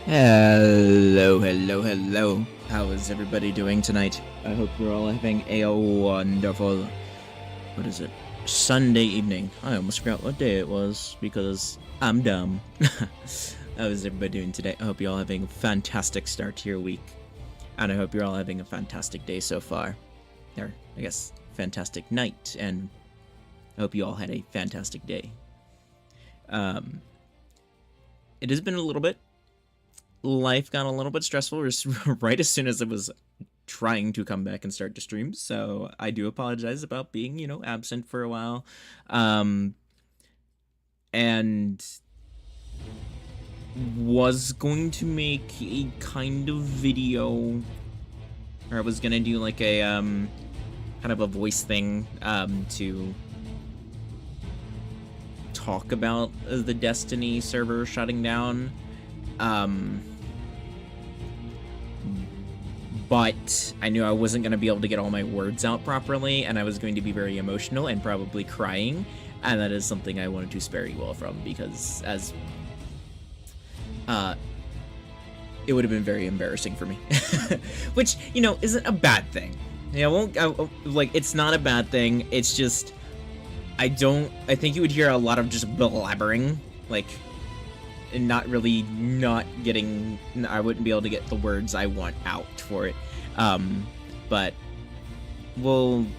Hello, hello, hello. How is everybody doing tonight? I hope you're all having a wonderful, what is it, Sunday evening. I almost forgot what day it was because I'm dumb. How is everybody doing today? I hope you're all having a fantastic start to your week. And I hope you're all having a fantastic day so far. Or, I guess, fantastic night. And I hope you all had a fantastic day. It has been a little bit. Life got a little bit stressful right as soon as I was trying to come back and start to stream, so I do apologize about being, absent for a while. And was going to make a kind of video, or I was gonna do like a kind of a voice thing to talk about the Destiny server shutting down. But I knew I wasn't going to be able to get all my words out properly, and I was going to be very emotional and probably crying, and that is something I wanted to spare you all from, because it would have been very embarrassing for me. Which, isn't a bad thing. It's not a bad thing, it's just, I think you would hear a lot of just blabbering, and not getting, I wouldn't be able to get the words I want out for it. But when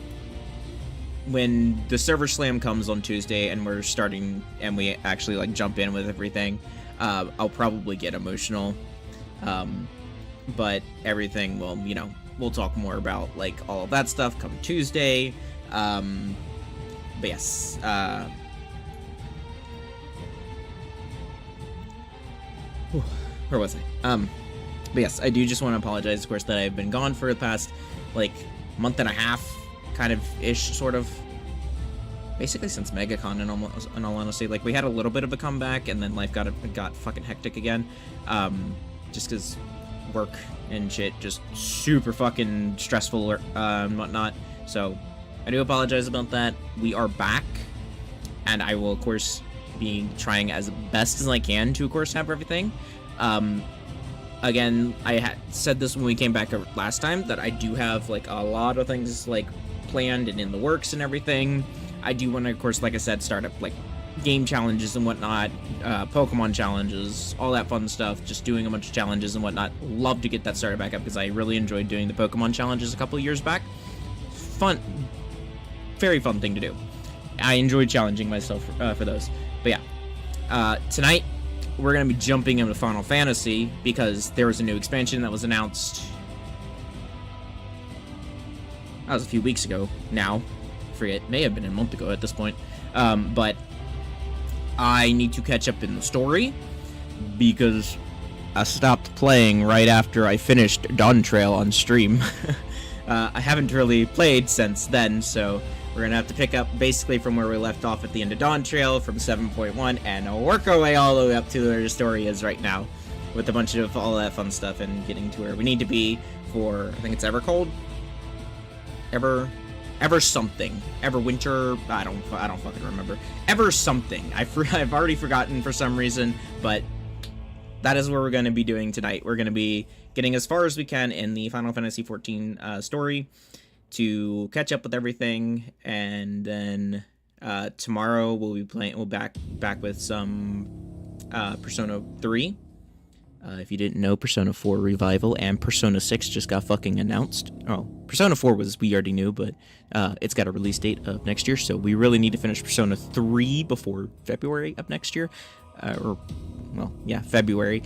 the server slam comes on Tuesday and we're starting and we actually jump in with everything, I'll probably get emotional. But everything we'll talk more about all of that stuff come Tuesday. But yes, where was I? But yes, I do just want to apologize, of course, that I've been gone for the past, month and a half, kind of ish, sort of. Basically since MegaCon, in all honesty. We had a little bit of a comeback, and then life got fucking hectic again. Just because work and shit, just super fucking stressful and whatnot. So, I do apologize about that. We are back, and I will, of course, be trying as best as I can to, of course, have everything. Again, I had said this when we came back last time, that I do have, a lot of things, planned and in the works and everything. I do want to, of course, like I said, start up, game challenges and whatnot, Pokemon challenges, all that fun stuff, just doing a bunch of challenges and whatnot. Love to get that started back up, because I really enjoyed doing the Pokemon challenges a couple of years back. Fun. Very fun thing to do. I enjoyed challenging myself for those. But yeah, tonight we're going to be jumping into Final Fantasy, because there was a new expansion that was announced. That was a few weeks ago now. I forget, it may have been a month ago at this point. But I need to catch up in the story, because I stopped playing right after I finished Dawn Trail on stream. I haven't really played since then, so we're going to have to pick up basically from where we left off at the end of Dawn Trail from 7.1 and work our way all the way up to where the story is right now, with a bunch of all that fun stuff and getting to where we need to be for, I think it's Evercold? Ever something. Everwinter? I don't fucking remember. Ever something. I've already forgotten for some reason, but that is what we're going to be doing tonight. We're going to be getting as far as we can in the Final Fantasy XIV story, to catch up with everything, and then tomorrow we'll be back with some Persona 3. If you didn't know, Persona 4 Revival and Persona 6 just got fucking announced. Oh, Persona 4 we already knew, but it's got a release date of next year, so we really need to finish Persona 3 before February of next year. February.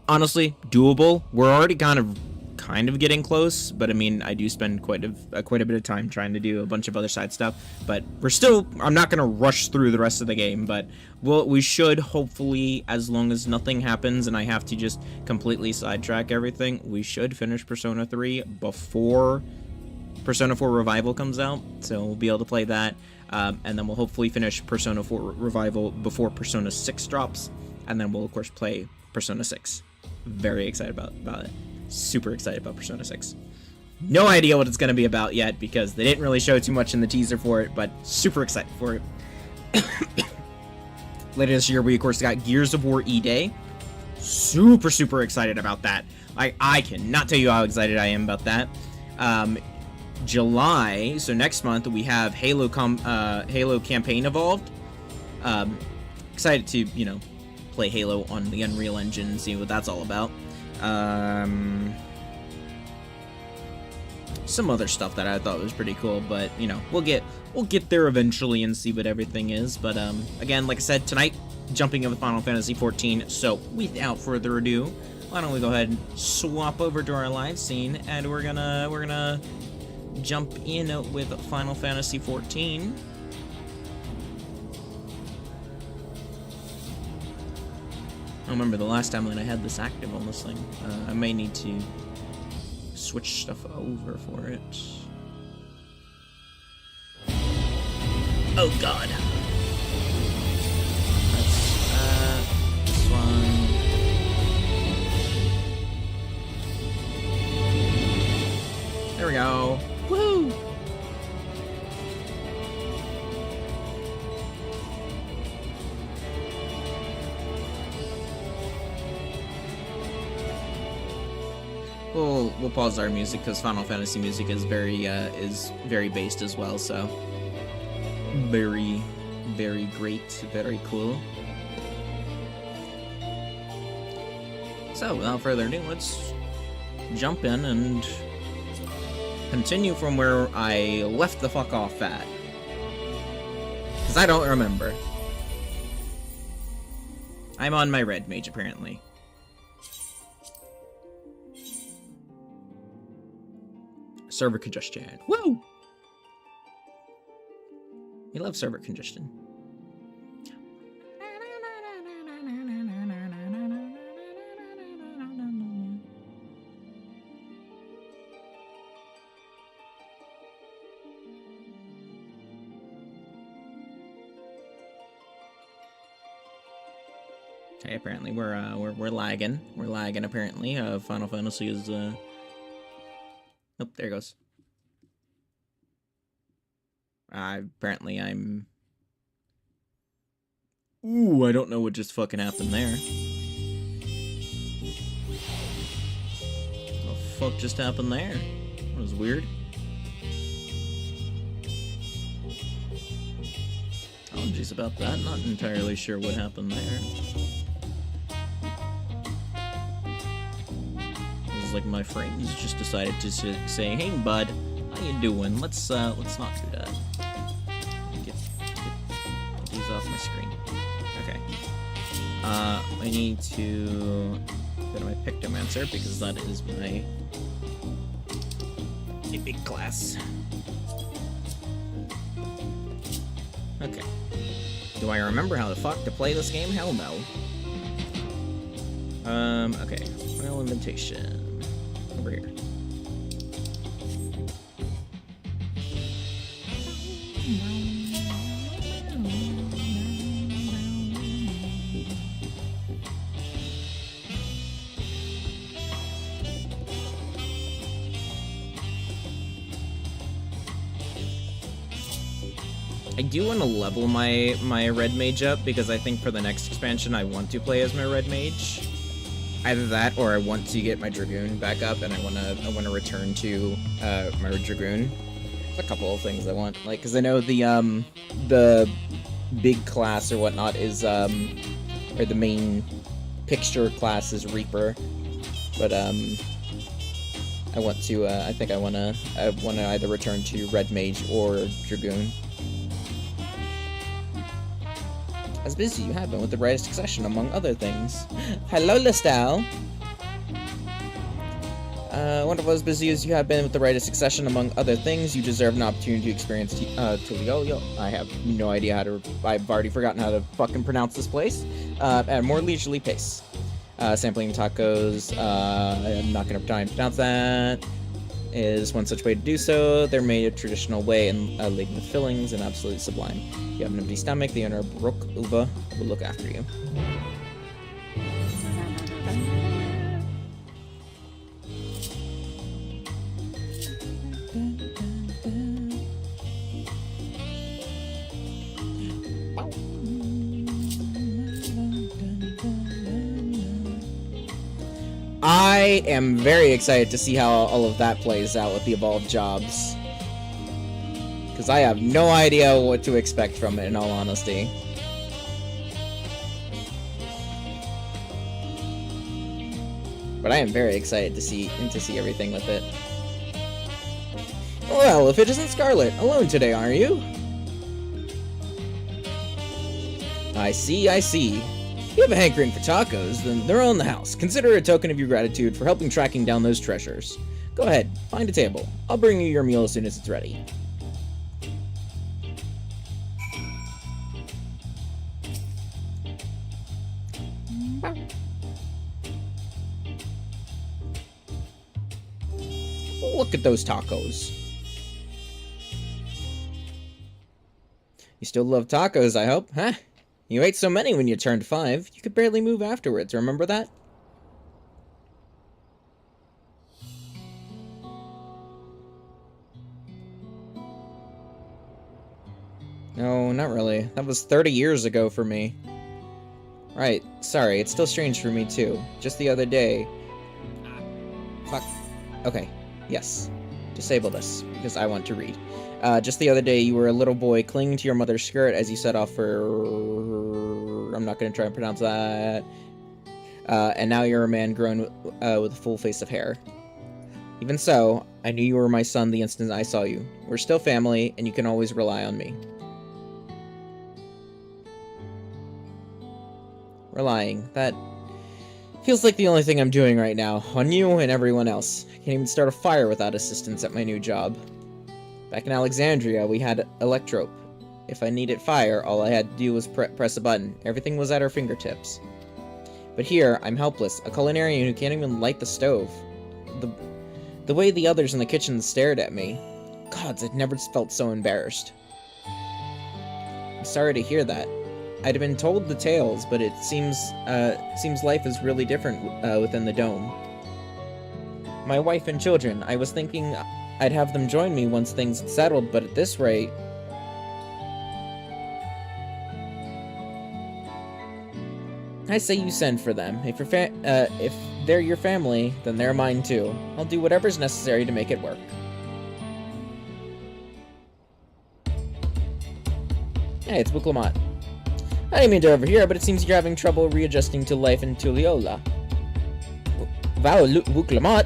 Honestly, doable. We're already kind of getting close, but I mean, I do spend quite a bit of time trying to do a bunch of other side stuff, but I'm not gonna rush through the rest of the game, but we should, hopefully, as long as nothing happens and I have to just completely sidetrack everything, we should finish Persona 3 before Persona 4 Revival comes out, so we'll be able to play that, and then we'll hopefully finish Persona 4 Revival before Persona 6 drops, and then we'll, of course, play Persona 6. Very excited about it. Super excited about Persona 6. No idea what it's going to be about yet, because they didn't really show too much in the teaser for it, but super excited for it. Later this year, we, of course, got Gears of War E-Day. super excited about that. I cannot tell you how excited I am about that. July, so next month, we have Halo Campaign Evolved. Excited to, you know, play Halo on the Unreal Engine and see what that's all about. Some other stuff that I thought was pretty cool, but, you know, we'll get there eventually and see what everything is. But, again, like I said, tonight, jumping into Final Fantasy XIV, so without further ado, why don't we go ahead and swap over to our live scene, and we're gonna jump in with Final Fantasy XIV. I remember the last time that I had this active on this thing. I may need to switch stuff over for it. Oh god. That's this one. There we go. Woo! We'll pause our music because Final Fantasy music is very based as well, so very great, very cool. So without further ado, let's jump in and continue from where I left the fuck off at, because I don't remember. I'm on my red mage apparently. Server congestion. Woo! We love server congestion. Okay, apparently we're lagging. We're lagging apparently. Final Fantasy is Oh, there it goes. Apparently I'm... Ooh, I don't know what just fucking happened there. What the fuck just happened there? That was weird. Apologies about that. Not entirely sure what happened there. Like my friends just decided to say, "Hey, bud, how you doing? Let's not do that." Get these off my screen. Okay. I need to go to my Pictomancer because that is my big class. Okay. Do I remember how the fuck to play this game? Hell no. Okay. Final invitation. Over here. I do want to level my red mage up because I think for the next expansion I want to play as my red mage. Either that, or I want to get my Dragoon back up, and I wanna return to my Dragoon. There's a couple of things I want, like, because I know the big class or whatnot is or the main picture class is Reaper, but I want to I think I wanna either return to Red Mage or Dragoon. As busy you have been with the Rite of Succession, among other things. Hello, Lestal! Wonderful, as busy as you have been with the Rite of Succession, among other things, you deserve an opportunity to experience Tulio. I have no idea how to... I've already forgotten how to fucking pronounce this place. At a more leisurely pace. Sampling tacos, I'm not gonna try and pronounce that. Is one such way to do so. They're made a traditional way and laden with fillings and absolutely sublime. If you have an empty stomach, the owner of Baroque Uva will look after you. I am very excited to see how all of that plays out with the evolved jobs. Because I have no idea what to expect from it, in all honesty. But I am very excited to see everything with it. Well, if it isn't Scarlet, alone today, aren't you? I see, I see. If you have a hankering for tacos, then they're all in the house. Consider it a token of your gratitude for helping tracking down those treasures. Go ahead, find a table. I'll bring you your meal as soon as it's ready. Look at those tacos. You still love tacos, I hope, huh? You ate so many when you turned 5, you could barely move afterwards, remember that? No, not really. That was 30 years ago for me. Right, sorry, it's still strange for me too. Just the other day... Fuck. Okay, yes. Disable this, because I want to read. Just the other day, you were a little boy clinging to your mother's skirt as you set off for... I'm not going to try and pronounce that. And now you're a man grown with a full face of hair. Even so, I knew you were my son the instant I saw you. We're still family, and you can always rely on me. Relying. That feels like the only thing I'm doing right now. On you and everyone else. I can't even start a fire without assistance at my new job. Back in Alexandria, we had Electrope. If I needed fire, all I had to do was press a button. Everything was at our fingertips. But here, I'm helpless, a culinarian who can't even light the stove. The way the others in the kitchen stared at me. Gods, I'd never felt so embarrassed. I'm sorry to hear that. I'd been told the tales, but it seems life is really different within the dome. My wife and children, I was thinking I'd have them join me once things had settled, but at this rate... I say you send for them. If they're your family, then they're mine too. I'll do whatever's necessary to make it work. Hey, it's Wuklamot. I didn't mean to overhear, but it seems you're having trouble readjusting to life in Tuliyola. Wow, Wuklamot.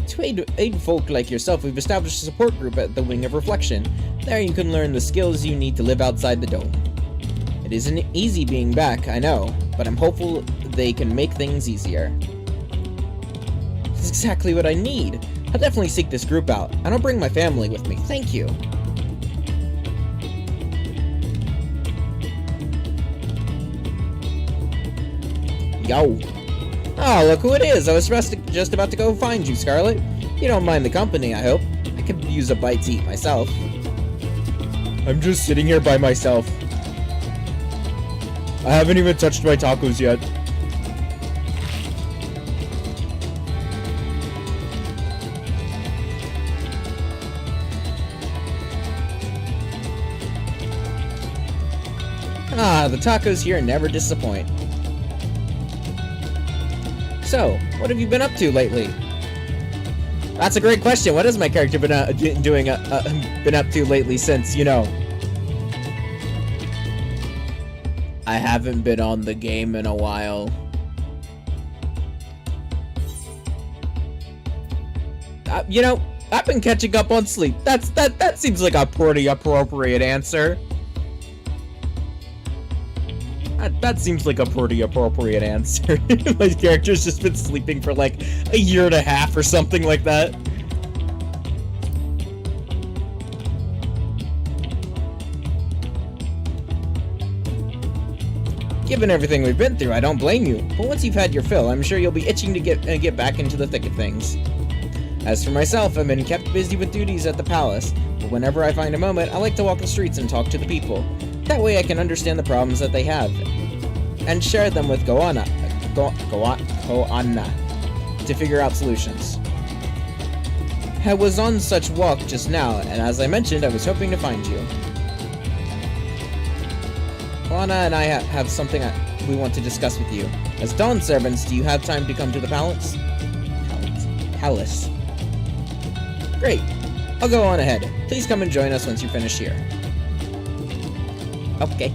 To aid folk like yourself, we've established a support group at the Wing of Reflection. There you can learn the skills you need to live outside the dome. It isn't easy being back, I know, but I'm hopeful they can make things easier. That's exactly what I need. I'll definitely seek this group out, and I'll bring my family with me. Thank you. Yo. Oh, look who it is. I was just about to go find you, Scarlet. You don't mind the company, I hope. I could use a bite to eat myself. I'm just sitting here by myself. I haven't even touched my tacos yet. Ah, the tacos here never disappoint. So, what have you been up to lately? That's a great question. What has my character been up to lately since, you know... I haven't been on the game in a while. You know, I've been catching up on sleep. That seems like a pretty appropriate answer. That seems like a pretty appropriate answer. My character's just been sleeping for like a year and a half or something like that. Given everything we've been through, I don't blame you. But once you've had your fill, I'm sure you'll be itching to get back into the thick of things. As for myself, I've been kept busy with duties at the palace, but whenever I find a moment, I like to walk the streets and talk to the people. That way I can understand the problems that they have, and share them with Goanna to figure out solutions. I was on such walk just now, and as I mentioned, I was hoping to find you. Goanna and I have something we want to discuss with you. As Dawn servants, do you have time to come to the palace? Palace. Great. I'll go on ahead. Please come and join us once you're finished here. Okay.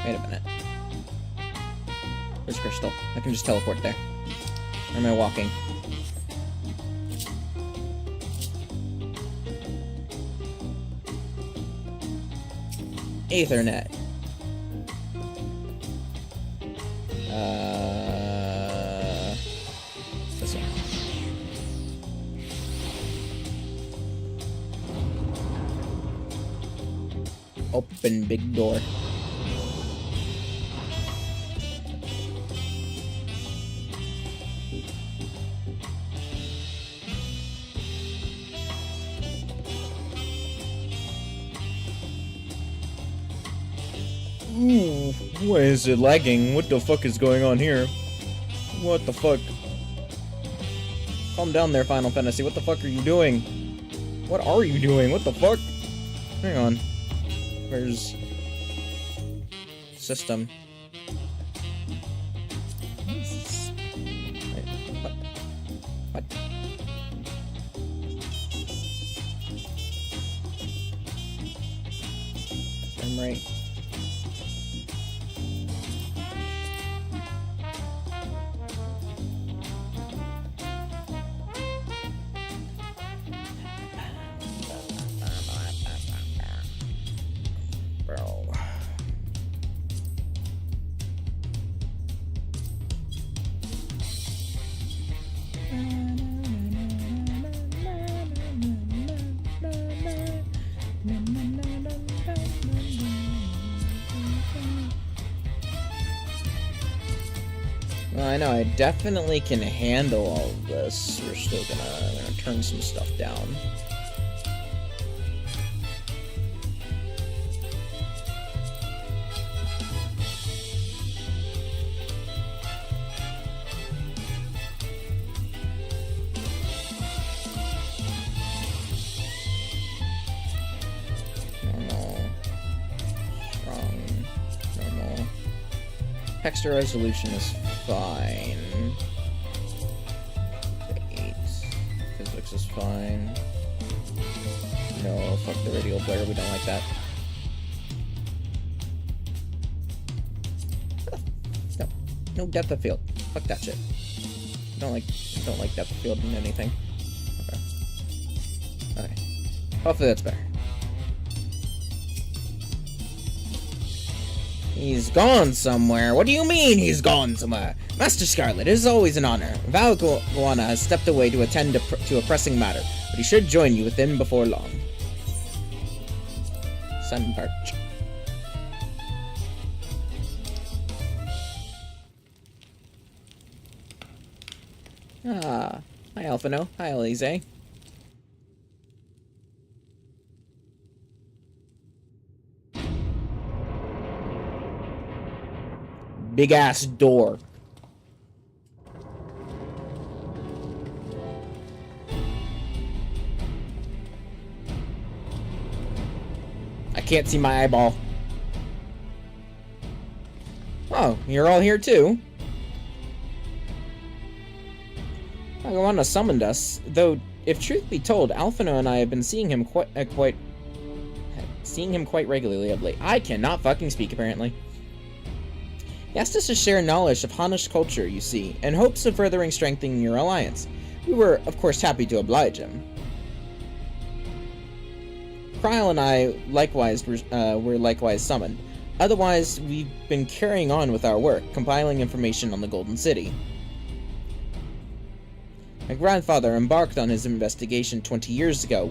Wait a minute. Where's Crystal? I can just teleport there. Or am I walking? Aethernet. This one. Open big door. Ooh, why is it lagging? What the fuck is going on here? What the fuck? Calm down there, Final Fantasy. What the fuck are you doing? What are you doing? What the fuck? Hang on. Where's... system? Wait, what? What? I'm right. Bro. Well, I know I definitely can handle all of this. We're still gonna turn some stuff down. Texture resolution is fine. 8. Physics is fine. No, fuck the radial blare, we don't like that. No. No depth of field. Fuck that shit. Don't like depth of field in anything. Okay. Okay. Hopefully that's better. He's gone somewhere. What do you mean he's gone somewhere? Master Scarlet, it is always an honor. Val Guana has stepped away to attend to a pressing matter, but he should join you within before long. Sunparch. Ah. Hi, Alphino. Hi, Elise. Big ass door. I can't see my eyeball. Oh, you're all here too? Aguana summoned us, though if truth be told, Alphino and I have been seeing him quite regularly of late. I cannot fucking speak apparently. He asked us to share knowledge of Hanish culture, you see, in hopes of furthering strengthening your alliance. We were, of course, happy to oblige him. Krile and I were likewise summoned. Otherwise, we've been carrying on with our work, compiling information on the Golden City. My grandfather embarked on his investigation 20 years ago.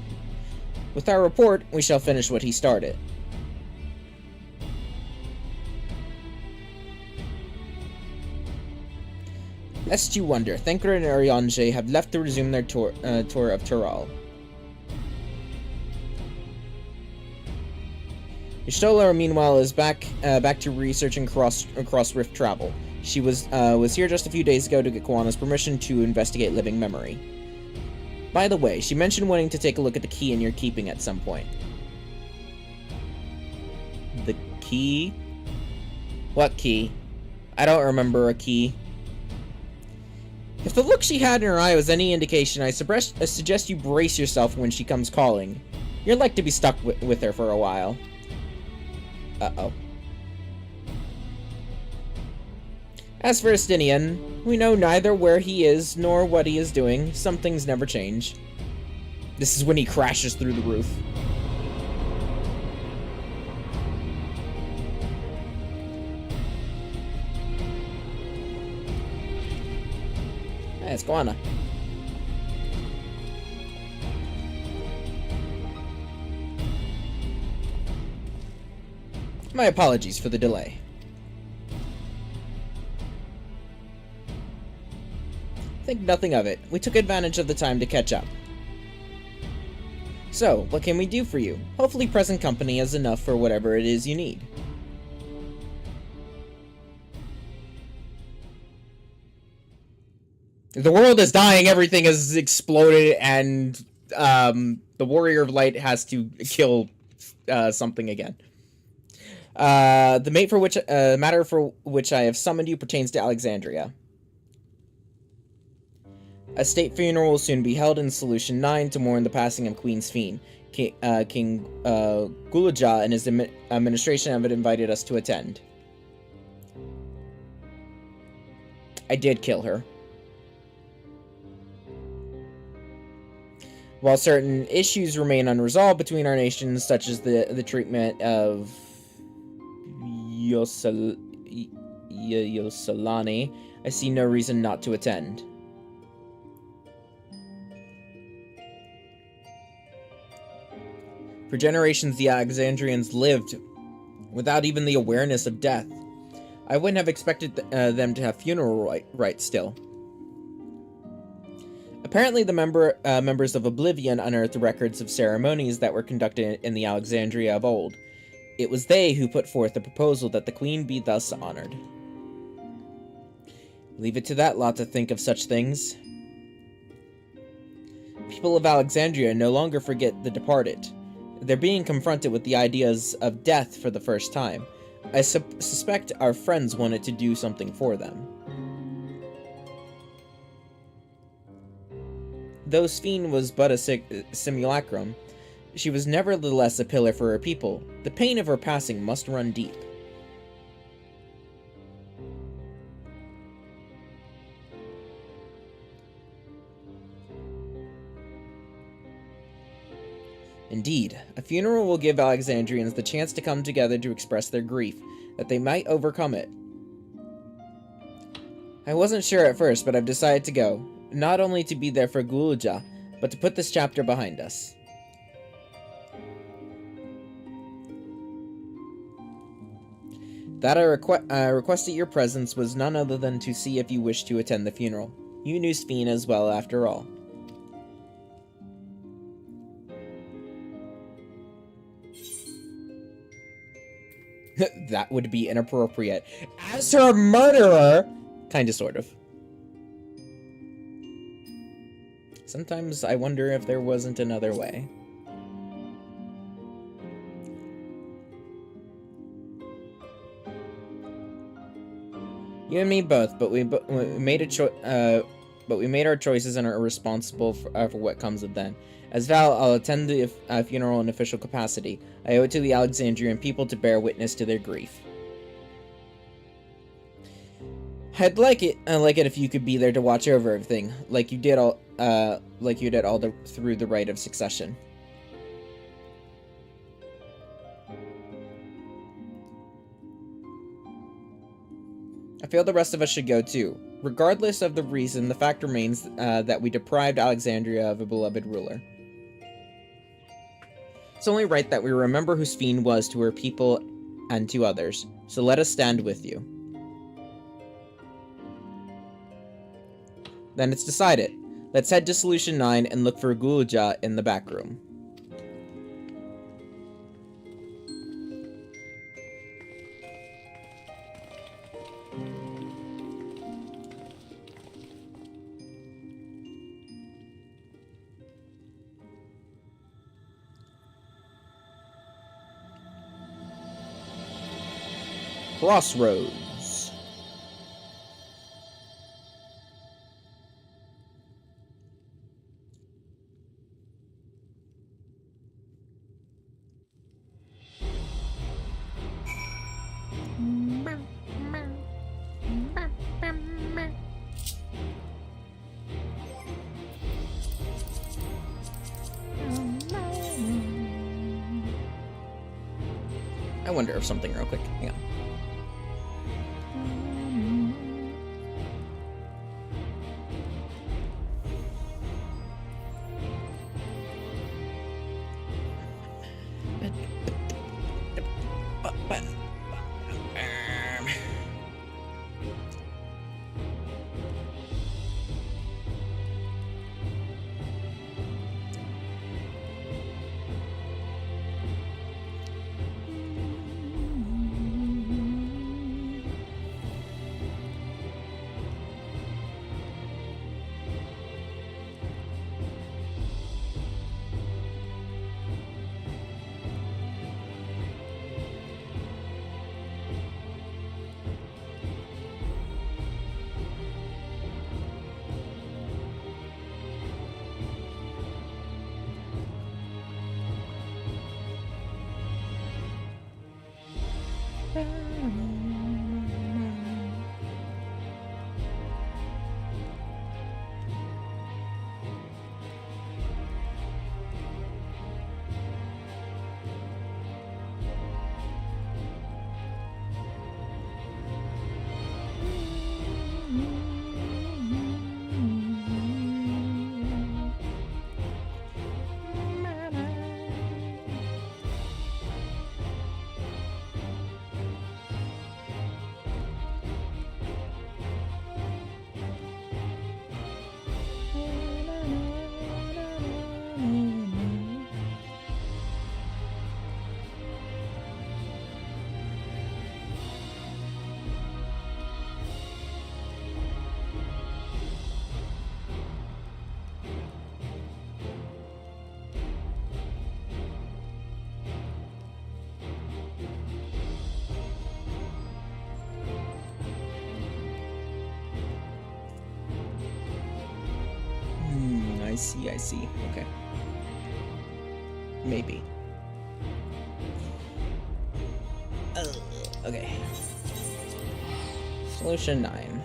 With our report, we shall finish what he started. Lest you wonder, Thancred and Urianger have left to resume their tour of Tural. Y'shtola, meanwhile, is back to researching cross rift travel. She was here just a few days ago to get Koana's permission to investigate living memory. By the way, she mentioned wanting to take a look at the key in your keeping at some point. The key? What key? I don't remember a key. If the look she had in her eye was any indication, I suggest you brace yourself when she comes calling. You're like to be stuck with her for a while. Uh-oh. As for Estinian, we know neither where he is nor what he is doing. Some things never change. This is when he crashes through the roof. Hey, it's Koana. My apologies for the delay. Think nothing of it. We took advantage of the time to catch up. So, what can we do for you? Hopefully present company is enough for whatever it is you need. The world is dying, everything has exploded, and the Warrior of Light has to kill something again. The matter for which I have summoned you pertains to Alexandria. A state funeral will soon be held in Solution 9 to mourn the passing of Queen Sphene. King Gulaja and his administration have invited us to attend. I did kill her. While certain issues remain unresolved between our nations, such as the treatment of Yosolani, I see no reason not to attend. For generations, the Alexandrians lived without even the awareness of death. I wouldn't have expected them to have funeral rites still. Apparently, the members of Oblivion unearthed records of ceremonies that were conducted in the Alexandria of old. It was they who put forth the proposal that the queen be thus honored. Leave it to that lot to think of such things. People of Alexandria no longer forget the departed. They're being confronted with the ideas of death for the first time. I suspect our friends wanted to do something for them. Though Sphene was but a simulacrum, she was nevertheless a pillar for her people. The pain of her passing must run deep. Indeed, a funeral will give Alexandrians the chance to come together to express their grief, that they might overcome it. I wasn't sure at first, but I've decided to go, not only to be there for Gulaja, but to put this chapter behind us. That I requested your presence was none other than to see if you wished to attend the funeral. You knew Sphene as well, after all. That would be inappropriate. As her murderer! Kinda, sort of. Sometimes I wonder if there wasn't another way. You and me both, but we made our choices and are responsible for what comes of them. As Val, I'll attend the funeral in official capacity. I owe it to the Alexandrian people to bear witness to their grief. I'd like it if you could be there to watch over everything, like you did all through the rite of succession. I feel the rest of us should go too. Regardless of the reason, the fact remains that we deprived Alexandria of a beloved ruler. It's only right that we remember who Sphene was to her people and to others, so let us stand with you. Then it's decided. Let's head to Solution 9 and look for Gulja in the back room. Crossroads. I wonder if something real quick. Hang on. I see. Okay. Maybe. Okay. Solution 9.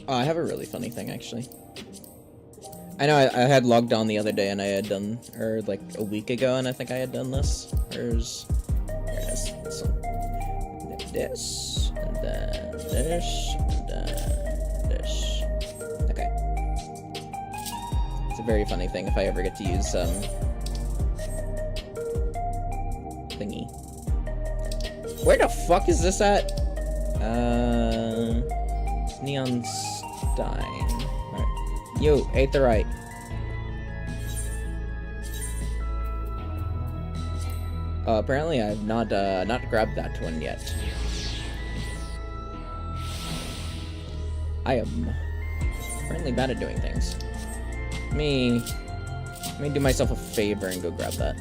Oh, I have a really funny thing, actually. I know I had logged on the other day and I had done, or like a week ago, and I think I had done this. There's, here it is. This one. This, and then this, and then this. Okay. It's a very funny thing if I ever get to use thingy. Where the fuck is this at? Neon Stein. You, Aetheryte. Apparently I've not grabbed that one yet. I am apparently bad at doing things. Let me do myself a favor and go grab that.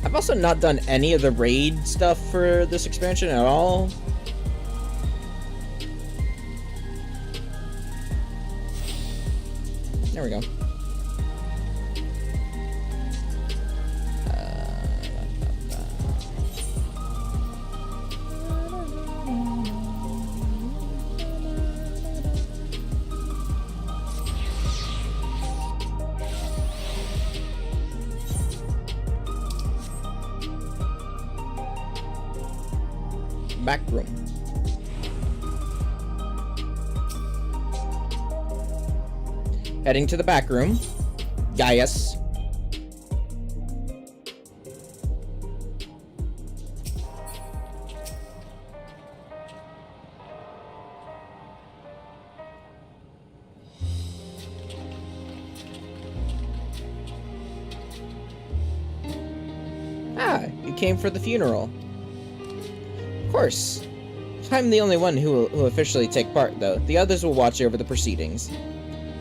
I've also not done any of the raid stuff for this expansion at all. There we go. back room. Heading to the back room. Gaius. Ah, you came for the funeral. Of course. I'm the only one who will officially take part, though. The others will watch over the proceedings.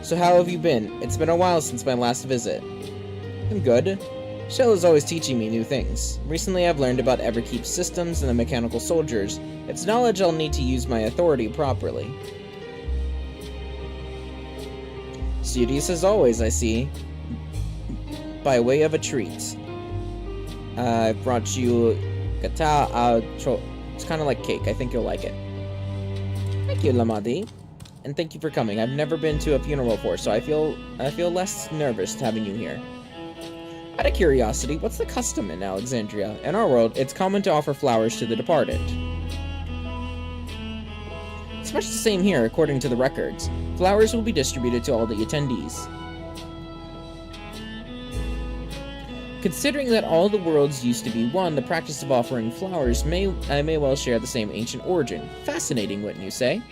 So how have you been? It's been a while since my last visit. I'm good. Shell is always teaching me new things. Recently I've learned about Everkeep's systems and the mechanical soldiers. It's knowledge I'll need to use my authority properly. Studious as always, I see. By way of a treat. I brought you gata. It's kind of like cake. I think you'll like it. Thank you, Lamadi. And thank you for coming. I've never been to a funeral before, so I feel less nervous having you here. Out of curiosity, what's the custom in Alexandria? In our world, it's common to offer flowers to the departed. It's much the same here, according to the records. Flowers will be distributed to all the attendees. Considering that all the worlds used to be one, the practice of offering flowers may well share the same ancient origin. Fascinating, wouldn't you say?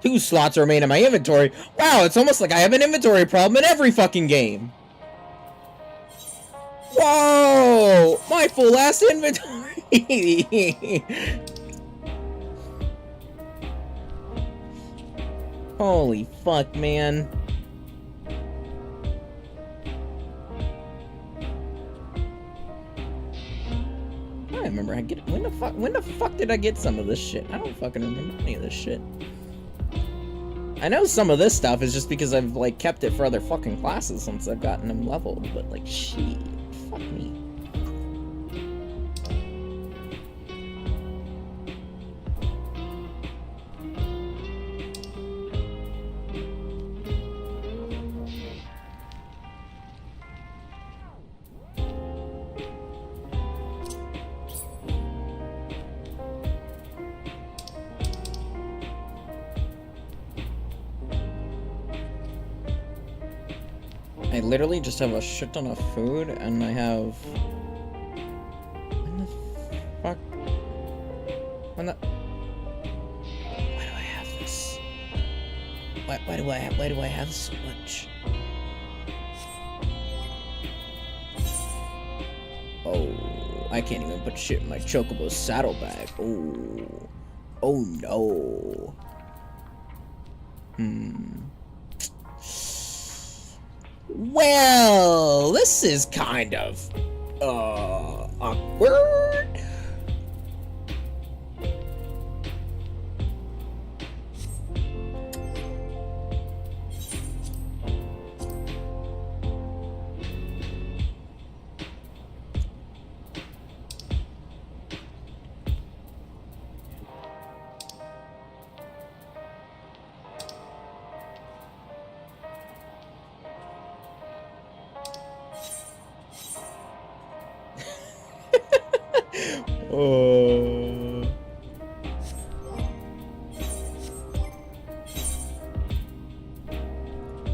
Two slots remain in my inventory. Wow, it's almost like I have an inventory problem in every fucking game. Whoa! My full ass inventory! Holy fuck, man. I don't remember. When the fuck did I get some of this shit? I don't fucking remember any of this shit. I know some of this stuff is just because I've, like, kept it for other fucking classes since I've gotten them leveled, but, like, shit. Fuck me. I literally just have a shit ton of food, and I have... When the fuck? When the... Why do I have this? Why do I have so much? Oh, I can't even put shit in my Chocobo saddlebag. Oh. Oh no. Well, this is kind of, awkward.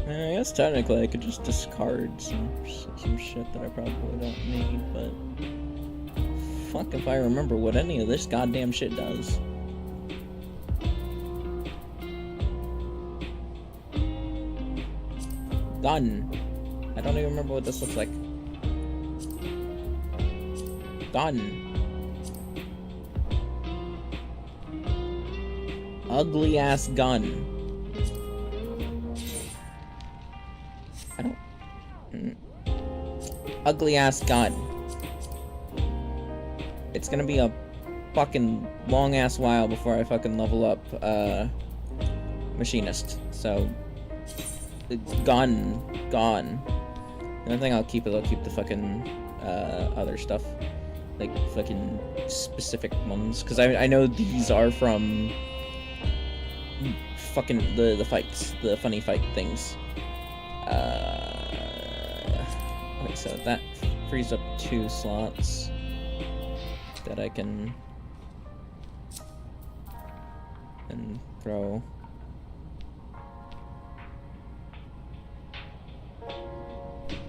I guess technically I could just discard some shit that I probably don't need, but fuck if I remember what any of this goddamn shit does. Gun. I don't even remember what this looks like. Gun. Ugly ass gun. I don't... Ugly ass gun. It's gonna be a fucking long ass while before I fucking level up, Machinist, so... Gone. The only thing I'll keep the fucking other stuff, like fucking specific ones, because I know these are from fucking the fights, the funny fight things. Okay, so that frees up 2 slots that I can then throw.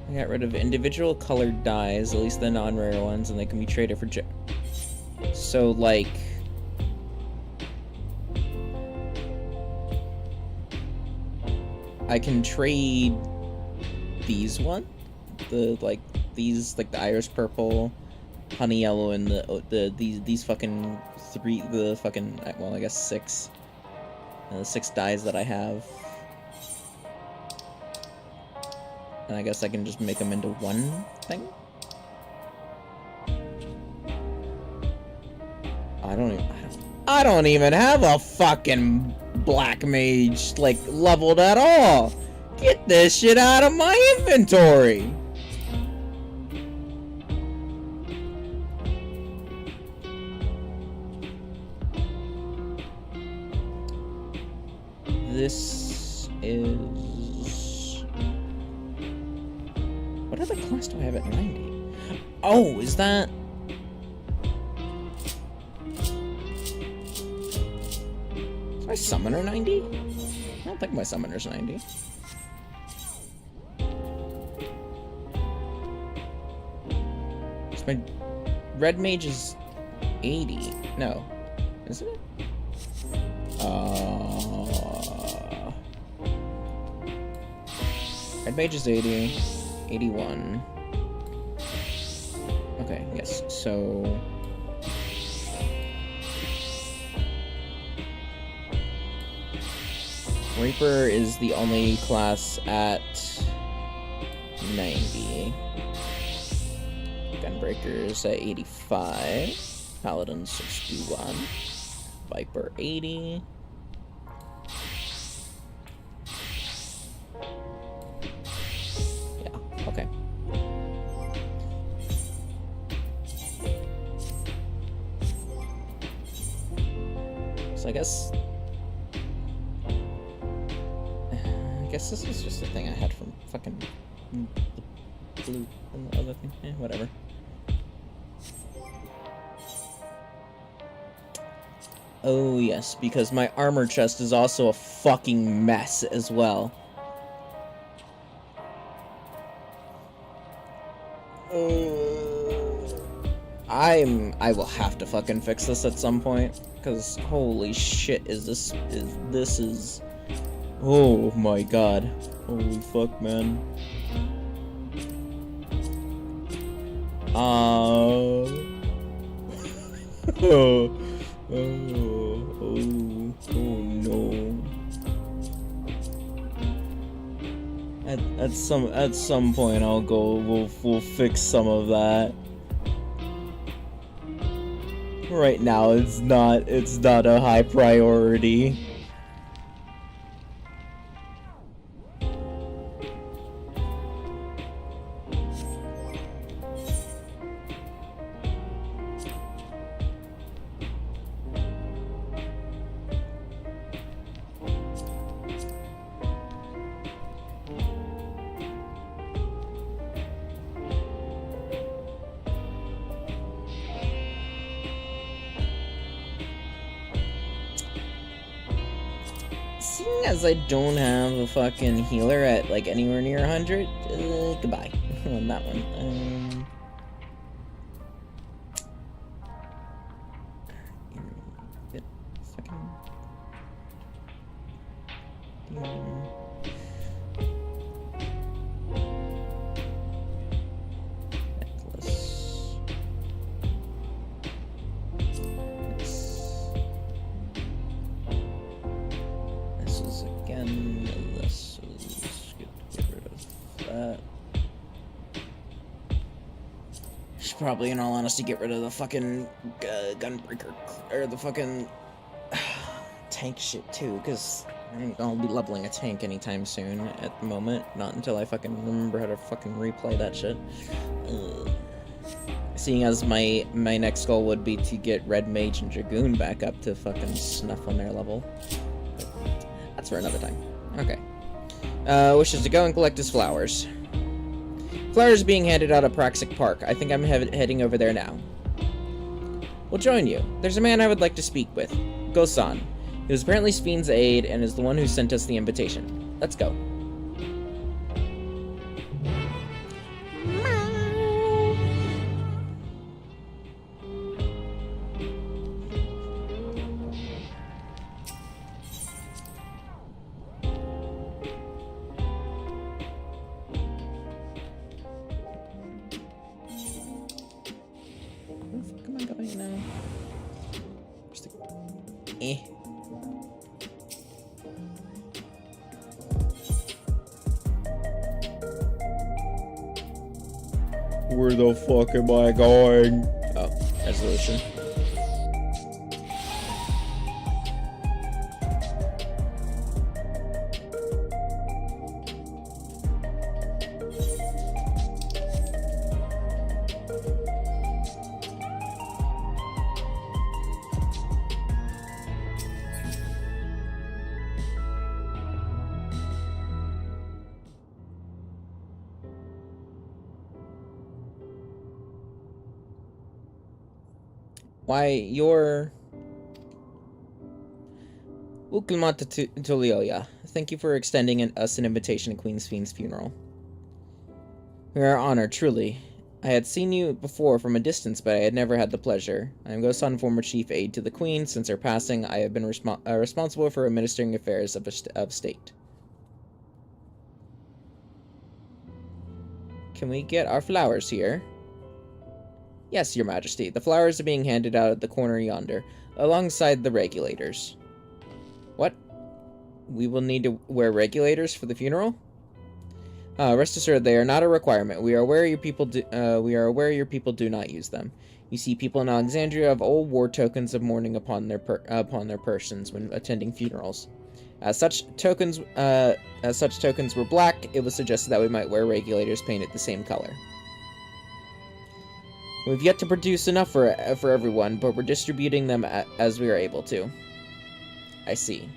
I got rid of individual colored dyes, at least the non-rare ones, and they can be traded for so, like, I can trade these the iris purple, honey yellow, and these fucking well, I guess 6, the 6 dyes that I have. And I guess I can just make them into one thing? I don't even have a fucking black mage, like, leveled at all! Get this shit out of my inventory! This is... What other class do I have at 90? Oh, is that... Is my summoner 90? I don't think my summoner's 90. So my red mage is 80. No. Isn't it? Red mage is 80. 81. Okay, yes, so... Reaper is the only class at 90. Gunbreaker's at 85. Paladin 61. Viper 80. Yeah, okay. So I guess this is just a thing I had from fucking the blue and the other thing. Whatever. Oh yes, because my armor chest is also a fucking mess as well. I will have to fucking fix this at some point, because holy shit, is oh my god. Holy fuck, man. Oh, no. At some point I'll go, we'll fix some of that. Right now it's not a high priority. Seeing as I don't have a fucking healer at, like, anywhere near 100, goodbye on that one. Get fucking... Necklace. This is again, this is, get rid of that. Should probably, in all honesty, get rid of the fucking gunbreaker, or the fucking tank shit too, because I'll be leveling a tank anytime soon at the moment. Not until I fucking remember how to fucking replay that shit. Seeing as my next goal would be to get Red Mage and Dragoon back up to fucking snuff on their level. But that's for another time. Okay. Wishes to go and collect his flowers. Flowers being handed out at Praxic Park. I think I'm heading over there now. We'll join you. There's a man I would like to speak with. Gosan. He was apparently Sphne's aide and is the one who sent us the invitation. Let's go. Where the fuck am I going now? Just Where the fuck am I going? Oh, resolution. Why, you're... Ukulmata Tulioya. Thank you for extending us an invitation to Queen Sphne's funeral. We are honored, truly. I had seen you before from a distance, but I had never had the pleasure. I am Gosan, former chief aide to the Queen. Since her passing, I have been responsible for administering affairs of state. Can we get our flowers here? Yes, Your Majesty. The flowers are being handed out at the corner yonder, alongside the regulators. What? We will need to wear regulators for the funeral? Rest assured, they are not a requirement. We are aware your people do not use them. You see, people in Alexandria of old wore tokens of mourning upon their persons when attending funerals. As such tokens were black, it was suggested that we might wear regulators painted the same color. We've yet to produce enough for everyone, but we're distributing them as we are able to. I see.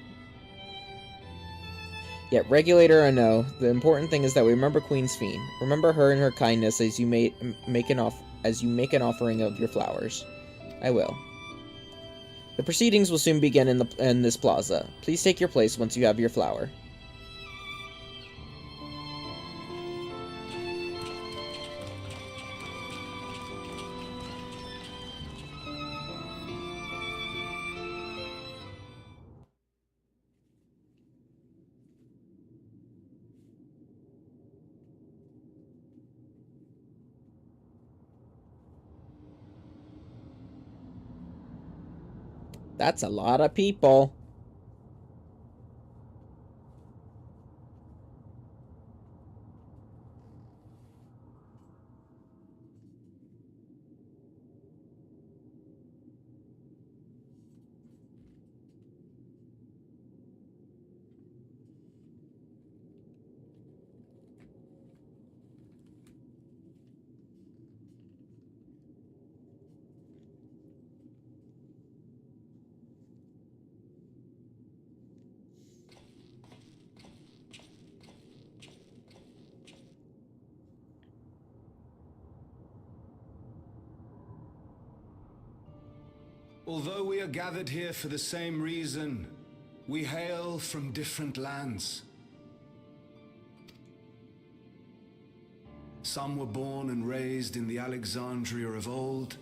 Yet, regulator or no, the important thing is that we remember Queen Sphene. Remember her and her kindness as you make an offering of your flowers. I will. The proceedings will soon begin in this plaza. Please take your place once you have your flower. That's a lot of people. Although we are gathered here for the same reason, we hail from different lands. Some were born and raised in the Alexandria of old,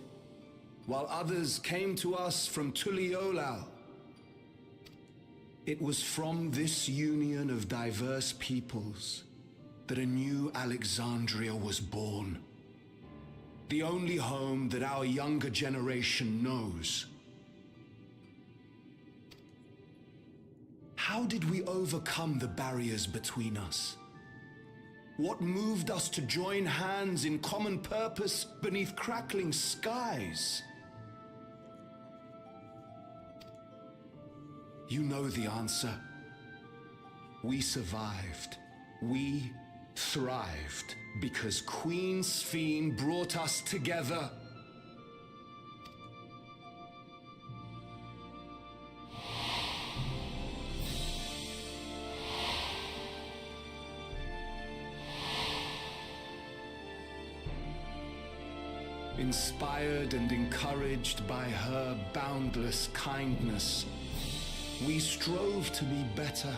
while others came to us from Tuliolal. It was from this union of diverse peoples that a new Alexandria was born. The only home that our younger generation knows. How did we overcome the barriers between us? What moved us to join hands in common purpose beneath crackling skies? You know the answer. We survived. We thrived because Queen Sphene brought us together. Inspired and encouraged by her boundless kindness, we strove to be better,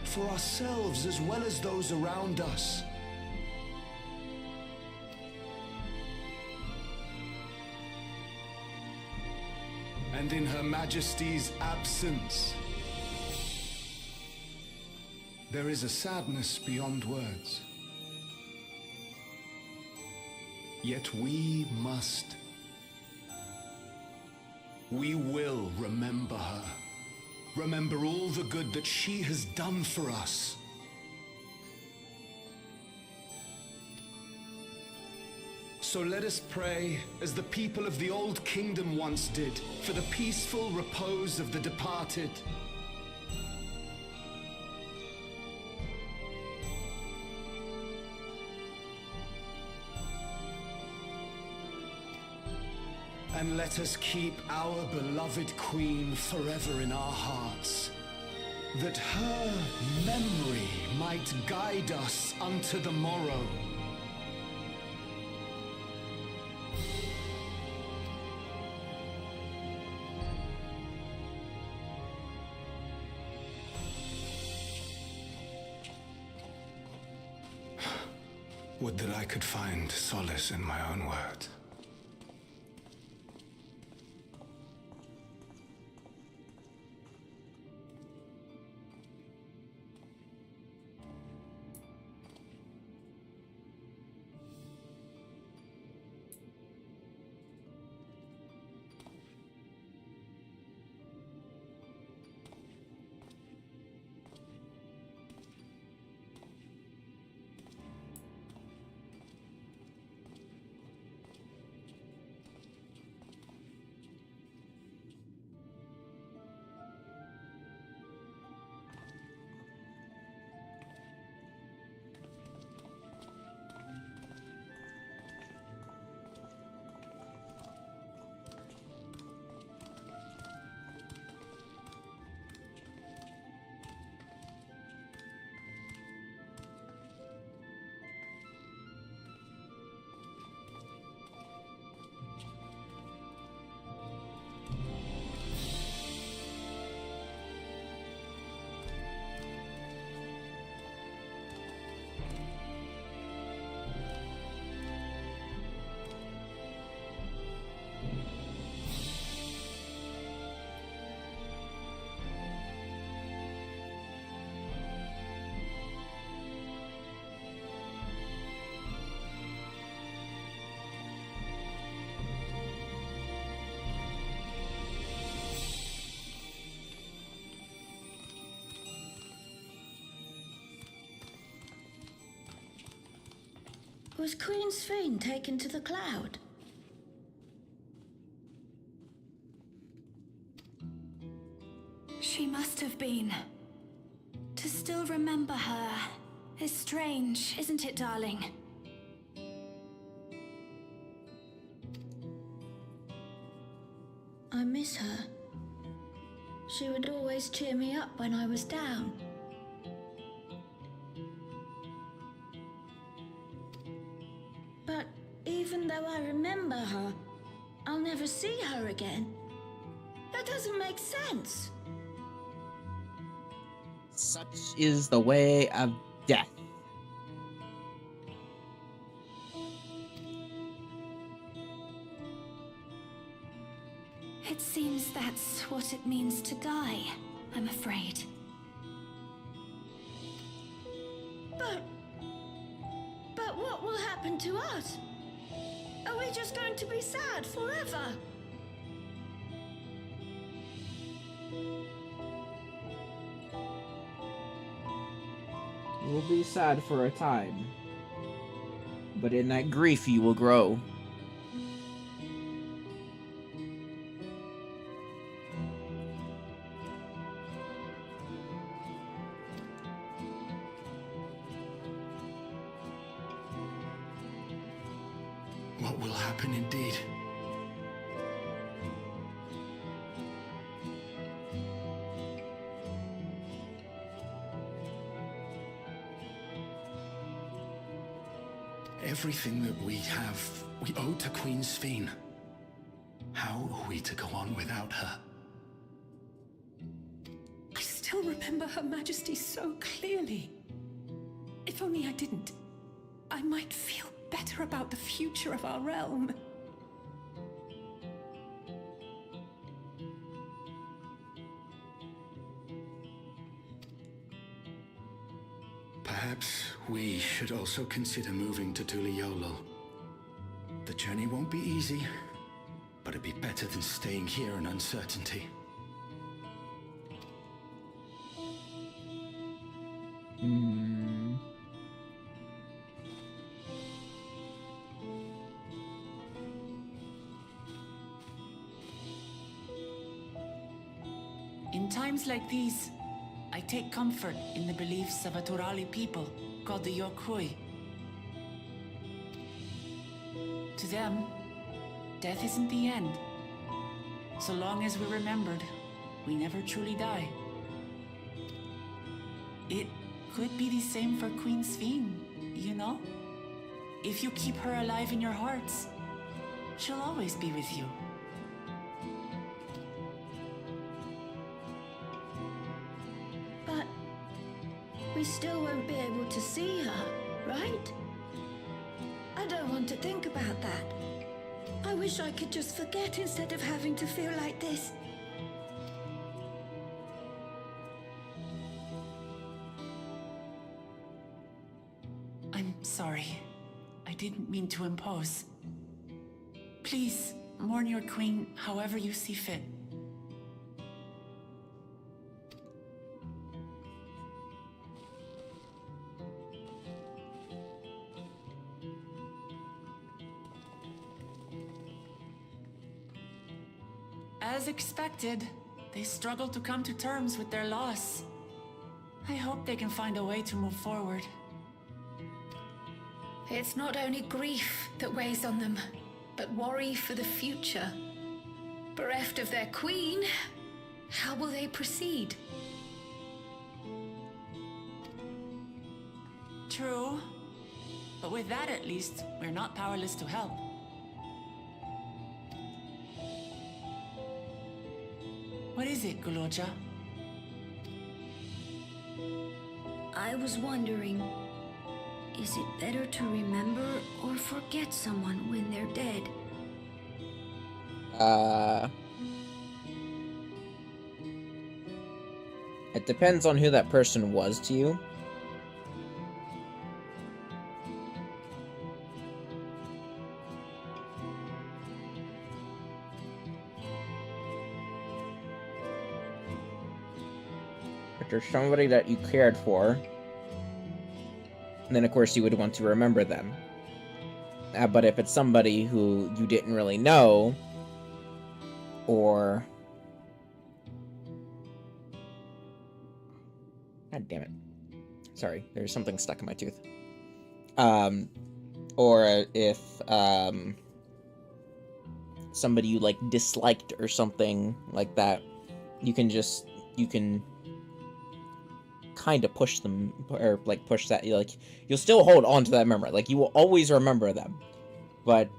for ourselves as well as those around us. And in Her Majesty's absence, there is a sadness beyond words. Yet we must. We will remember her. Remember all the good that she has done for us. So let us pray, as the people of the Old Kingdom once did, for the peaceful repose of the departed. And let us keep our beloved Queen forever in our hearts, that her memory might guide us unto the morrow. Would that I could find solace in my own words. Was Queen Sphene taken to the cloud? She must have been. To still remember her is strange, isn't it, darling? I miss her. She would always cheer me up when I was down. But even though I remember her, I'll never see her again. That doesn't make sense. Such is the way of death. It seems that's what it means to die, I'm afraid. But what will happen to us? Are we just going to be sad forever? You will be sad for a time, but in that grief you will grow. what will happen indeed. Everything that we have, we owe to Queen Sphene. How are we to go on without her? I still remember Her Majesty so clearly. If only I didn't, I might feel better about the future of our realm. Perhaps we should also consider moving to Tuliolo. The journey won't be easy, but it'd be better than staying here in uncertainty. In times like these, I take comfort in the beliefs of a Turali people called the Yorkui. To them, death isn't the end. So long as we're remembered, we never truly die. It could be the same for Queen Sphene, you know? If you keep her alive in your hearts, she'll always be with you. But we still won't be able to see her, right? I don't want to think about that. I wish I could just forget instead of having to feel like this. I'm sorry. I didn't mean to impose. Please, mourn your queen however you see fit. As expected, they struggle to come to terms with their loss. I hope they can find a way to move forward. It's not only grief that weighs on them, but worry for the future. Bereft of their queen, how will they proceed? True. But with that at least, we're not powerless to help. What is it, Guloja? I was wondering, is it better to remember or forget someone when they're dead? It depends on who that person was to you. If there's somebody that you cared for, then of course you would want to remember them. But if it's somebody who you didn't really know, or... God damn it. Sorry, there's something stuck in my tooth. Or if, somebody you, like, disliked or something like that, you can kind of push them, or, like, push that, like, you'll still hold on to that memory. Like, you will always remember them. But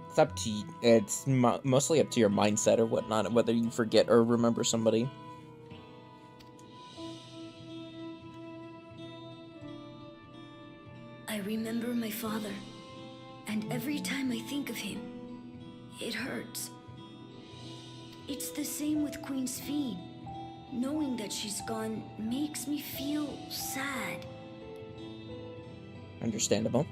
it's up to you. It's mostly up to your mindset or whatnot, whether you forget or remember somebody. I remember my father, and every time I think of him, it hurts. It's the same with Queen Sphene. Knowing that she's gone makes me feel sad. Understandable.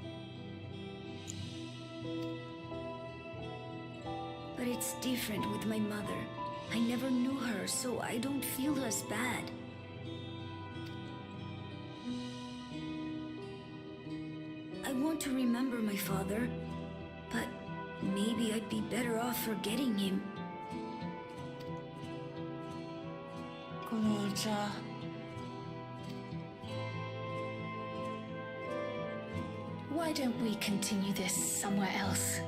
But it's different with my mother. I never knew her, so I don't feel as bad. I want to remember my father, but maybe I'd be better off forgetting him. Guloja. Why don't we continue this somewhere else?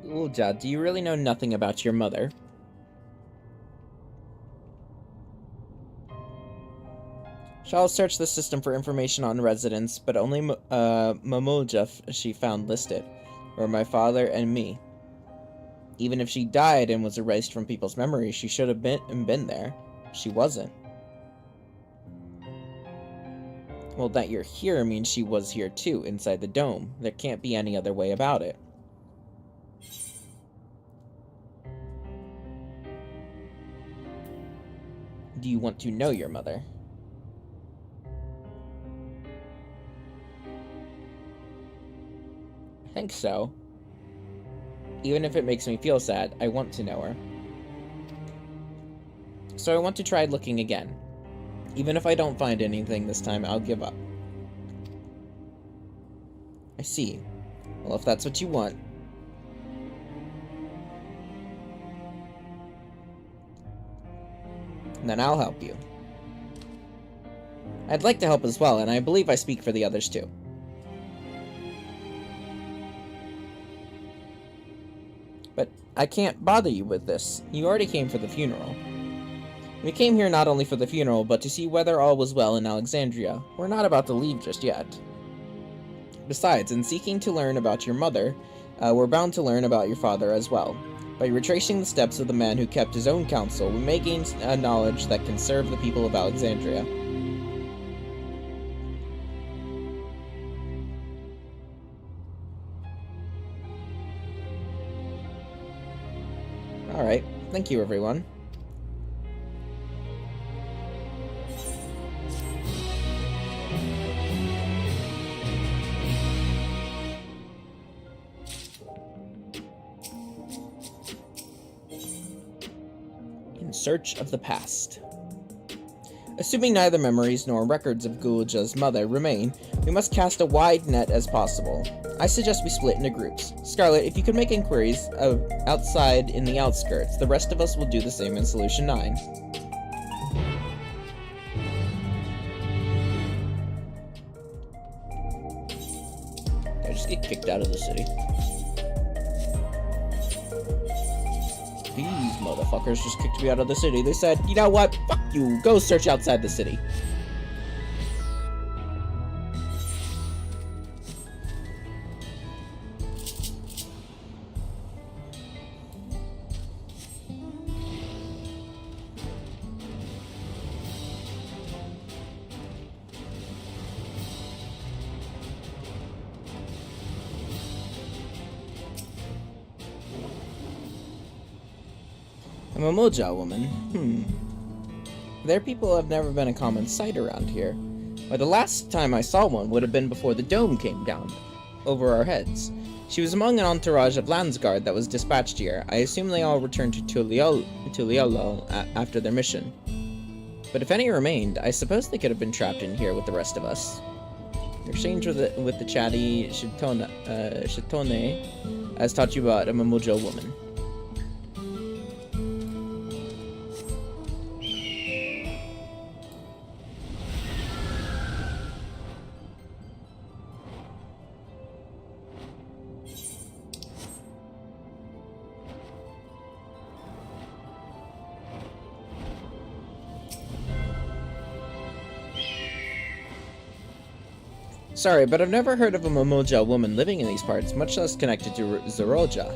Ulja, do you really know nothing about your mother? Shal searched the system for information on residents, but only Mamulja she found listed, or my father and me. Even if she died and was erased from people's memories, she should have been there. She wasn't. Well, that you're here means she was here too, inside the dome. There can't be any other way about it. Do you want to know your mother? I think so. Even if it makes me feel sad, I want to know her. So I want to try looking again. Even if I don't find anything this time, I'll give up. I see. Well, if that's what you want. Then I'll help you. I'd like to help as well, and I believe I speak for the others too. But I can't bother you with this. You already came for the funeral. We came here not only for the funeral, but to see whether all was well in Alexandria. We're not about to leave just yet. Besides, in seeking to learn about your mother, we're bound to learn about your father as well. By retracing the steps of the man who kept his own counsel, we may gain a knowledge that can serve the people of Alexandria. Alright, thank you everyone. Search of the past. Assuming neither memories nor records of Gulja's mother remain, we must cast a wide net as possible. I suggest we split into groups. Scarlet, if you could make inquiries outside in the outskirts, the rest of us will do the same in Solution 9. Did I just get kicked out of the city? These motherfuckers just kicked me out of the city. They said, you know what? Fuck you. Go search outside the city. I'm a Moja woman. Their people have never been a common sight around here. But the last time I saw one would have been before the dome came down over our heads. She was among an entourage of Landsguard that was dispatched here. I assume they all returned to Tuliolo after their mission. But if any remained, I suppose they could have been trapped in here with the rest of us. The exchange with the chatty Shitone has taught you about a Mamujo woman. Sorry, but I've never heard of a Mamoja woman living in these parts, much less connected to Zeroja.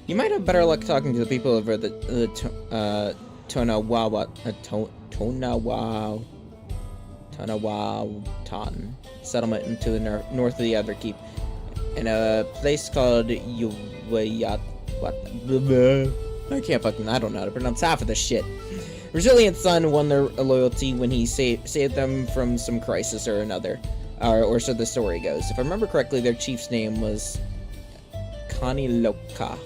You might have better luck talking to the people over the Tonawautan settlement into the north of the Everkeep, in a place called Uwayat. I don't know how to pronounce half of this shit. Resilient son won their loyalty when he saved them from some crisis or another, or so the story goes. If I remember correctly, their chief's name was Kaniloka.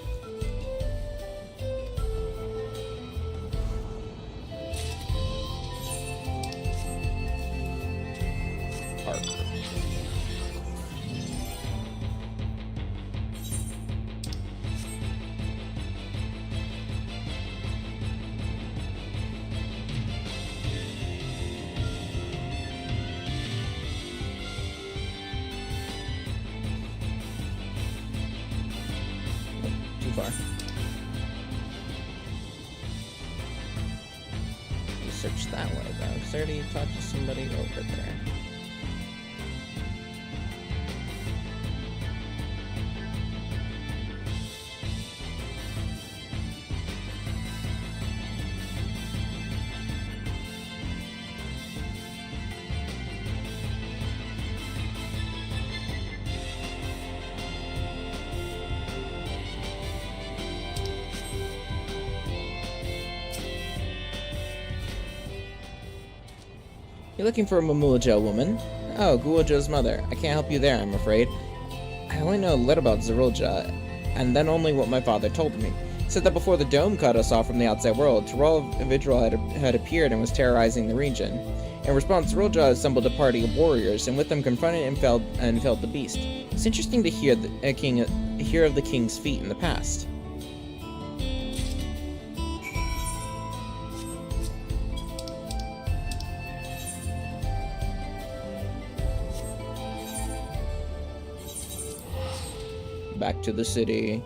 Too far. Search that way though, because I already talked to somebody over there. You're looking for a Mamulja woman? Oh, Guoja's mother. I can't help you there, I'm afraid. I only know a little about Zerulja, and then only what my father told me. He said that before the dome cut us off from the outside world, Tural Vidral had appeared and was terrorizing the region. In response, Zerulja assembled a party of warriors, and with them confronted and felled the beast. It's interesting to hear of the king's feat in the past. Back to the city.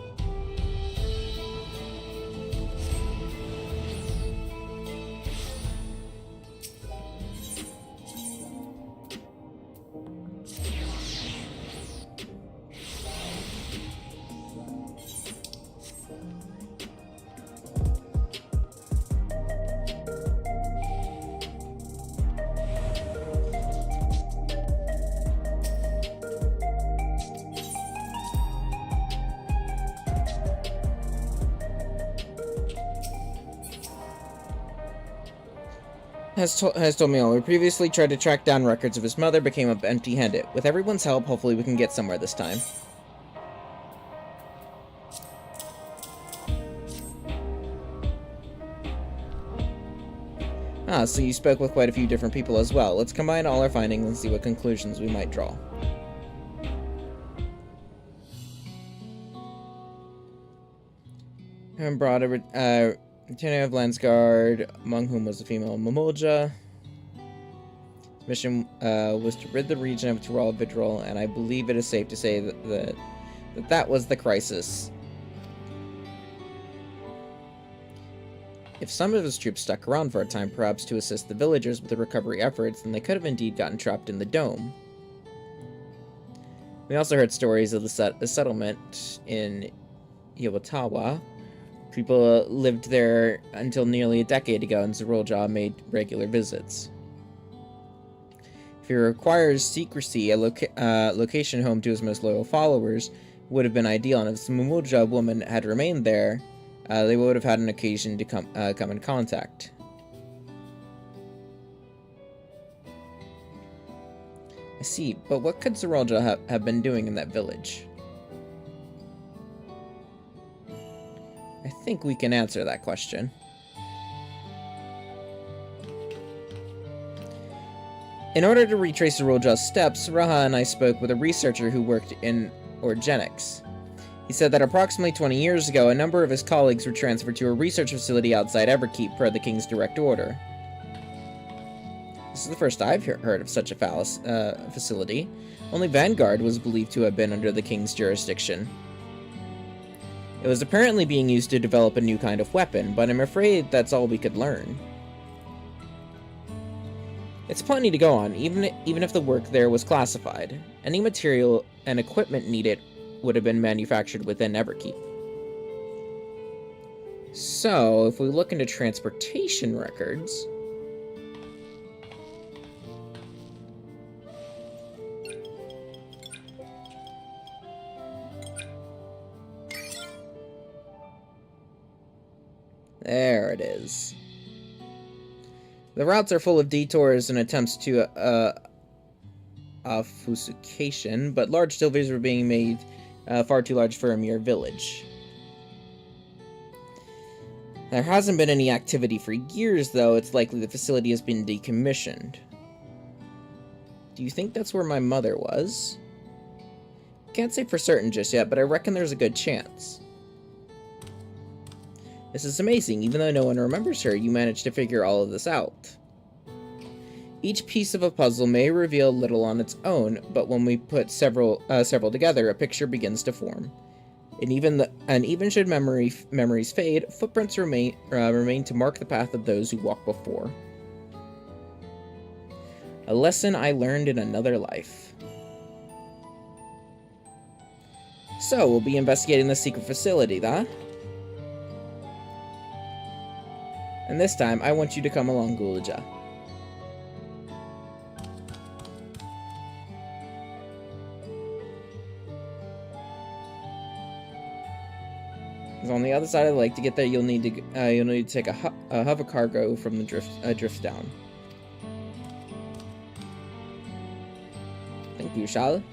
Has told me all. We previously tried to track down records of his mother, became up empty-handed. With everyone's help, hopefully we can get somewhere this time. Ah, so you spoke with quite a few different people as well. Let's combine all our findings and see what conclusions we might draw. And brought a Lieutenant of Landsguard, among whom was a female Mamulja. His mission was to rid the region of Tural Vidral, and I believe it is safe to say that was the crisis. If some of his troops stuck around for a time, perhaps to assist the villagers with the recovery efforts, then they could have indeed gotten trapped in the dome. We also heard stories of the settlement in Iwatawa. People lived there until nearly a decade ago, and Zerulja made regular visits. If he requires secrecy, a location home to his most loyal followers would have been ideal, and if the Mamulja woman had remained there, they would have had an occasion to come in contact. I see, but what could Zerulja have been doing in that village? I think we can answer that question. In order to retrace Zerulja's steps, Raha and I spoke with a researcher who worked in Orgenics. He said that approximately 20 years ago, a number of his colleagues were transferred to a research facility outside Everkeep per the king's direct order. This is the first I've heard of such a facility. Only Vanguard was believed to have been under the king's jurisdiction. It was apparently being used to develop a new kind of weapon, but I'm afraid that's all we could learn. It's plenty to go on, even if the work there was classified. Any material and equipment needed would have been manufactured within Everkeep. So, if we look into transportation records... There it is. The routes are full of detours and attempts to obfuscation, but large tilvies were being made far too large for a mere village. There hasn't been any activity for years, though. It's likely the facility has been decommissioned. Do you think that's where my mother was? Can't say for certain just yet, but I reckon there's a good chance. This is amazing. Even though no one remembers her, you managed to figure all of this out. Each piece of a puzzle may reveal little on its own, but when we put several together, a picture begins to form. And even should memories fade, footprints remain to mark the path of those who walked before. A lesson I learned in another life. So, we'll be investigating the secret facility, huh? And this time, I want you to come along, Gulaja. Because on the other side of the lake, to get there, you'll need to take a hover cargo from the drift down. Thank you, Shal.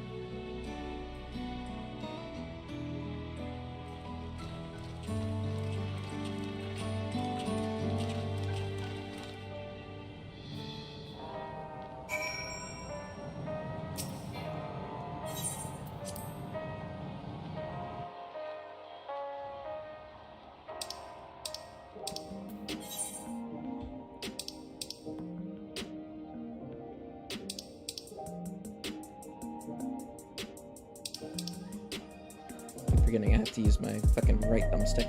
Forgetting I have to use my fucking right thumbstick.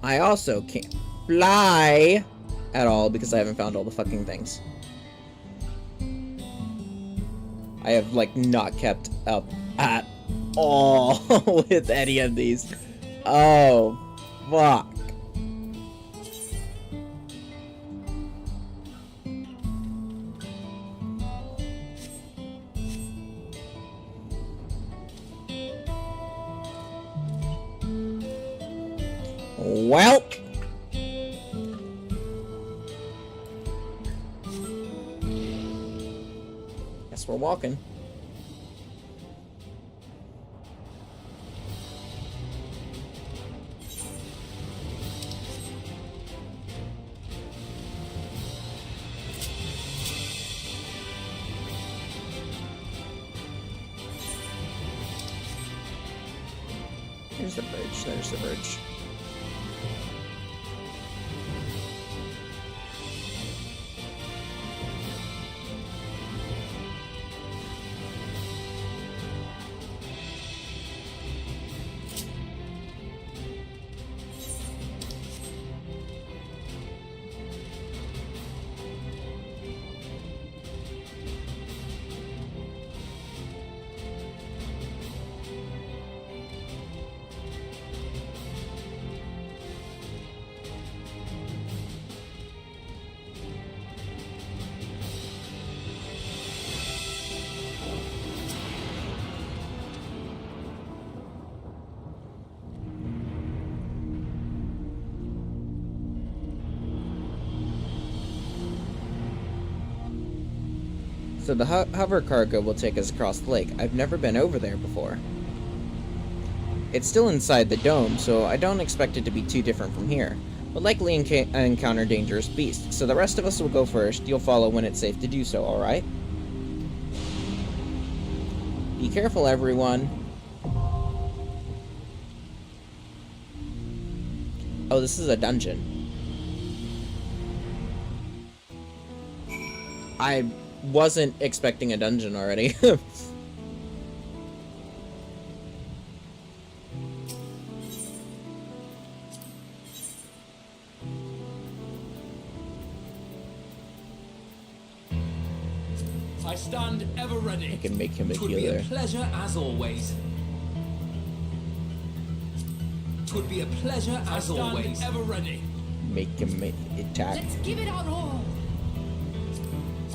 I also can't fly at all because I haven't found all the fucking things. I have, like, not kept up at all with any of these. Oh, fuck. Well. Guess we're walking. There's the bridge, there's the bridge. So the hover cargo will take us across the lake. I've never been over there before. It's still inside the dome, so I don't expect it to be too different from here. But likely encounter dangerous beasts, so the rest of us will go first. You'll follow when it's safe to do so, alright? Be careful, everyone. Oh, this is a dungeon. I wasn't expecting a dungeon already. I stand ever ready. I can make him a 'Twould be a healer. pleasure as always. 'Twould be a pleasure as always. Ever ready. Make him attack. Let's give it our all.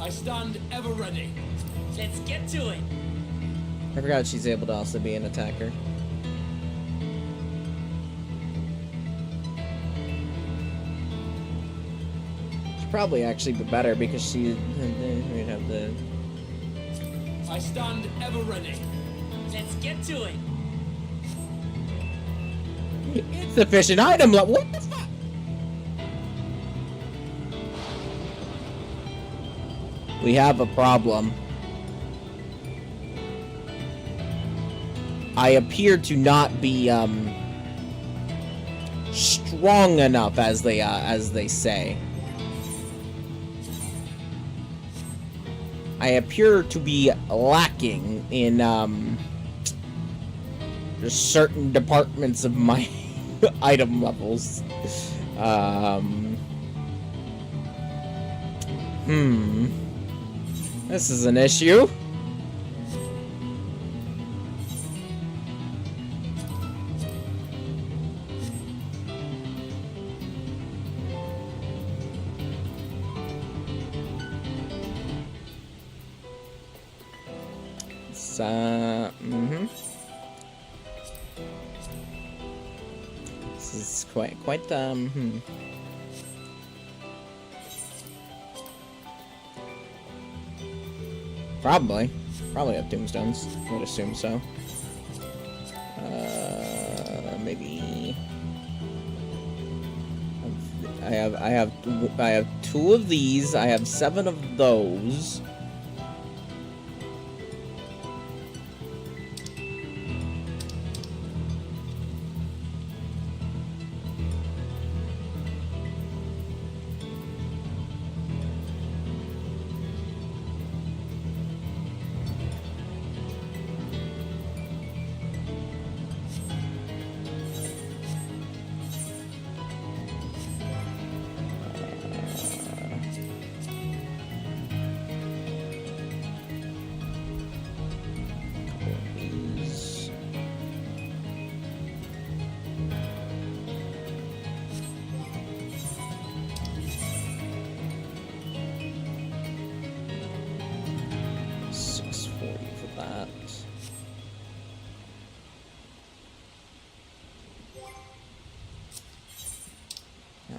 I stand ever ready. Let's get to it. I forgot she's able to also be an attacker. She'd probably actually be better because she would have the. I stand ever ready. Let's get to it. Insufficient item level. What the fuck? We have a problem. I appear to not be strong enough, as they say. I appear to be lacking in just certain departments of my item levels. This is an issue. This is quite Probably have tombstones. I would assume so. Maybe. I have 2 of these. I have 7 of those.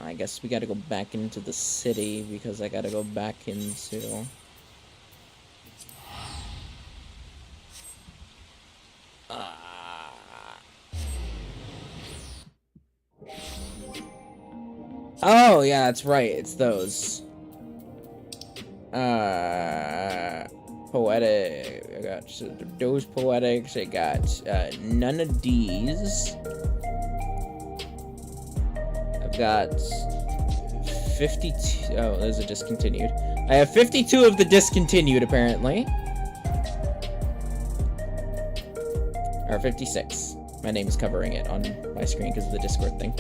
I guess we gotta go back into the city because I gotta go back into... Oh, yeah, that's right. It's those. Poetic. I got those poetics. I got none of these. I've got 52. Oh, those are discontinued. I have 52 of the discontinued, apparently. Or 56. My name is covering it on my screen because of the Discord thing.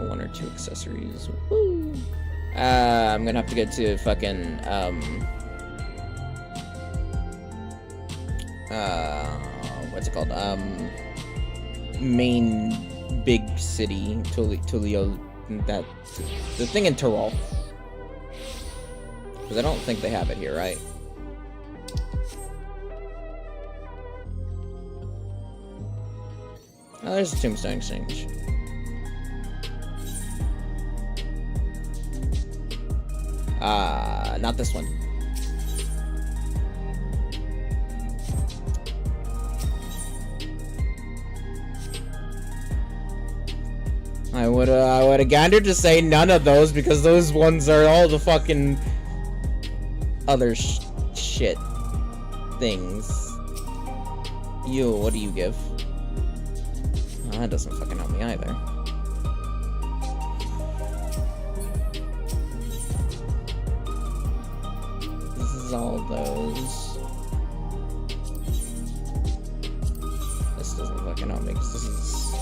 One or two accessories. Woo! I'm gonna have to get to fucking what's it called? Main big city, Tulio, that the thing in Tyrol. Because I don't think they have it here, right? Oh, there's a Tombstone Exchange. Not this one. I would have gandered to say none of those because those ones are all the fucking other shit things. You, what do you give? Oh, that doesn't fucking help me either. is all of those. This doesn't fucking help me because this is...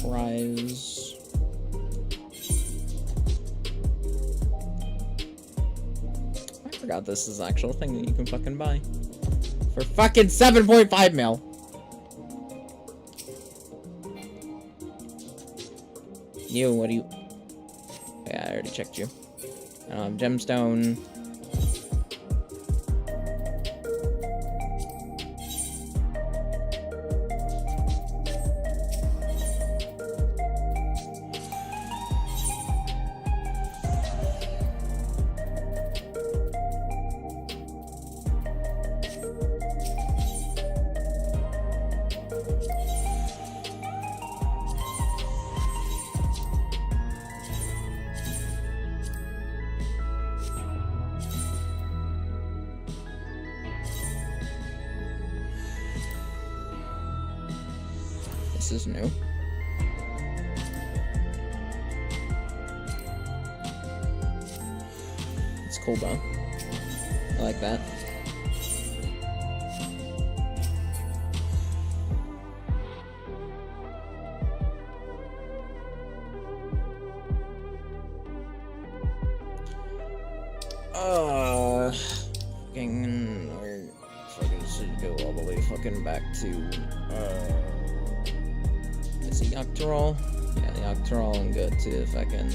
Cries. I forgot this is an actual thing that you can fucking buy. For fucking 7.5 mil. You, what do you... Yeah, I already checked you. Gemstone. This is new. It's cool though. I like that. We're fucking should go all the way fucking back to is it Octorol? Yeah, the Octorol, and go to fucking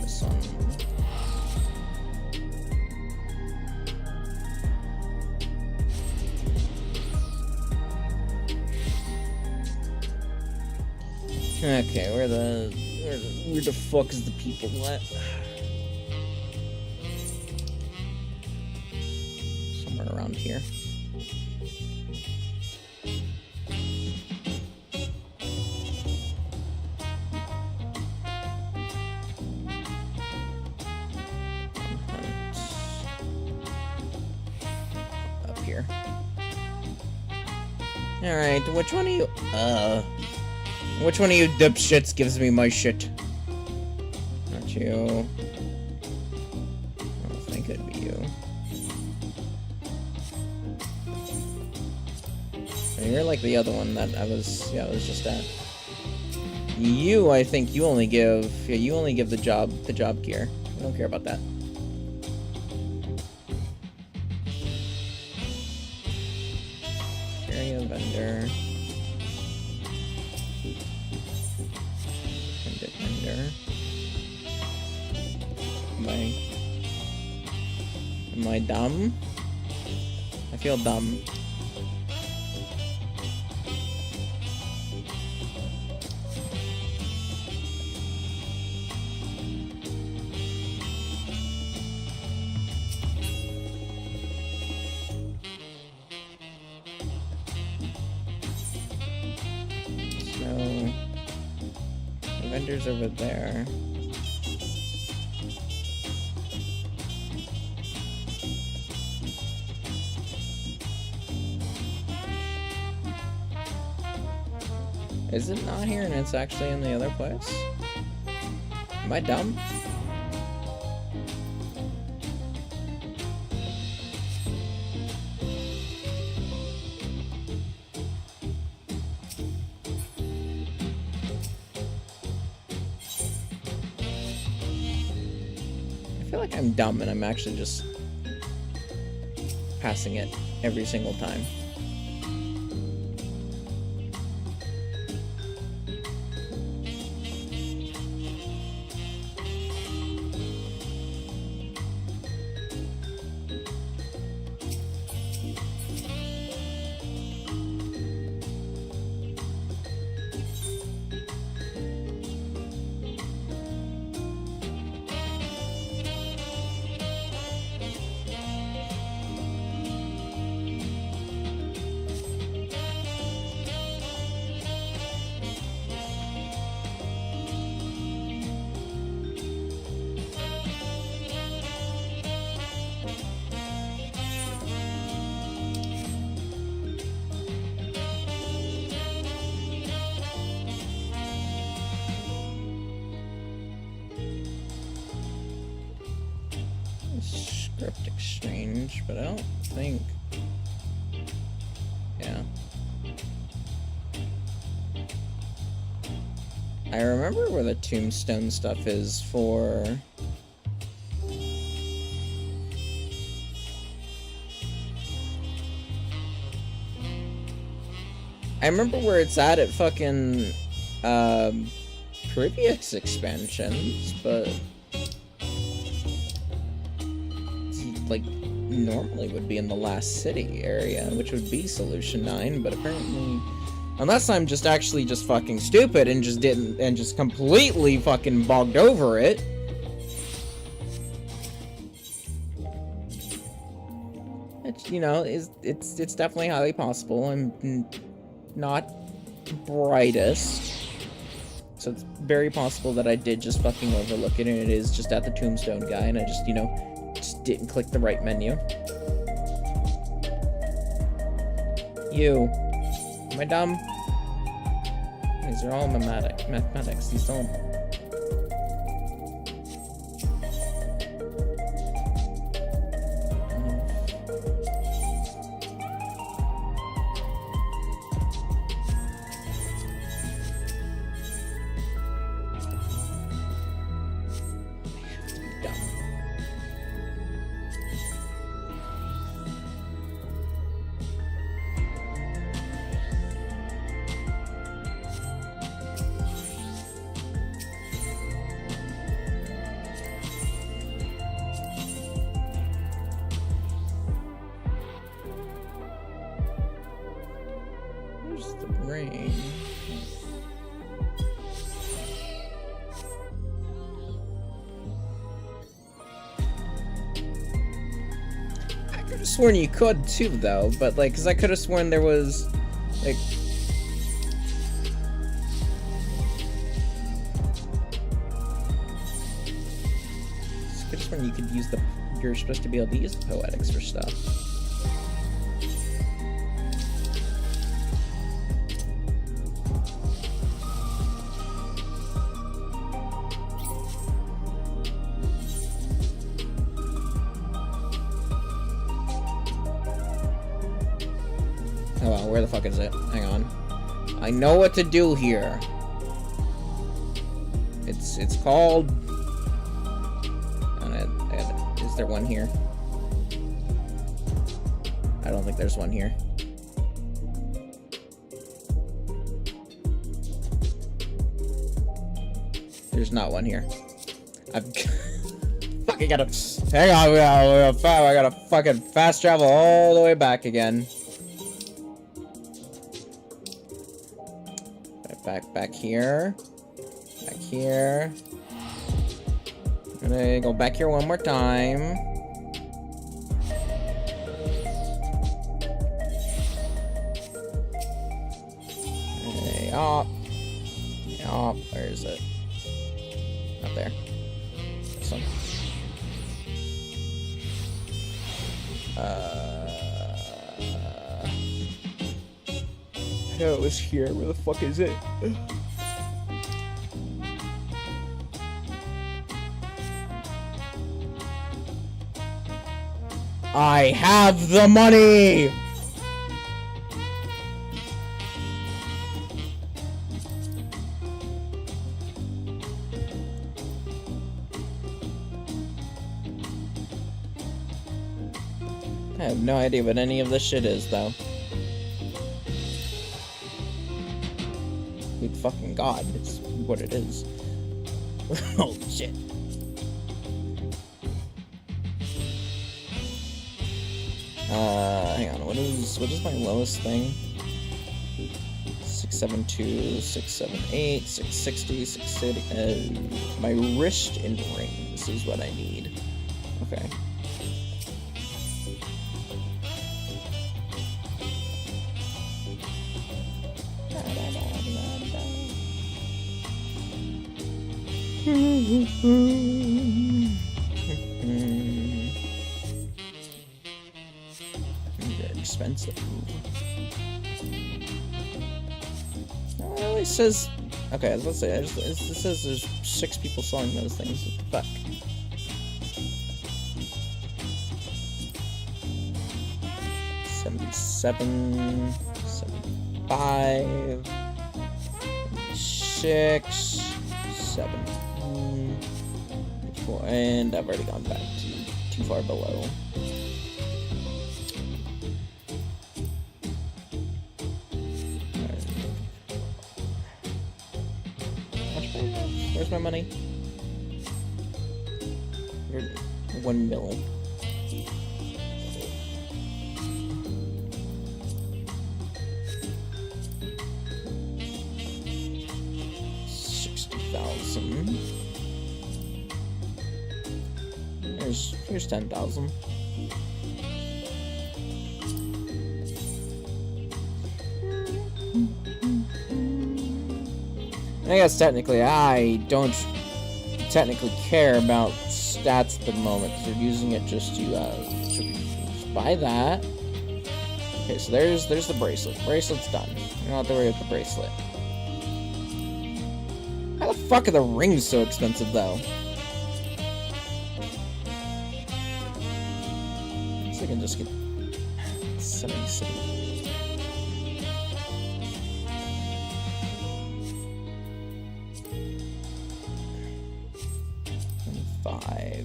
this one. Okay, where the fuck is the people at? Somewhere around here. Up here. Alright, which one of you which one of you dipshits gives me my shit? Not you. I don't think it'd be you. You're like the other one that I was just at. You, I think you only give, you only give the job gear. I don't care about that. Area vendor. Vendor. Am I dumb? I feel dumb. So, the vendor's over there. Is it not here and it's actually in the other place? Am I dumb? I feel like I'm dumb and I'm actually just passing it every single time. exchange, but I don't think... Yeah. I remember where the tombstone stuff is for... I remember where it's at fucking, previous expansions, but... like, normally would be in the last city area, which would be Solution 9, but apparently... Unless I'm just actually just fucking stupid and just didn't, and just completely fucking bogged over it. It's, you know, it's definitely highly possible. I'm not brightest. So it's very possible that I did just fucking overlook it and it is just at the tombstone guy and I just, you know, just didn't click the right menu. You. Am I dumb? These are all mathematics. These don't... Where's the brain? I could have sworn you could too, though, but like, cause I could have sworn there was, like... I could have sworn you could use the... You're supposed to be able to use the poetics for stuff. Oh well, where the fuck is it? Hang on. I know what to do here. It's called... Is there one here? I don't think there's one here. There's not one here. I've fucking gotta... Hang on, I gotta fucking fast travel all the way back again. Back here. Back here. I'm gonna go back here one more time. Hey, up. Up. Where is it? Up there. This one. I know it was here. Where the fuck is it? I have the money! I have no idea what any of this shit is, though. Good fucking god, it's what it is. Oh shit. Hang on, what is my lowest thing? 672, 678, 660, 680. My wrist and rings is what I need. Okay. Expensive. Well, it says... Okay, let's say, it says there's 6 people selling those things. What the fuck? 77, 75, 6, 17, 4, and I've already gone back too far below. Where's my money? You're 1 mil. Here's 10,000. I guess technically I don't technically care about stats at the moment because they're using it just to buy that. Okay, so there's the bracelet. Bracelet's done. You don't have to worry about the bracelet. How the fuck are the rings so expensive though? So I can just get 77.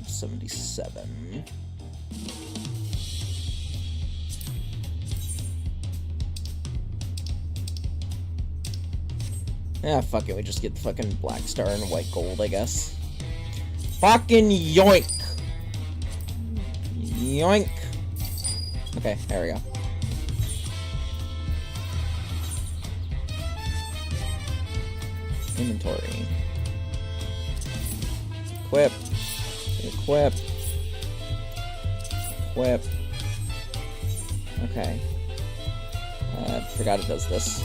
77. Yeah, fuck it, we just get the fucking black star and white gold, I guess. Fucking yoink! Yoink! Okay, there we go. Inventory. Equip. Equip. Equip. Okay. Forgot it does this.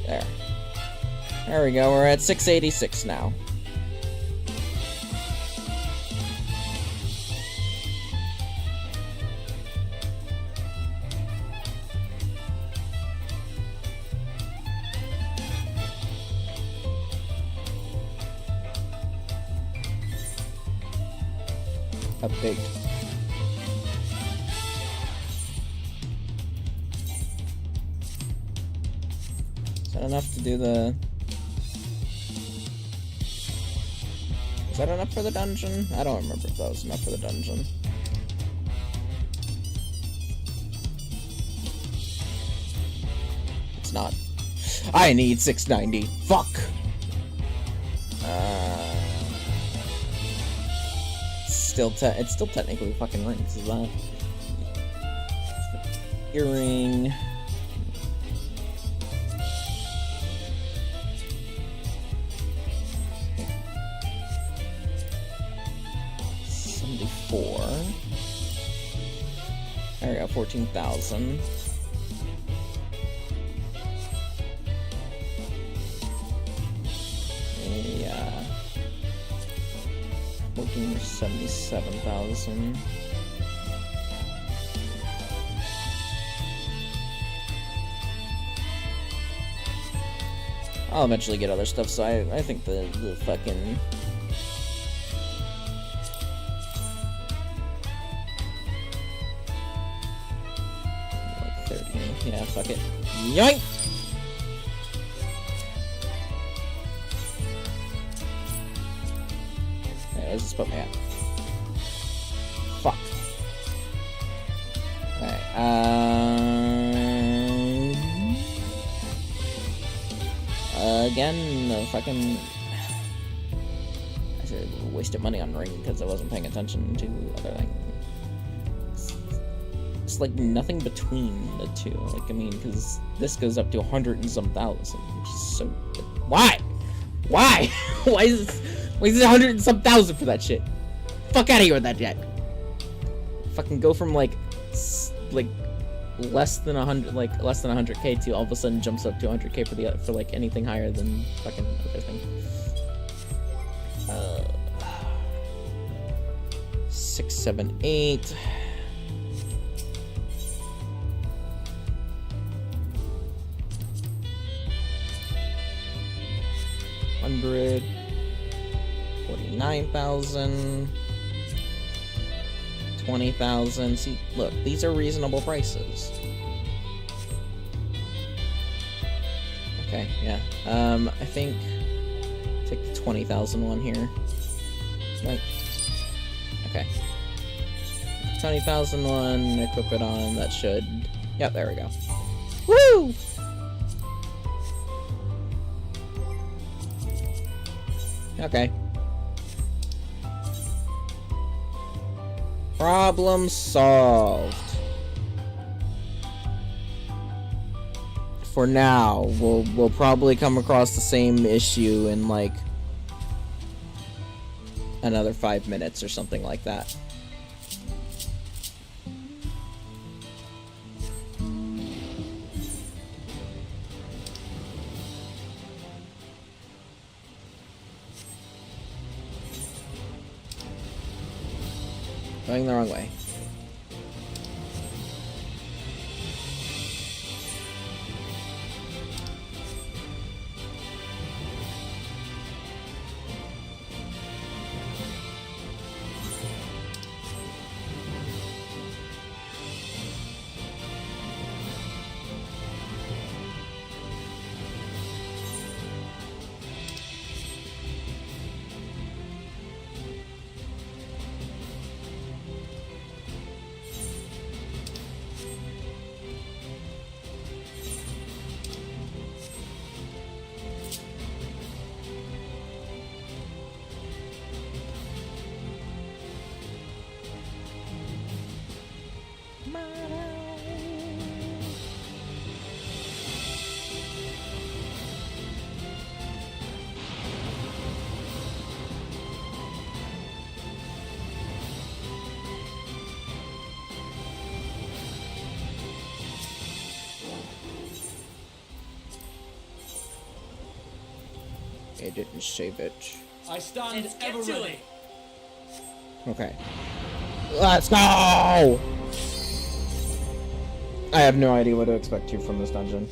There. There we go, we're at 686 now. Update. Is that enough to do the... Is that enough for the dungeon? I don't remember if that was enough for the dungeon. It's not. I need 690. Fuck! It's still technically fucking rings, is that? Earring. There we go, 14,000. Yeah. 77,000. I'll eventually get other stuff, so I think the fucking... Like 30. Yeah, fuck it. Yoink! Let's just put me at. Fuck. Alright, again, the fucking... I said wasted money on ring because I wasn't paying attention to other things. It's like nothing between the two. Like, I mean, because this goes up to 100 and some thousand, which is so... Why? Why? Why is this... Wait, is it 100 and some thousand for that shit? Fuck out of here with that jet. Fucking go from like less than 100, like less than 100k to all of a sudden jumps up to 100k for like anything higher than fucking other thing. 6, 7, 8. $100. 49,000. 20,000. See, look, these are reasonable prices. Okay, yeah. I think take the 20,000 one here. Right. Okay. 20,000 one, equip it on, that should... Yep, there we go. Woo! Okay. Problem solved. For now, we'll probably come across the same issue in like another 5 minutes or something like that. Going the wrong way. It didn't save it. I stand Let's get ever to ready. it. Okay. Let's go! I have no idea what to expect here from this dungeon.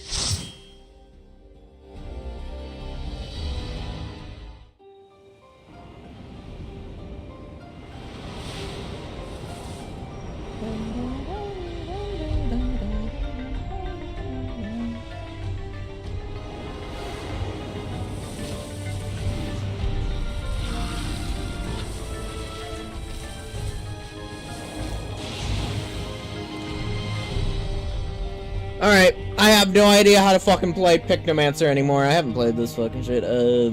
Alright, I have no idea how to fucking play Picnomancer anymore. I haven't played this fucking shit. We're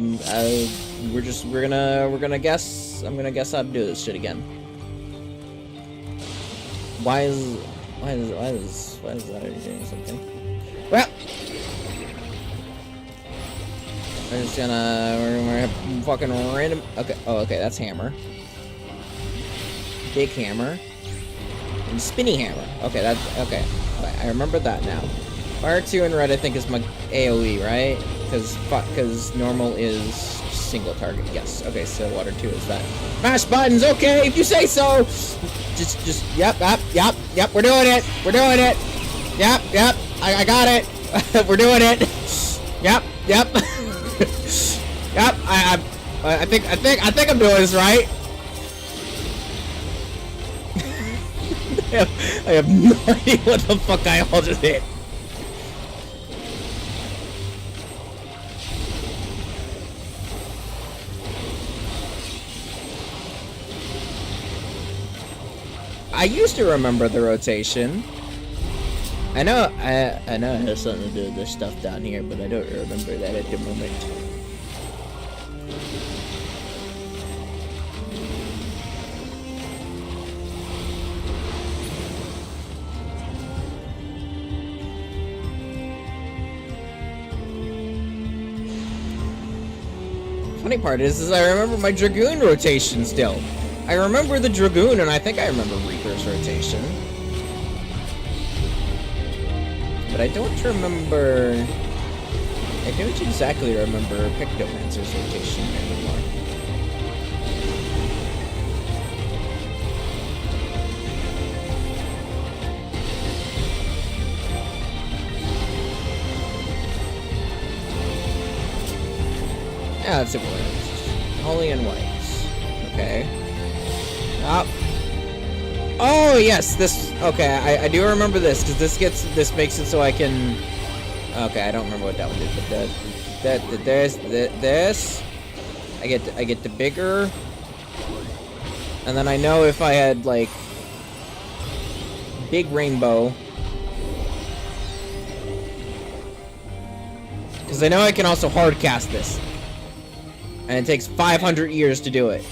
gonna guess. I'm gonna guess how to do this shit again. Why is that doing something? Well, we're gonna have fucking random. Okay, oh, okay, that's hammer. Big hammer. And spinny hammer. Okay, that's okay. I remember that now. Fire 2 and red, I think, is my AoE, right? Because normal is single target. Yes. Okay, so water 2 is that. Mash buttons. Okay, if you say so. Just. Yep. We're doing it. We're doing it. Yep. I got it. We're doing it. Yep. Yep. I think I'm doing this right. I have no idea what the fuck I all just hit. I used to remember the rotation. I know it has something to do with this stuff down here, but I don't remember that at the moment. Funny part is I remember my Dragoon rotation still. I remember the Dragoon, and I think I remember Reaper's rotation. But I don't remember... I don't exactly remember Picnomancer's rotation anymore. Yeah, that's it. Holy and White. Okay. Up. Oh yes, this. Okay, I do remember this because this makes it so I can. Okay, I don't remember what that one did, but this. I get the bigger, and then I know if I had like big rainbow, because I know I can also hard cast this, and it takes 500 years to do it.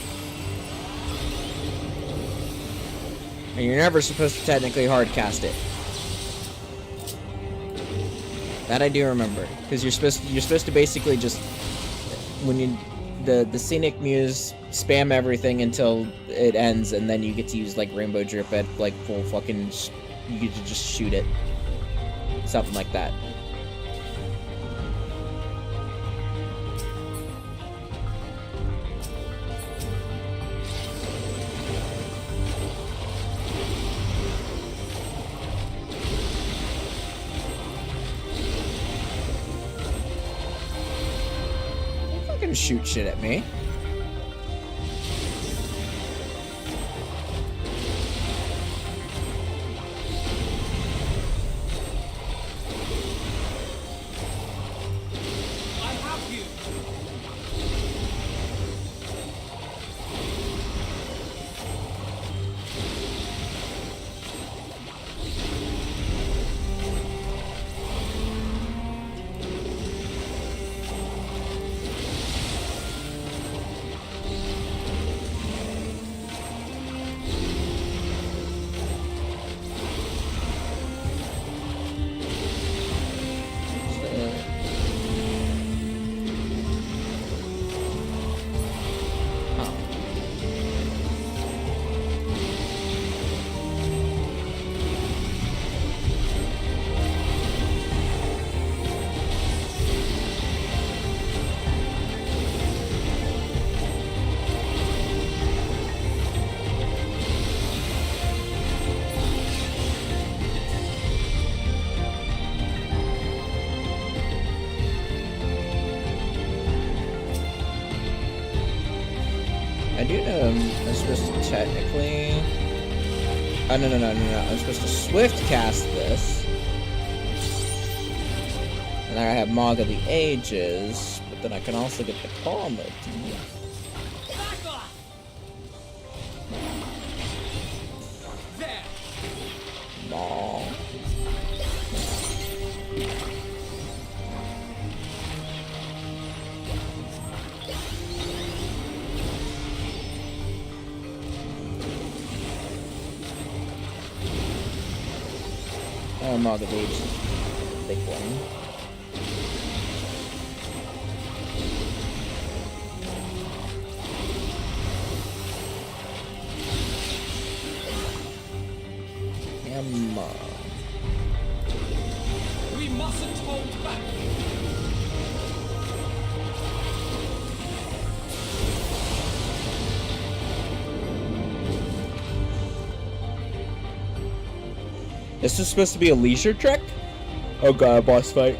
And you're never supposed to technically hard cast it. That I do remember, because you're supposed to basically just when you the scenic muse spam everything until it ends, and then you get to use like rainbow drip at like full fucking. You get to just shoot it, something like that. Shoot shit at me. I have you. I do know I'm supposed to technically... Oh, no. I'm supposed to swift cast this. And then I have Mog of the Ages, but then I can also get the Claw motif. Back off. There. Maw. Oh, Mog of Ages. Big one. We mustn't hold back. This is supposed to be a leisure trek? Oh god, boss fight.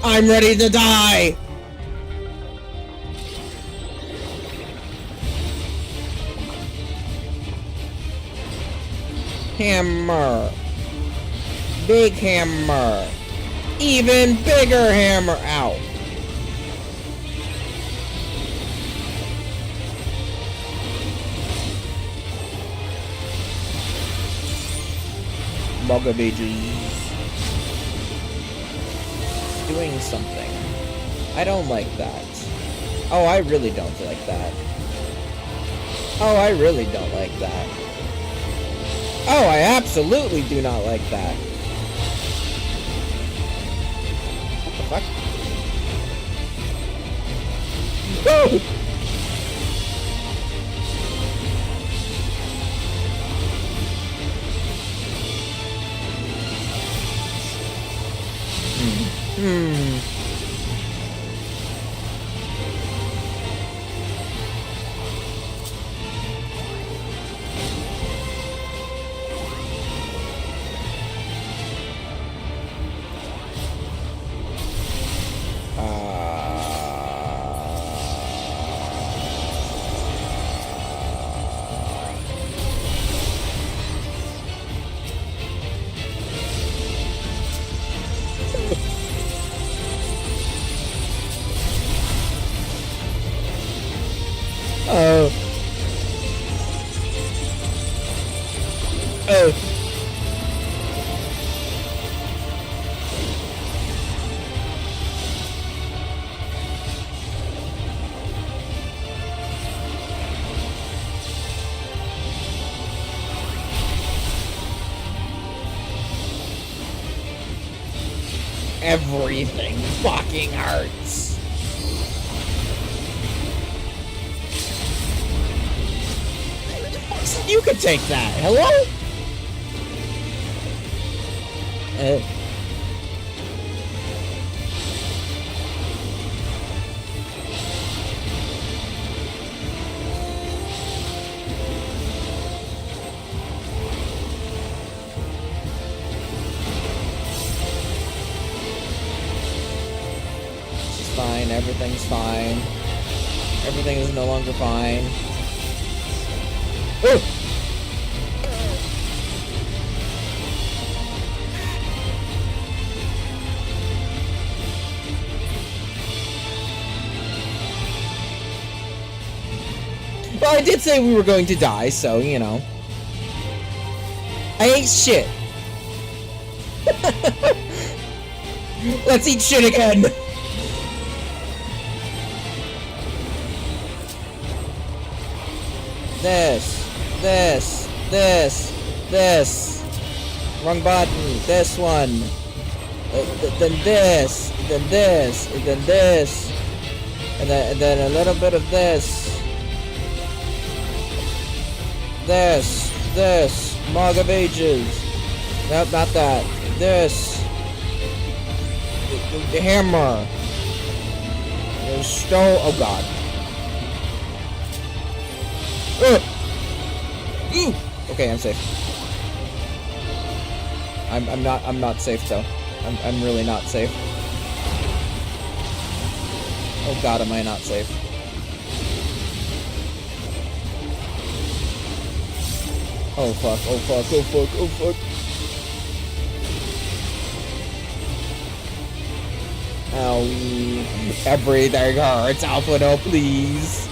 I'm ready to die! Hammer. Big hammer. Even bigger hammer. Ow. Mog of Ages. Doing something. I don't like that. Oh, I really don't like that. Oh, I really don't like that. Oh, I absolutely do not like that. What the fuck? Woo! Everything fucking hurts. You could take that. Hello? She's fine. Everything's fine. Everything is no longer fine. Oh! Well, I did say we were going to die, so, you know. I ate shit. Let's eat shit again. This. Wrong button. This one. Then this. Then this. Then this. And then a little bit of this. This. Mog of Ages. Nope, not that. This. The hammer. The stone. Oh god. Okay, I'm safe. I'm not safe though. I'm really not safe. Oh god, am I not safe? Oh fuck, oh fuck, oh fuck, oh fuck. Owie. Everything hurts, Alphino, please.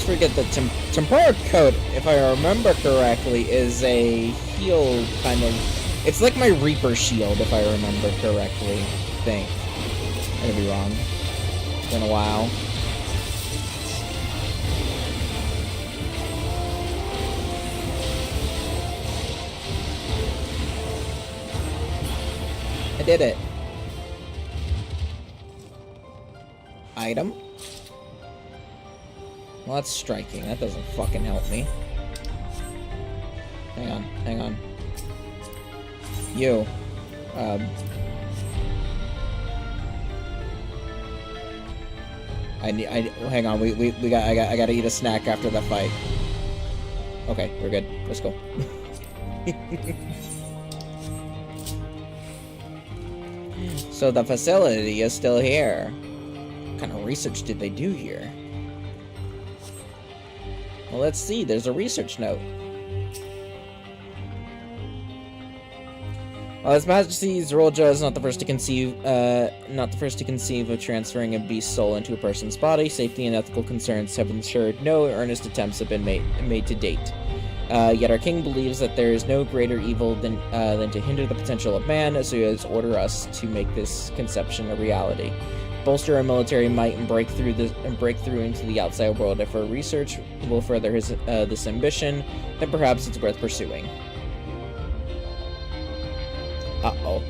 Forget the Temporal Coat, if I remember correctly, is a heal kind of. It's like my Reaper Shield, if I remember correctly. I think. I could be wrong. It's been a while. I did it. Item. Well, that's striking. That doesn't fucking help me. Hang on. You. Hang on. I gotta eat a snack after the fight. Okay, we're good. Let's go. So the facility is still here. What kind of research did they do here? Well, let's see. There's a research note. While His Majesty's Rolja is not the first to conceive of transferring a beast soul into a person's body, safety and ethical concerns have ensured no earnest attempts have been made to date. Yet our king believes that there is no greater evil than to hinder the potential of man, so he has ordered us to make this conception a reality. Bolster our military might and break through into the outside world. If our research will further this ambition, then perhaps it's worth pursuing. Uh-oh.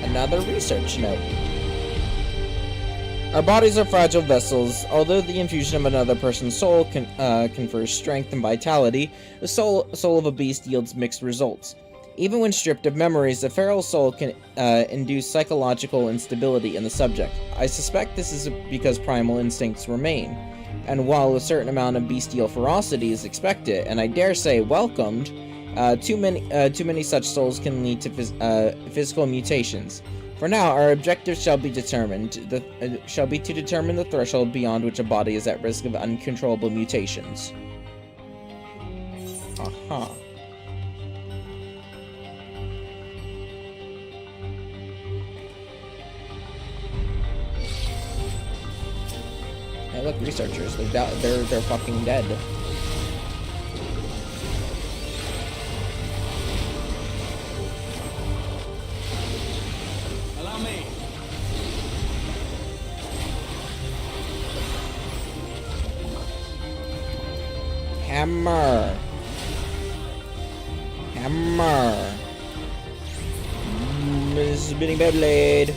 Another research note. Our bodies are fragile vessels. Although the infusion of another person's soul confers strength and vitality, the soul of a beast yields mixed results. Even when stripped of memories, the feral soul can induce psychological instability in the subject. I suspect this is because primal instincts remain, and while a certain amount of bestial ferocity is expected, and I dare say welcomed, too many such souls can lead to physical mutations. For now, our objective shall be to determine the threshold beyond which a body is at risk of uncontrollable mutations. Aha. Hey, look, researchers. They're fucking dead. Allow me. Hammer. This is Spinning Beyblade.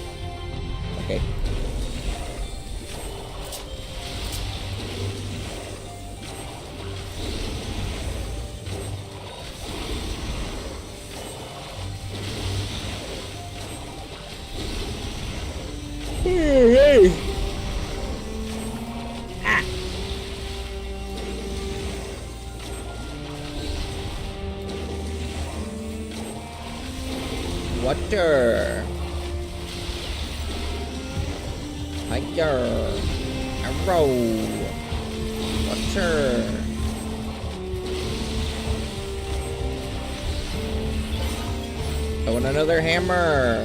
Okay. Hey. Ah. Water. Fire. Arrow. Water. I want another hammer.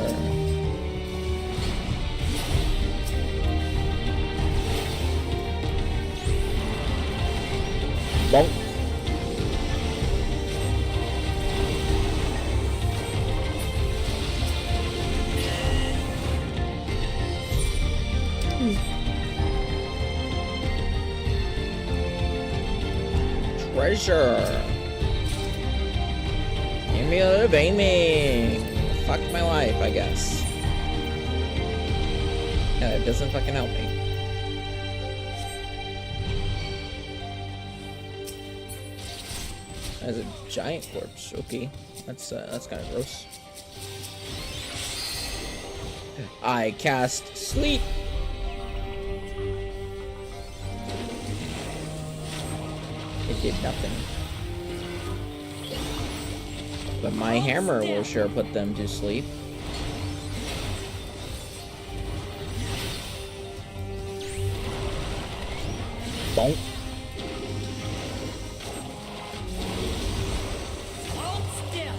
Bonk. Treasure. Give me a little baby. Fuck my life, I guess. Yeah, it doesn't fucking help me. As a giant corpse. Okay, that's kind of gross. I cast sleep. It did nothing. But my hammer will sure put them to sleep. Bonk. Hold still.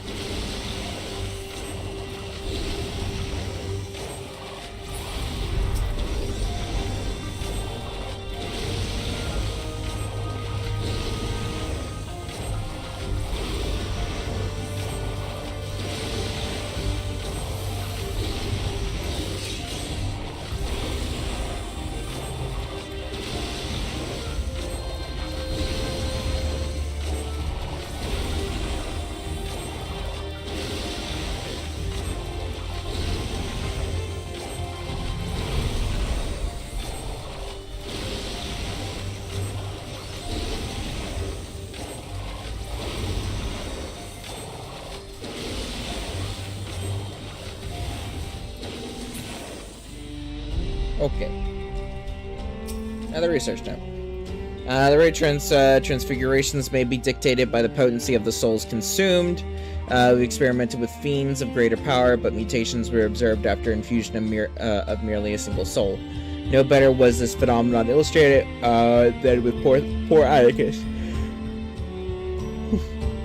Okay. Another research note. The rate transfigurations may be dictated by the potency of the souls consumed. We experimented with fiends of greater power, but mutations were observed after infusion of merely a single soul. No better was this phenomenon illustrated than with poor Atticus.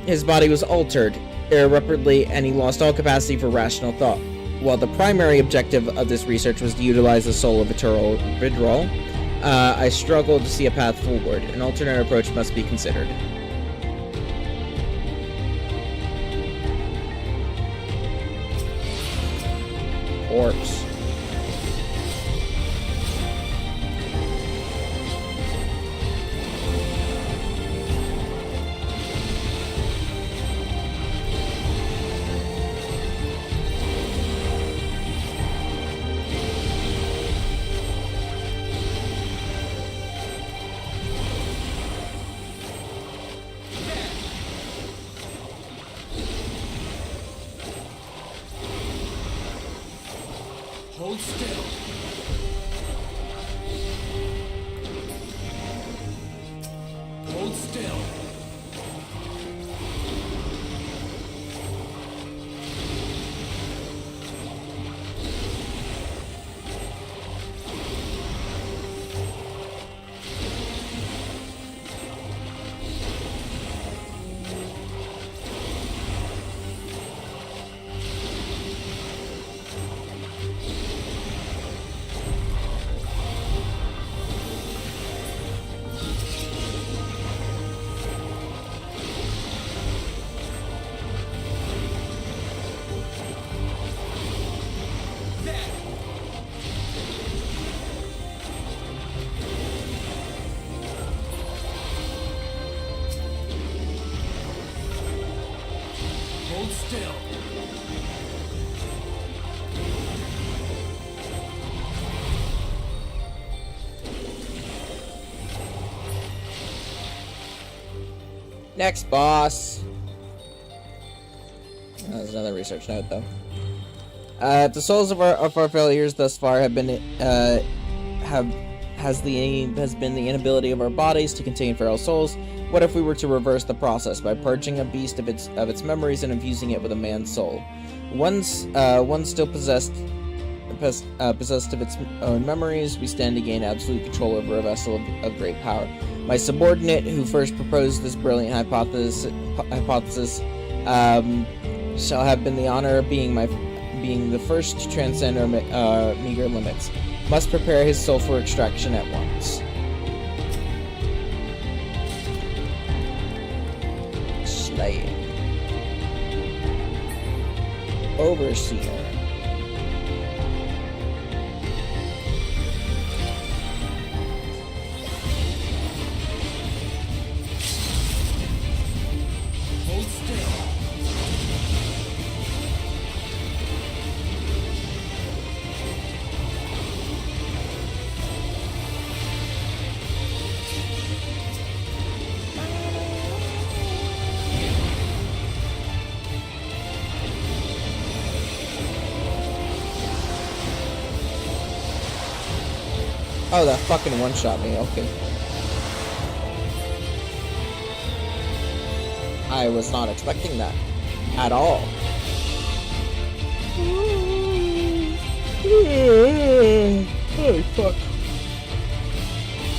His body was altered irreparably, and he lost all capacity for rational thought. While the primary objective of this research was to utilize the soul of Vidrol, I struggled to see a path forward. An alternate approach must be considered. Corpse. Hold still. Hold still. Hold still. Next boss. That's another research note, though. The souls of our failures thus far have been has been the inability of our bodies to contain feral souls. What if we were to reverse the process by purging a beast of its memories and infusing it with a man's soul? One still possessed of its own memories, we stand to gain absolute control over a vessel of great power. My subordinate, who first proposed this brilliant hypothesis, shall have been the honor of being the first to transcend our meager limits. Must prepare his soul for extraction at once. Slaying. Overseer. Hold still. Oh, that fucking one-shot me, okay. I was not expecting that. At all. Oh, fuck.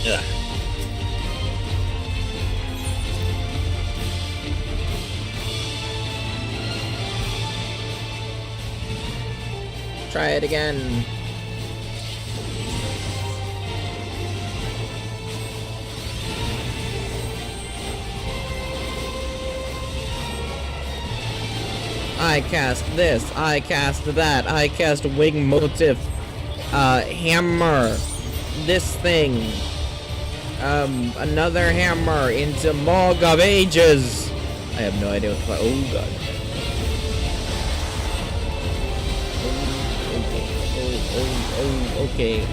Ugh. Try it again. I cast this, I cast that, I cast wing motif, hammer, this thing, another hammer into Mog of Ages. I have no idea what the fuck. Oh god. Okay,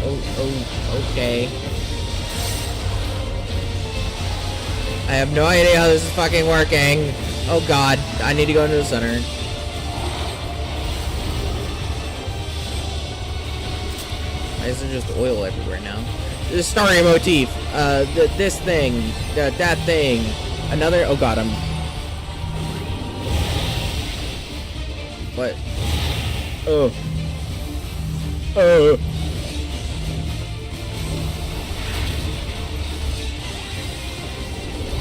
okay. I have no idea how this is fucking working. Oh god, I need to go into the center. Why is there just oil everywhere now? The starry motif, this thing, that thing, another, oh god, what? Oh. Oh.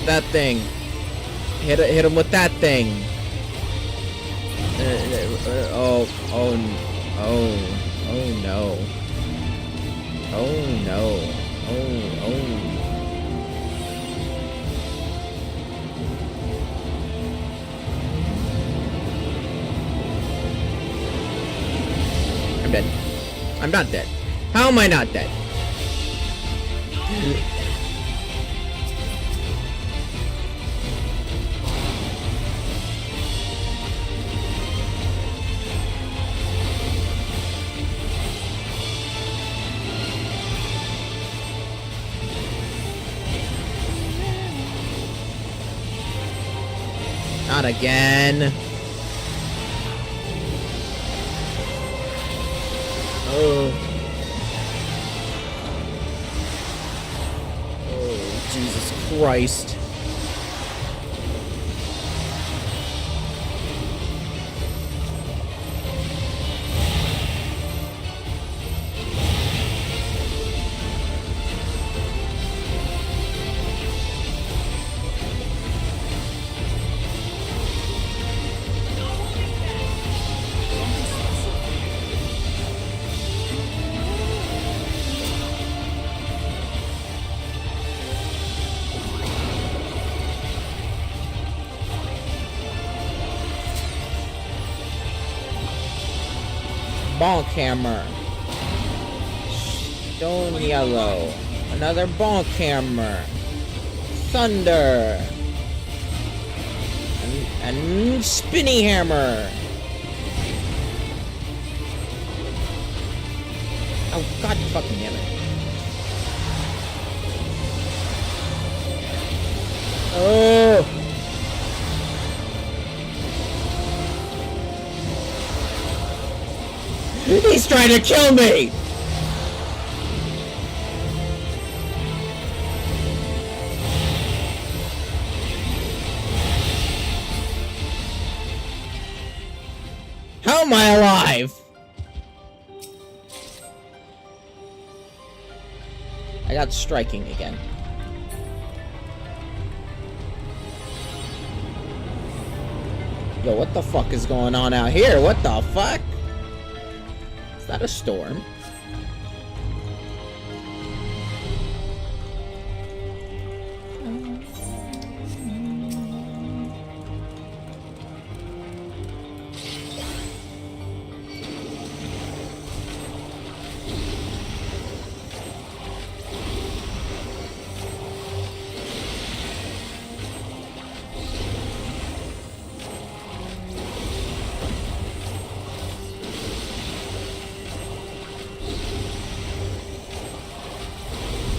That thing. Hit him with that thing. Oh no. Oh no. Oh. I'm dead. I'm not dead. How am I not dead? Not again. Oh. Oh, Jesus Christ. Bonk hammer. Stone yellow. Another bonk hammer. Thunder. And spinny hammer. Oh god fucking damn it. Oh. He's trying to kill me! How am I alive? I got striking again. Yo, what the fuck is going on out here? What the fuck? Is that a storm?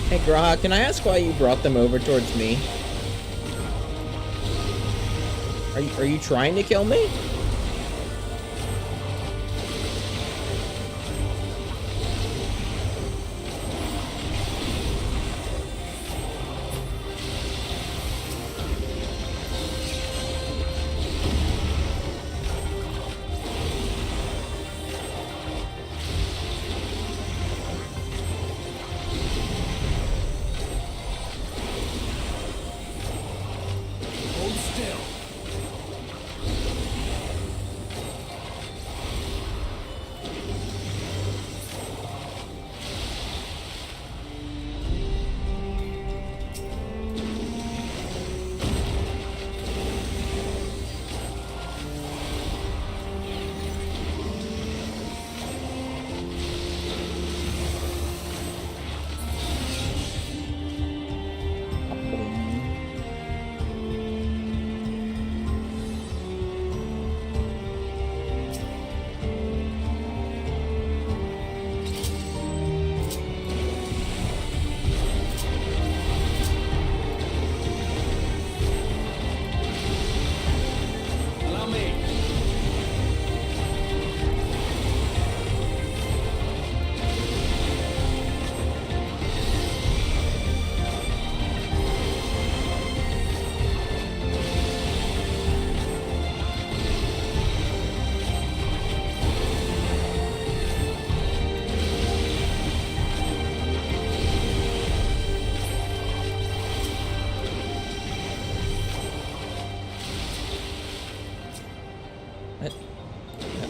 Hey Graha, can I ask why you brought them over towards me? Are you trying to kill me?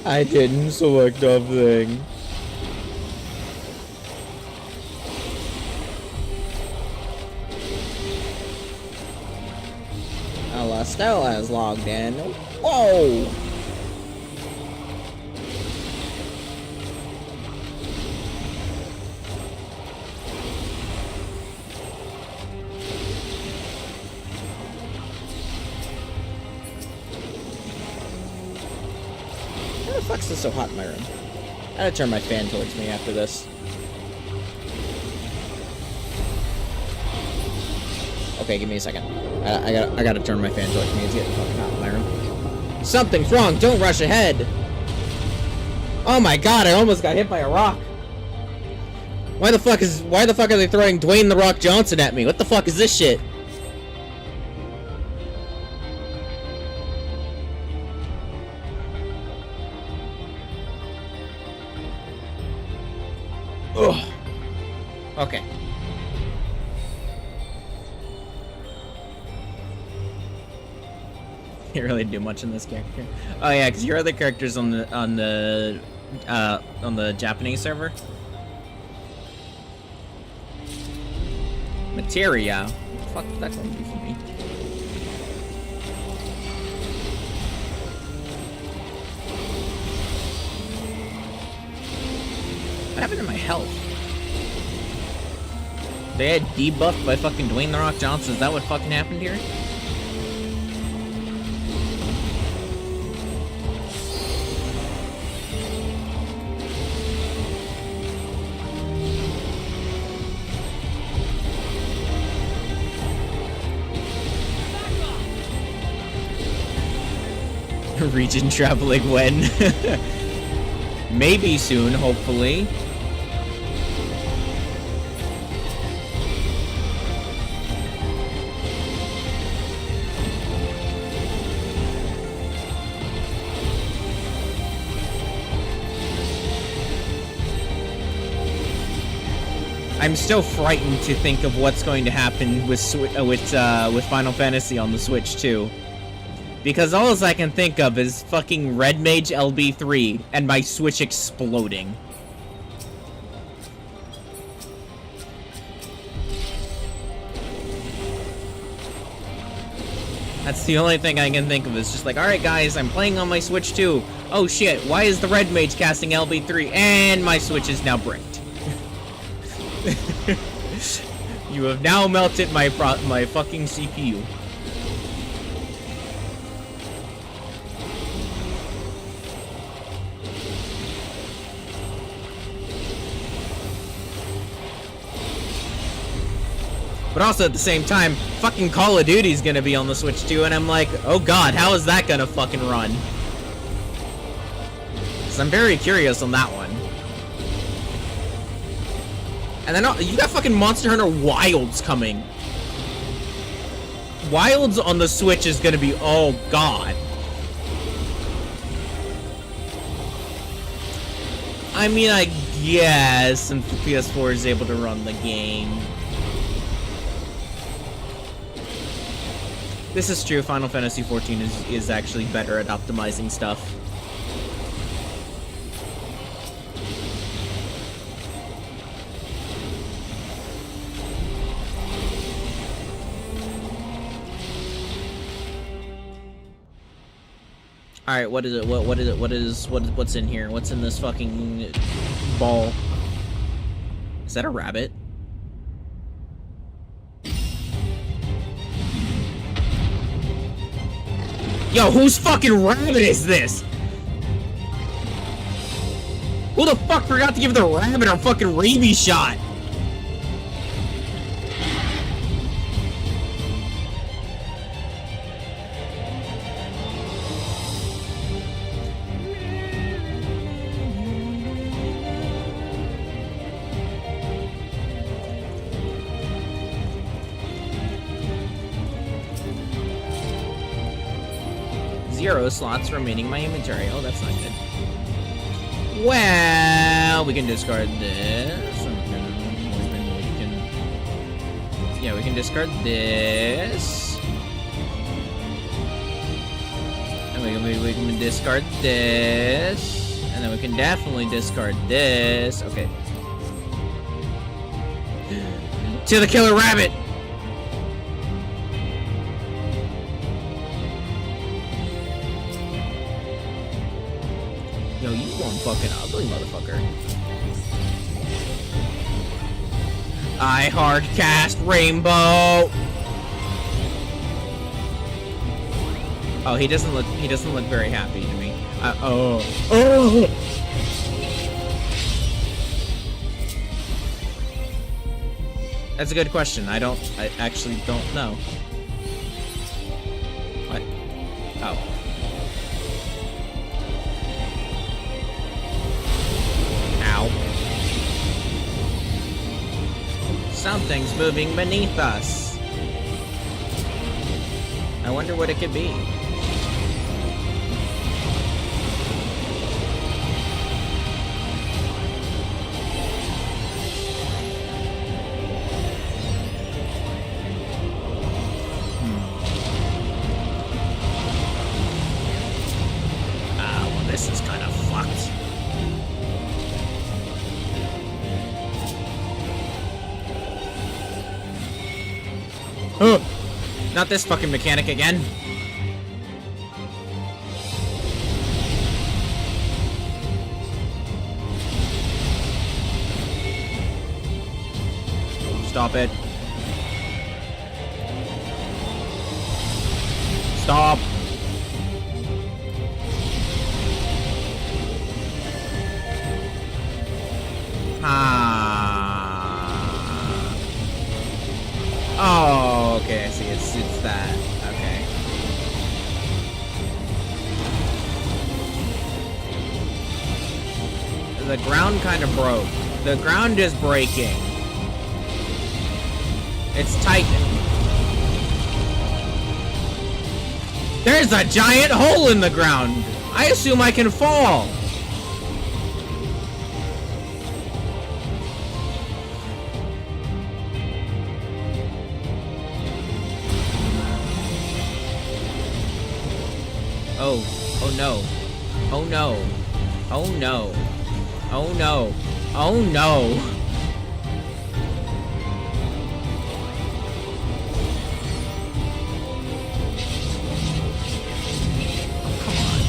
I didn't select a thing. Stella is logged in. Whoa! Why the fuck's this so hot in my room? I gotta turn my fan towards me after this. Okay, give me a second. I gotta turn my fan towards me. It's getting fucking hot in my room. Something's wrong. Don't rush ahead. Oh my god! I almost got hit by a rock. Why the fuck are they throwing Dwayne The Rock Johnson at me? What the fuck is this shit? Ugh. Okay. Can't really do much in this character. Oh yeah, because your other characters on the Japanese server. Materia. What the fuck is that going to do for me? What happened to my health? They had debuffed by fucking Dwayne The Rock Johnson. Is that what fucking happened here? Region traveling when? Maybe soon, hopefully. I'm still frightened to think of what's going to happen with Final Fantasy on the Switch too. Because all I can think of is fucking Red Mage LB3 and my Switch exploding. That's the only thing I can think of. Is just like, alright guys, I'm playing on my Switch too. Oh shit, why is the Red Mage casting LB3 and my Switch is now bricked? You have now melted my fucking CPU. But also at the same time, fucking Call of Duty's gonna be on the Switch too, and I'm like, oh god, how is that gonna fucking run? Because I'm very curious on that one. And then you got fucking Monster Hunter Wilds coming. Wilds on the Switch is gonna be, oh god. I mean, I guess, since the PS4 is able to run the game. This is true, Final Fantasy XIV is actually better at optimizing stuff. Alright, what is it? What's in here? What's in this fucking ball? Is that a rabbit? Yo, whose fucking rabbit is this? Who the fuck forgot to give the rabbit a fucking rabies shot? Zero slots remaining in my inventory. Oh, that's not good. Well, we can discard this. Yeah, we can discard this. And We can discard this. And then we can definitely discard this. Okay. To the killer rabbit! Yo, you one fucking ugly motherfucker. I hard cast Rainbow! Oh, he doesn't look very happy to me. Oh. That's a good question. I actually don't know. What? Oh. Ow. Something's moving beneath us. I wonder what it could be. This is kind of fucked. Oh! Not this fucking mechanic again. Stop it. Stop. Oh, okay, I see. It's that. Okay. The ground kind of broke. The ground is breaking. It's tightening. There's a giant hole in the ground. I assume I can fall. Oh no. Oh no. Oh no. Oh no. Oh no. Come on.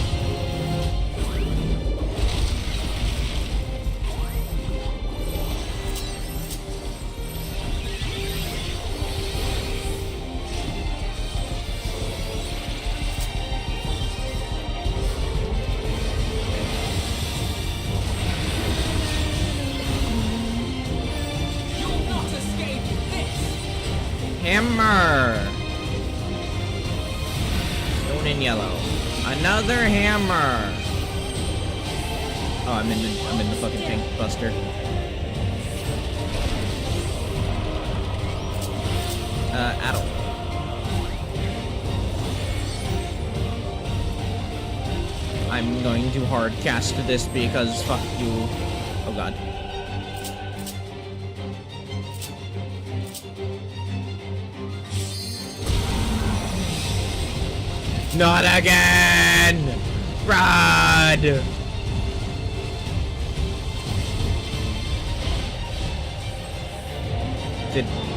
Hammer! Stone and yellow. Another hammer! Oh, I'm in the fucking tank buster. Addle. I'm going to hard cast this because fuck you. Oh god. Not again! Rod!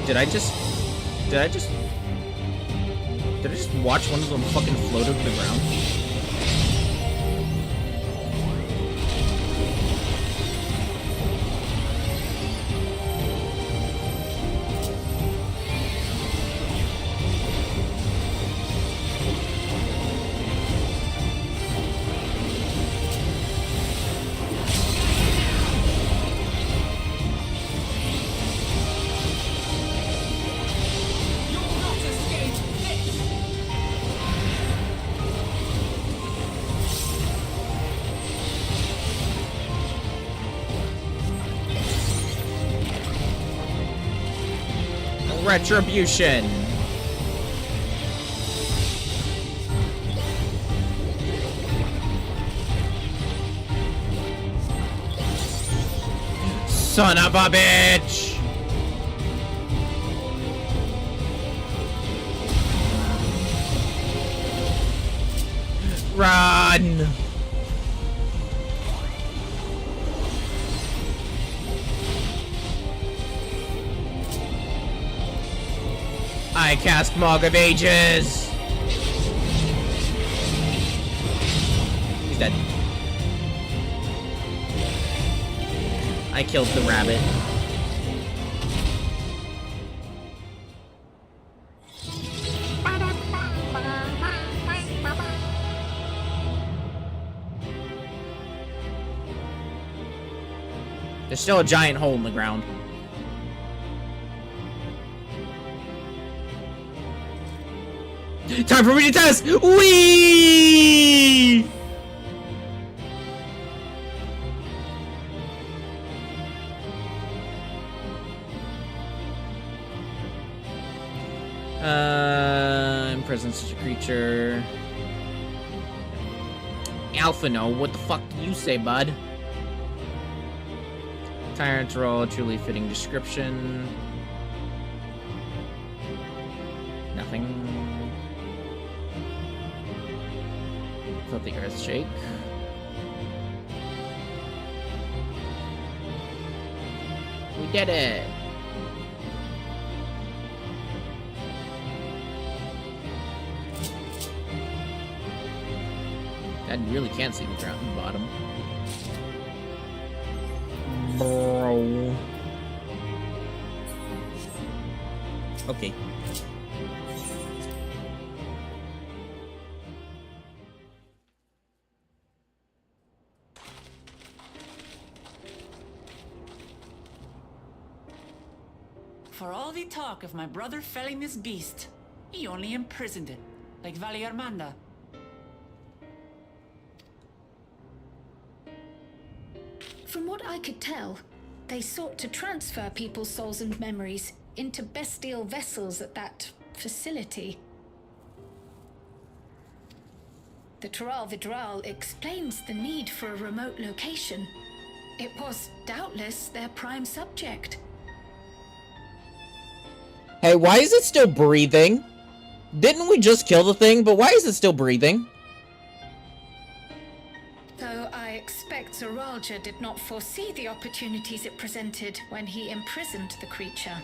Did I just watch one of them fucking float over the ground? Retribution. Son of a bitch. Run! I cast Mog of Ages! He's dead. I killed the rabbit. There's still a giant hole in the ground. Time for me to test! Whee! Imprison such a creature. Alpha, no. What the fuck do you say, bud? Tyrant roll, truly fitting description. Nothing. Felt the earth shake. We did it! God, you really can't see the ground in the bottom. Bro. Okay. For all the talk of my brother felling this beast, he only imprisoned it, like Vali Armanda. From what I could tell, they sought to transfer people's souls and memories into bestial vessels at that facility. The Tural Vidral explains the need for a remote location. It was doubtless their prime subject. Hey, why is it still breathing? Didn't we just kill the thing? But why is it still breathing? Though I expect Zoralja did not foresee the opportunities it presented when he imprisoned the creature.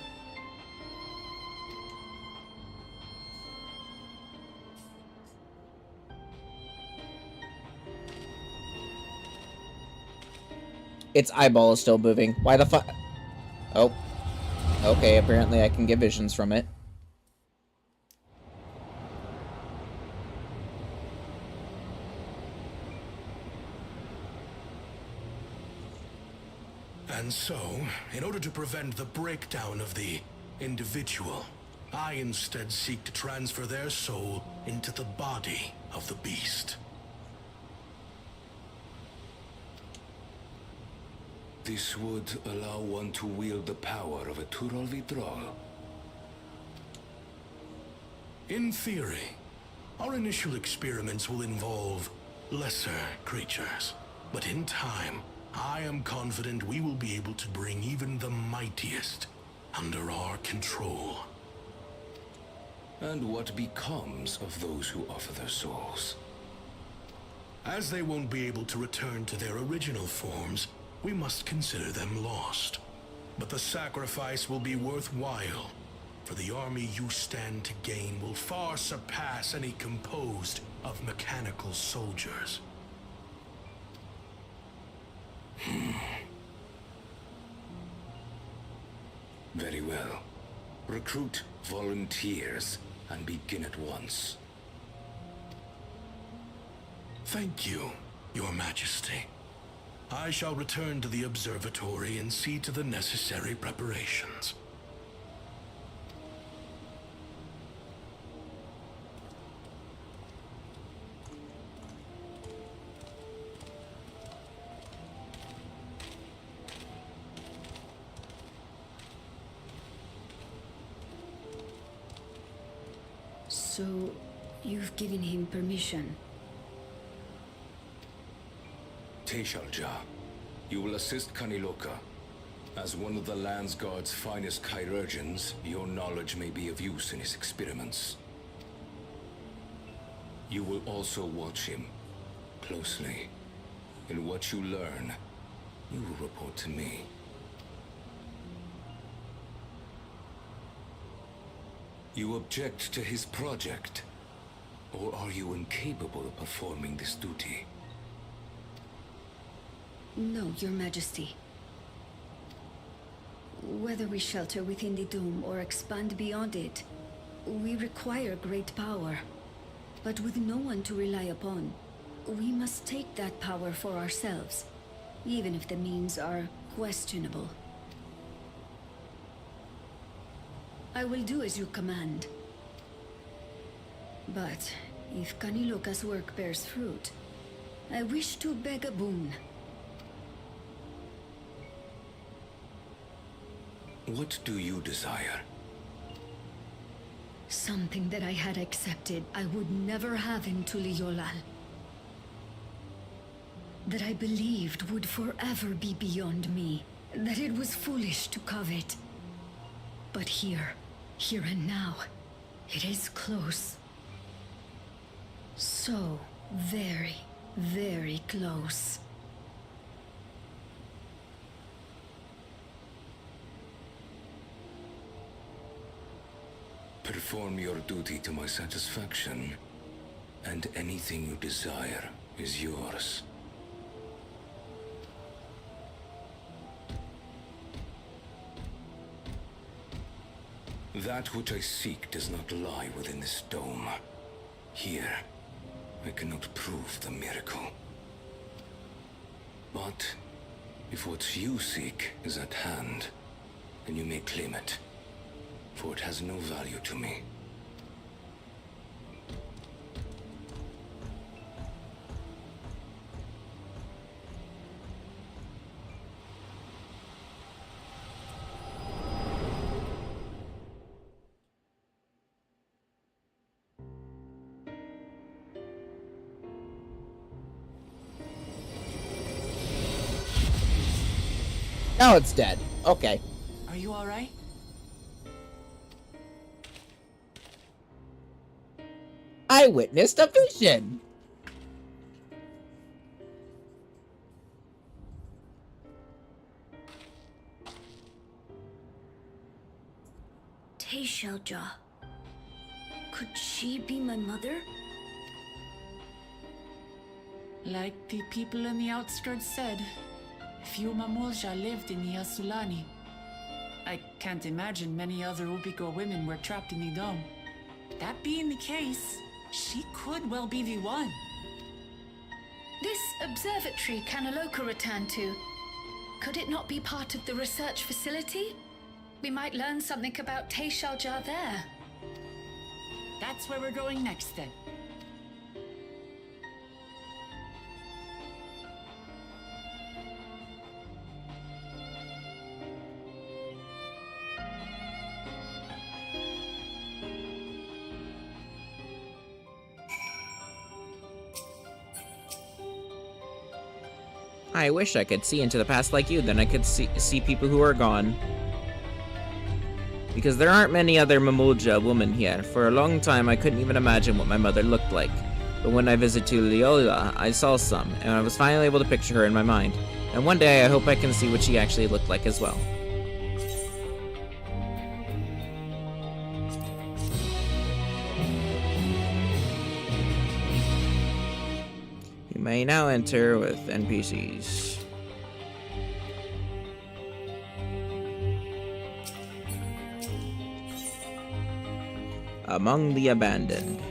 Its eyeball is still moving. Why the fuck? Oh. Okay, apparently I can get visions from it. And so, in order to prevent the breakdown of the individual, I instead seek to transfer their soul into the body of the beast. This would allow one to wield the power of a Tural Vidral. In theory, our initial experiments will involve lesser creatures. But in time, I am confident we will be able to bring even the mightiest under our control. And what becomes of those who offer their souls? As they won't be able to return to their original forms, we must consider them lost. But the sacrifice will be worthwhile, for the army you stand to gain will far surpass any composed of mechanical soldiers. Very well. Recruit volunteers and begin at once. Thank you, Your Majesty. I shall return to the observatory and see to the necessary preparations. So, you've given him permission? Teshalja, you will assist Kaniloka. As one of the Lands Guard's finest chirurgeons, your knowledge may be of use in his experiments. You will also watch him closely. And what you learn, you will report to me. You object to his project? Or are you incapable of performing this duty? No, Your Majesty. Whether we shelter within the dome or expand beyond it, we require great power. But with no one to rely upon, we must take that power for ourselves, even if the means are questionable. I will do as you command. But if Kaniloka's work bears fruit, I wish to beg a boon. What do you desire? Something that I had accepted I would never have in Tuliyollal. That I believed would forever be beyond me. That it was foolish to covet. But here and now, it is close. So very, very close. Perform your duty to my satisfaction, and anything you desire is yours. That which I seek does not lie within this dome. Here, I cannot prove the miracle. But if what you seek is at hand, then you may claim it, for it has no value to me. Now it's dead. Okay. Are you alright? I witnessed a vision. Teishalja. Could she be my mother? Like the people in the outskirts said, few Mamulja lived in the Yasulani. I can't imagine many other Ubigo women were trapped in the dome. That being the case, she could well be the one. This observatory Kaniloka returned to, could it not be part of the research facility? We might learn something about Teishalja there. That's where we're going next then. I wish I could see into the past like you, then I could see people who are gone. Because there aren't many other Mamulja women here. For a long time, I couldn't even imagine what my mother looked like. But when I visited Tuliyollal, I saw some, and I was finally able to picture her in my mind. And one day, I hope I can see what she actually looked like as well. You may now enter with NPCs. Among the Abandoned.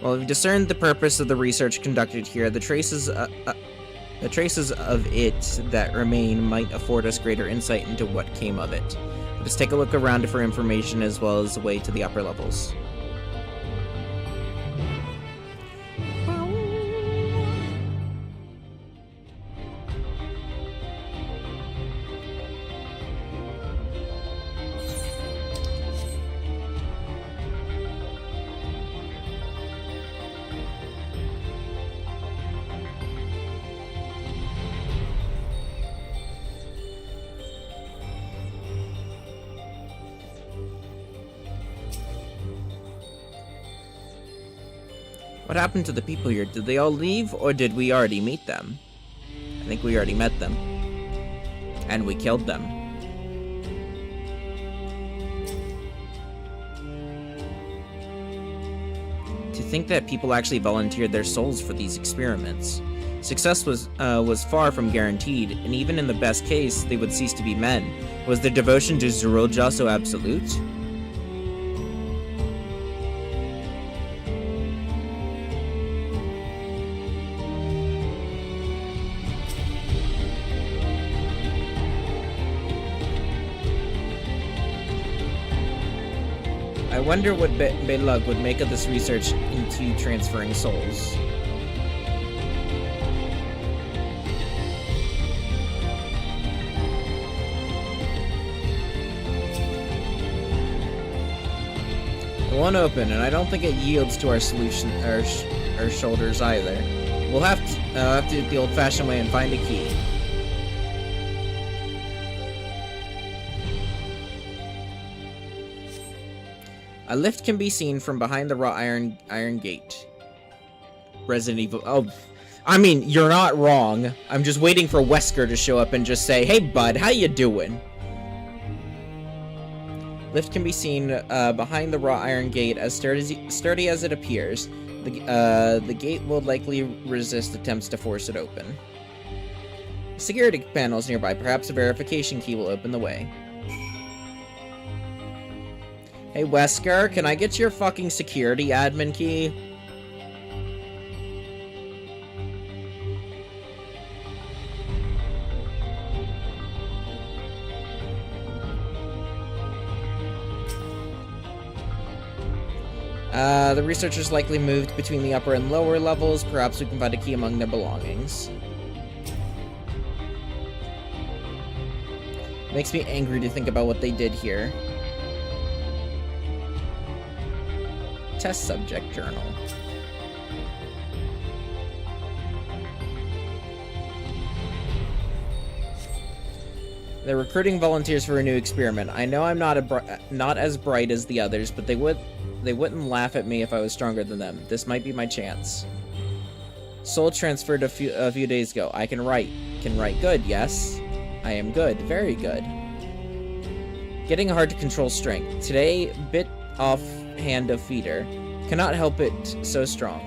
While we've discerned the purpose of the research conducted here, the traces of it that remain might afford us greater insight into what came of it. Let us take a look around for information as well as the way to the upper levels. What happened to the people here? Did they all leave, or did we already meet them? I think we already met them. And we killed them. To think that people actually volunteered their souls for these experiments. Success was far from guaranteed, and even in the best case, they would cease to be men. Was their devotion to Zerulja so absolute? I wonder what Belug would make of this research into transferring souls. It won't open, and I don't think it yields to our solution, our shoulders either. We'll have to do it the old-fashioned way and find a key. A lift can be seen from behind the wrought iron gate. Resident Evil. Oh, I mean, you're not wrong. I'm just waiting for Wesker to show up and just say, "Hey, bud, how you doing?" Lift can be seen behind the wrought iron gate, as sturdy as it appears. The gate will likely resist attempts to force it open. Security panels nearby. Perhaps a verification key will open the way. Hey, Wesker, can I get your fucking security admin key? The researchers likely moved between the upper and lower levels. Perhaps we can find a key among their belongings. Makes me angry to think about what they did here. Test subject journal. They're recruiting volunteers for a new experiment. I know I'm not as bright as the others, but they wouldn't laugh at me if I was stronger than them. This might be my chance. Soul transferred a few days ago. I can write. Can write good, yes. I am good. Very good. Getting hard to control strength. Today, bit off hand of feeder. Cannot help it, so strong.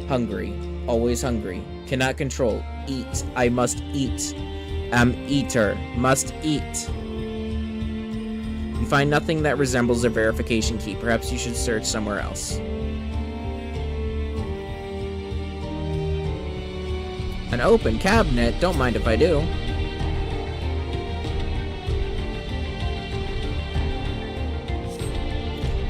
Hungry. Always hungry. Cannot control. Eat. I must eat. Am eater. Must eat. You find nothing that resembles a verification key. Perhaps you should search somewhere else. An open cabinet? Don't mind if I do.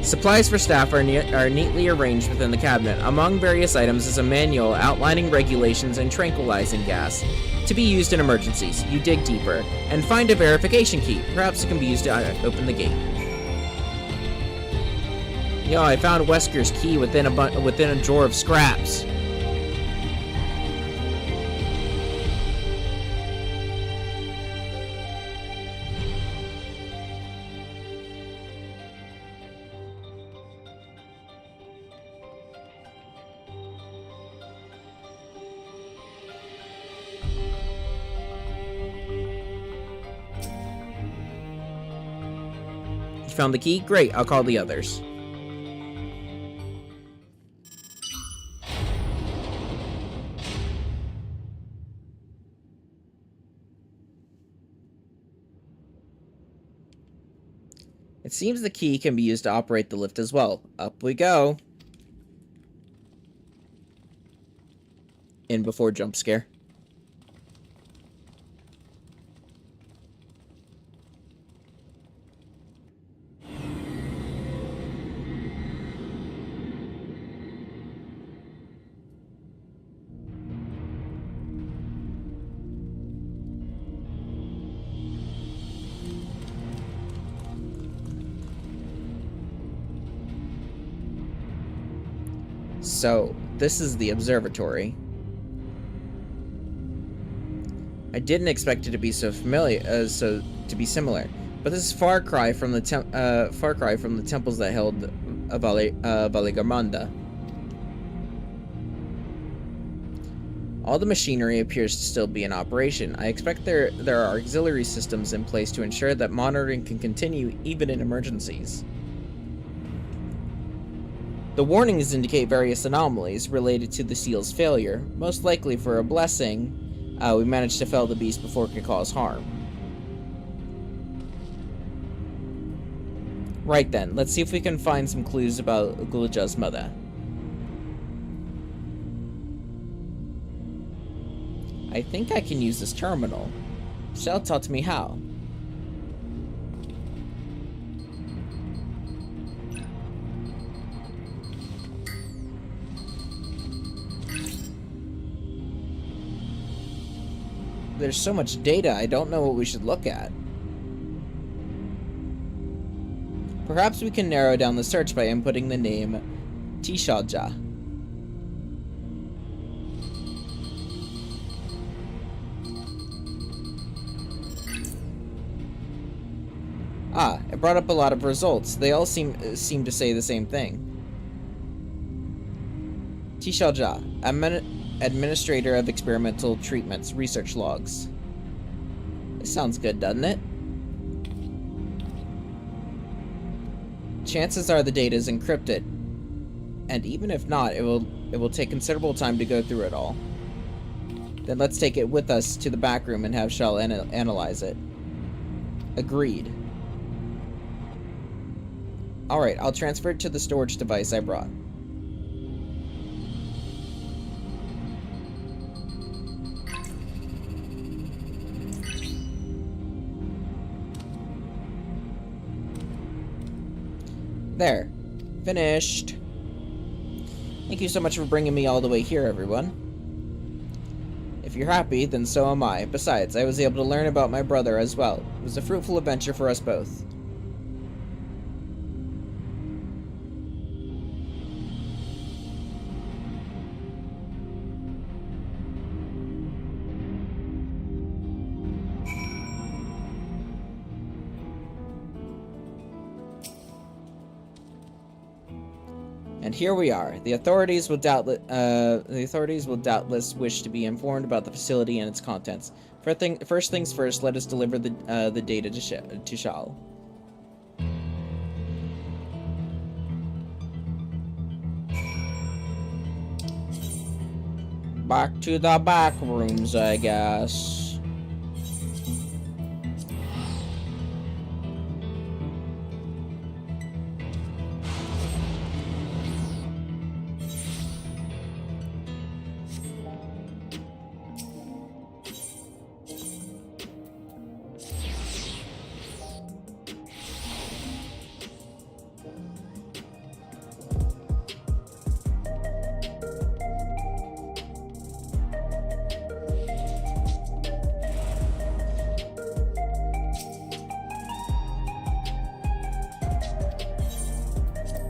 Supplies for staff are neatly arranged within the cabinet. Among various items is a manual outlining regulations and tranquilizing gas. To be used in emergencies. You dig deeper and find a verification key. Perhaps it can be used to open the gate. Yo, I found Wesker's key within a drawer of scraps. You found the key? Great, I'll call the others. It seems the key can be used to operate the lift as well. Up we go. In before jump scare. So, this is the observatory. I didn't expect it to be so familiar, to be similar, but this is far cry from the temples that held Valigarmanda. All the machinery appears to still be in operation. I expect there are auxiliary systems in place to ensure that monitoring can continue even in emergencies. The warnings indicate various anomalies related to the seal's failure. Most likely for a blessing, we managed to fell the beast before it could cause harm. Right then, let's see if we can find some clues about Gulja's mother. I think I can use this terminal. Shell taught me how. There's so much data, I don't know what we should look at. Perhaps we can narrow down the search by inputting the name Tishalja. Ah, it brought up a lot of results. They all seem to say the same thing. Tishalja, Administrator of Experimental Treatments, Research Logs. This sounds good, doesn't it? Chances are the data is encrypted, and even if not, it will take considerable time to go through it all. Then let's take it with us to the back room and have Shell analyze it. Agreed. Alright, I'll transfer it to the storage device I brought. There. Finished. Thank you so much for bringing me all the way here, everyone. If you're happy, then so am I. Besides, I was able to learn about my brother as well. It was a fruitful adventure for us both. And here we are. The authorities will doubtless wish to be informed about the facility and its contents. First things first, let us deliver the data to Shal. Back to the back rooms, I guess.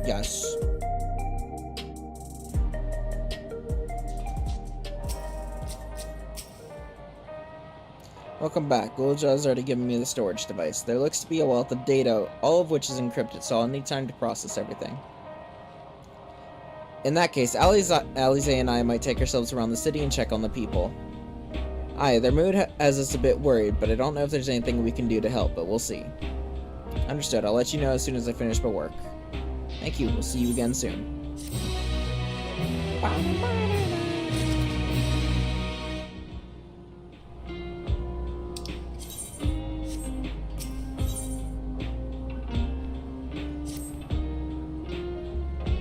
Yes. Welcome back. Gulja's already given me the storage device. There looks to be a wealth of data, all of which is encrypted, so I'll need time to process everything. In that case, Alize and I might take ourselves around the city and check on the people. Aye, their mood has us a bit worried, but I don't know if there's anything we can do to help, but we'll see. Understood. I'll let you know as soon as I finish my work. Thank you. We'll see you again soon.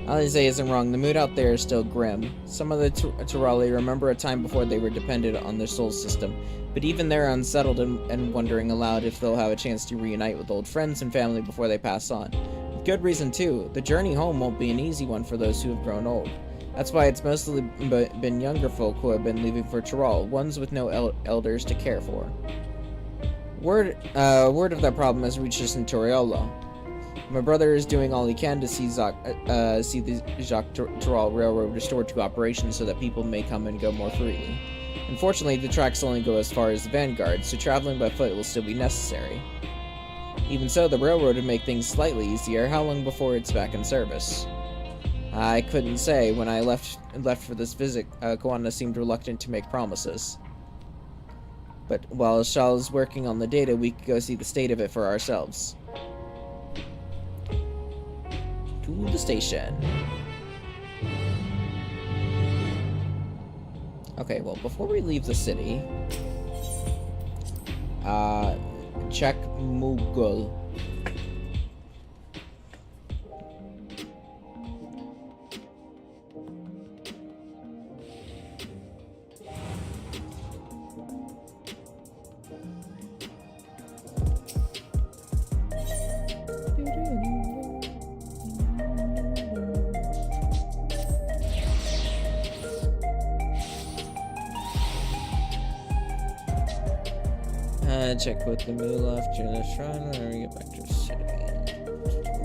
Alize isn't wrong. The mood out there is still grim. Some of the Turali remember a time before they were dependent on their soul system, but even they're unsettled and wondering aloud if they'll have a chance to reunite with old friends and family before they pass on. Good reason too. The journey home won't be an easy one for those who have grown old. That's why it's mostly been younger folk who have been leaving for Tural, ones with no elders to care for. Word of that problem has reached us in Toriolo. My brother is doing all he can to see the Jacques Tural Railroad restored to operation so that people may come and go more freely. Unfortunately, the tracks only go as far as the Vanguard, so traveling by foot will still be necessary. Even so, the railroad would make things slightly easier. How long before it's back in service? I couldn't say. When I left for this visit, Kwana seemed reluctant to make promises. But while Shell's working on the data, we could go see the state of it for ourselves. To the station. Okay, well, before we leave the city, check Mughal. Check with the Moolah after the shrine when we get back to the city.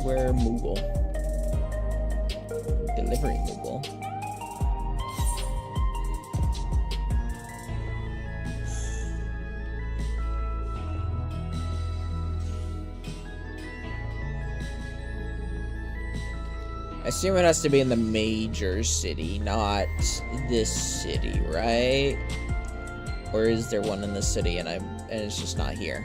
Where Mughal? Delivering Mughal. I assume it has to be in the major city, not this city, right? Or is there one in the city and it's just not here?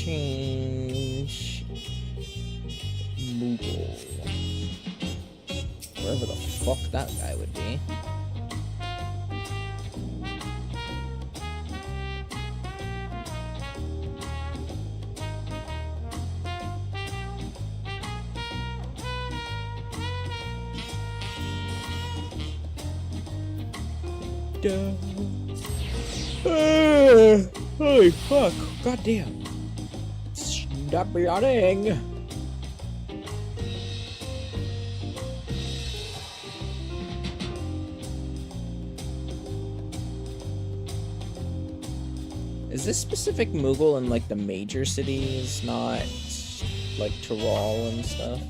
Change Mughal. Wherever the fuck that guy would be. Holy fuck. Goddamn. Stop yawning. Is this specific Mughal in like the major cities, not like Tyrol and stuff?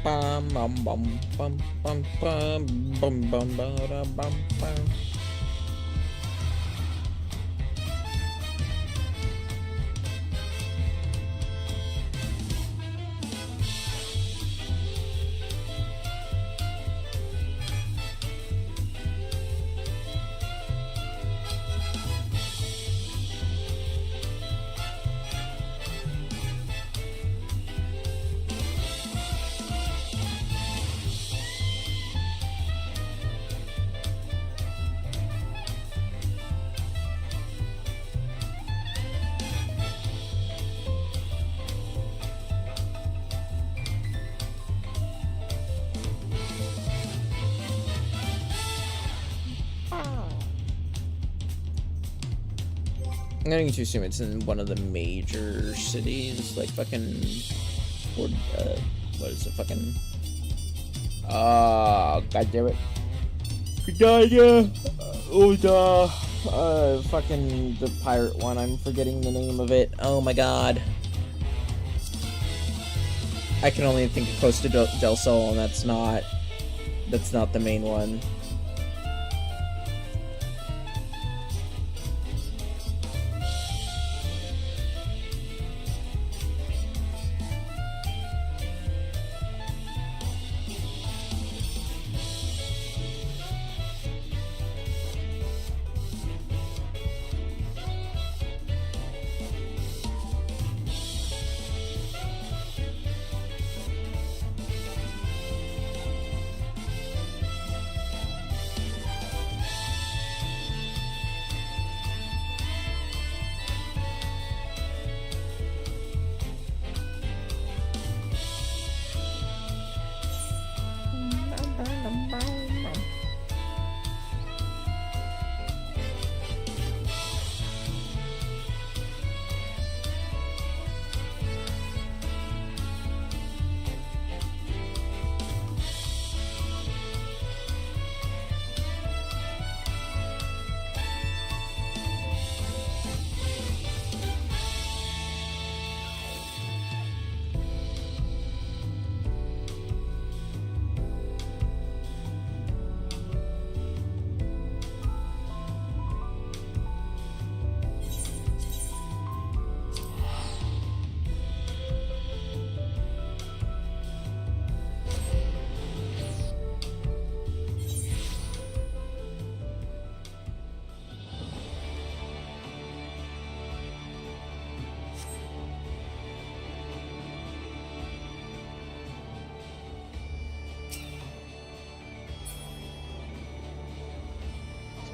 bum bum bum bum bum bum bum bum bum bum bum. I'm going to assume it's in one of the major cities, like fucking, or, what is it, fucking, god damn it, fucking the pirate one, I'm forgetting the name of it, oh my god. I can only think of Costa del Sol, and that's not the main one.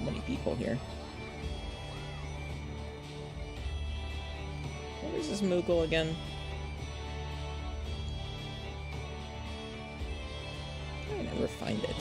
Many people here. Where is this Moogle again? I never find it.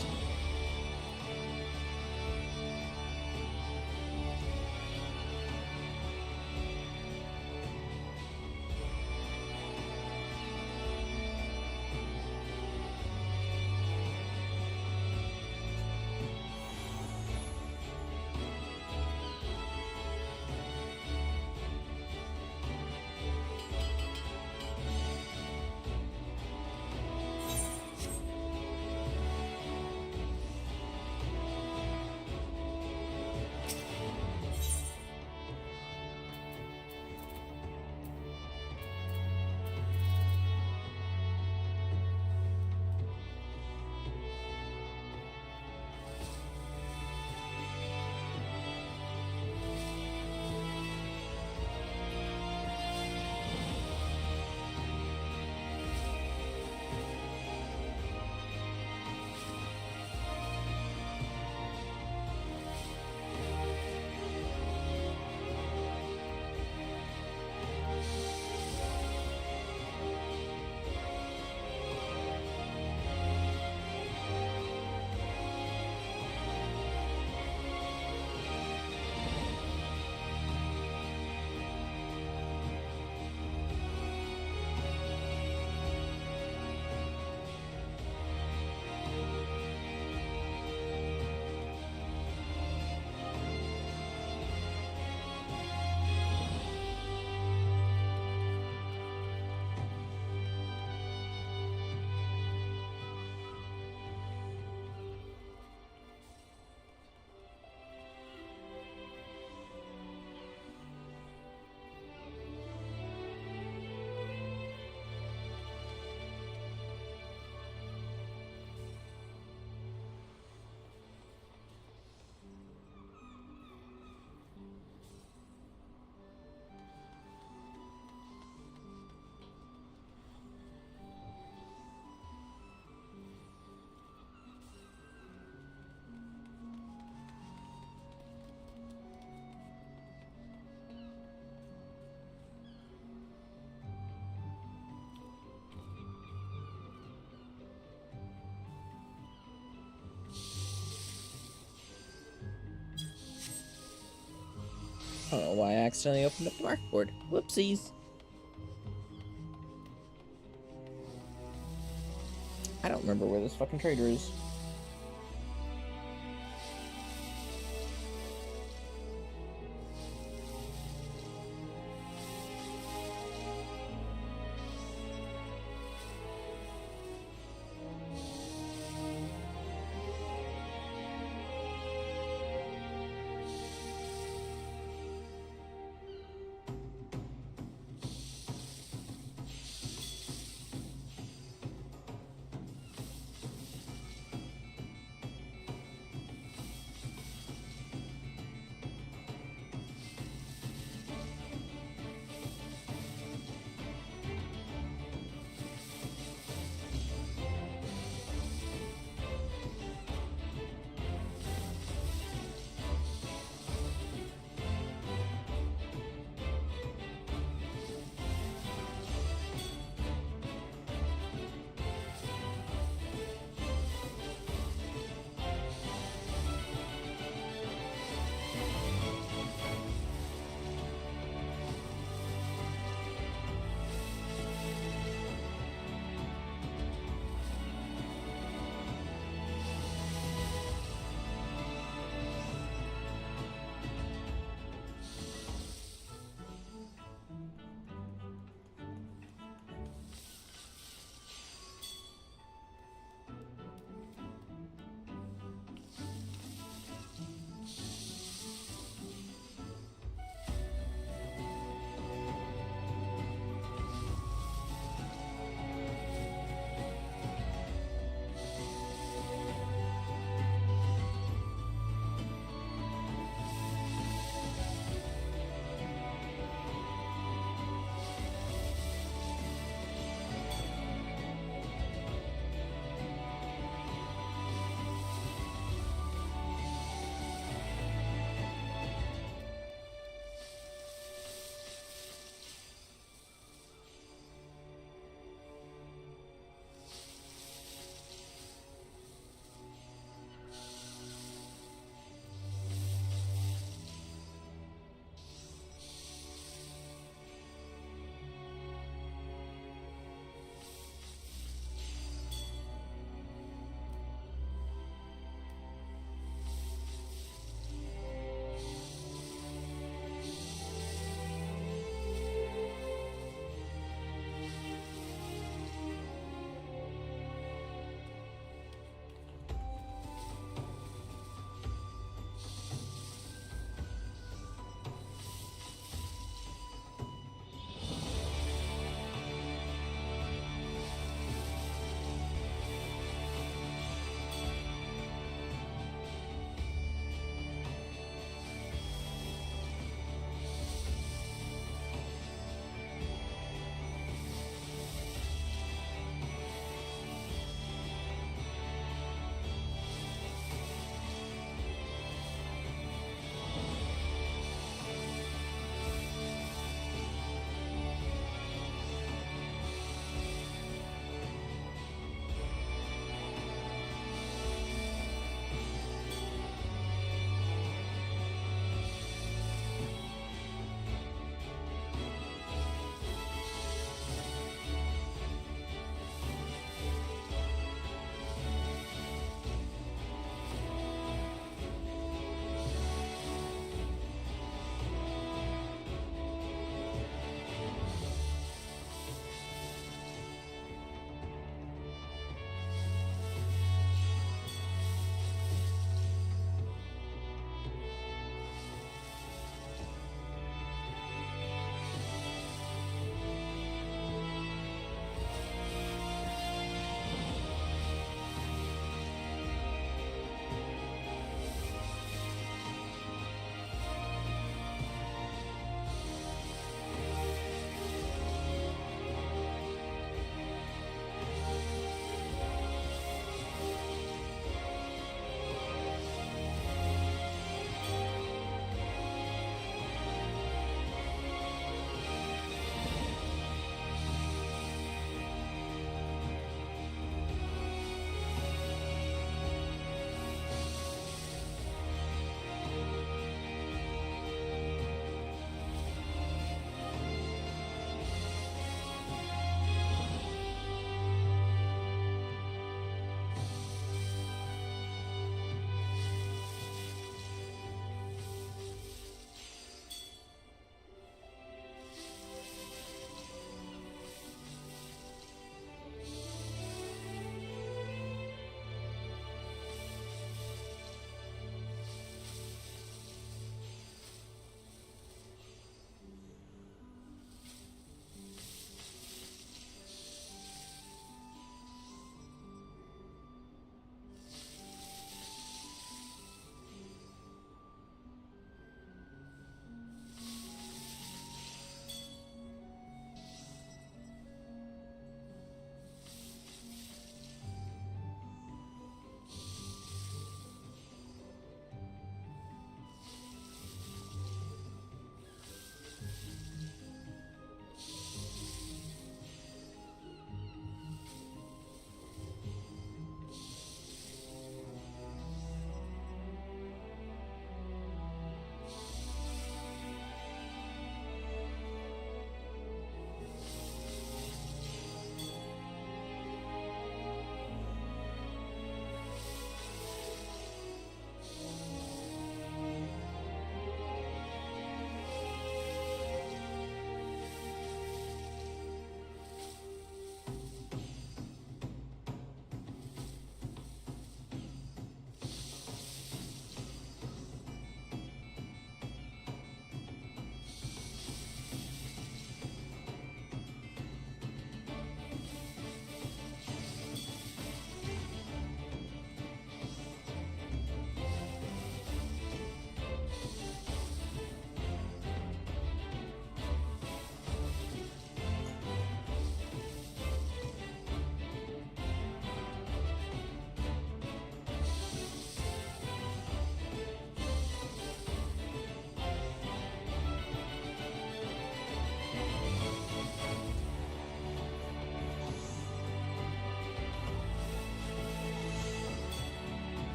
don't know why I accidentally opened up the mark board. Whoopsies. I don't remember where this fucking trader is.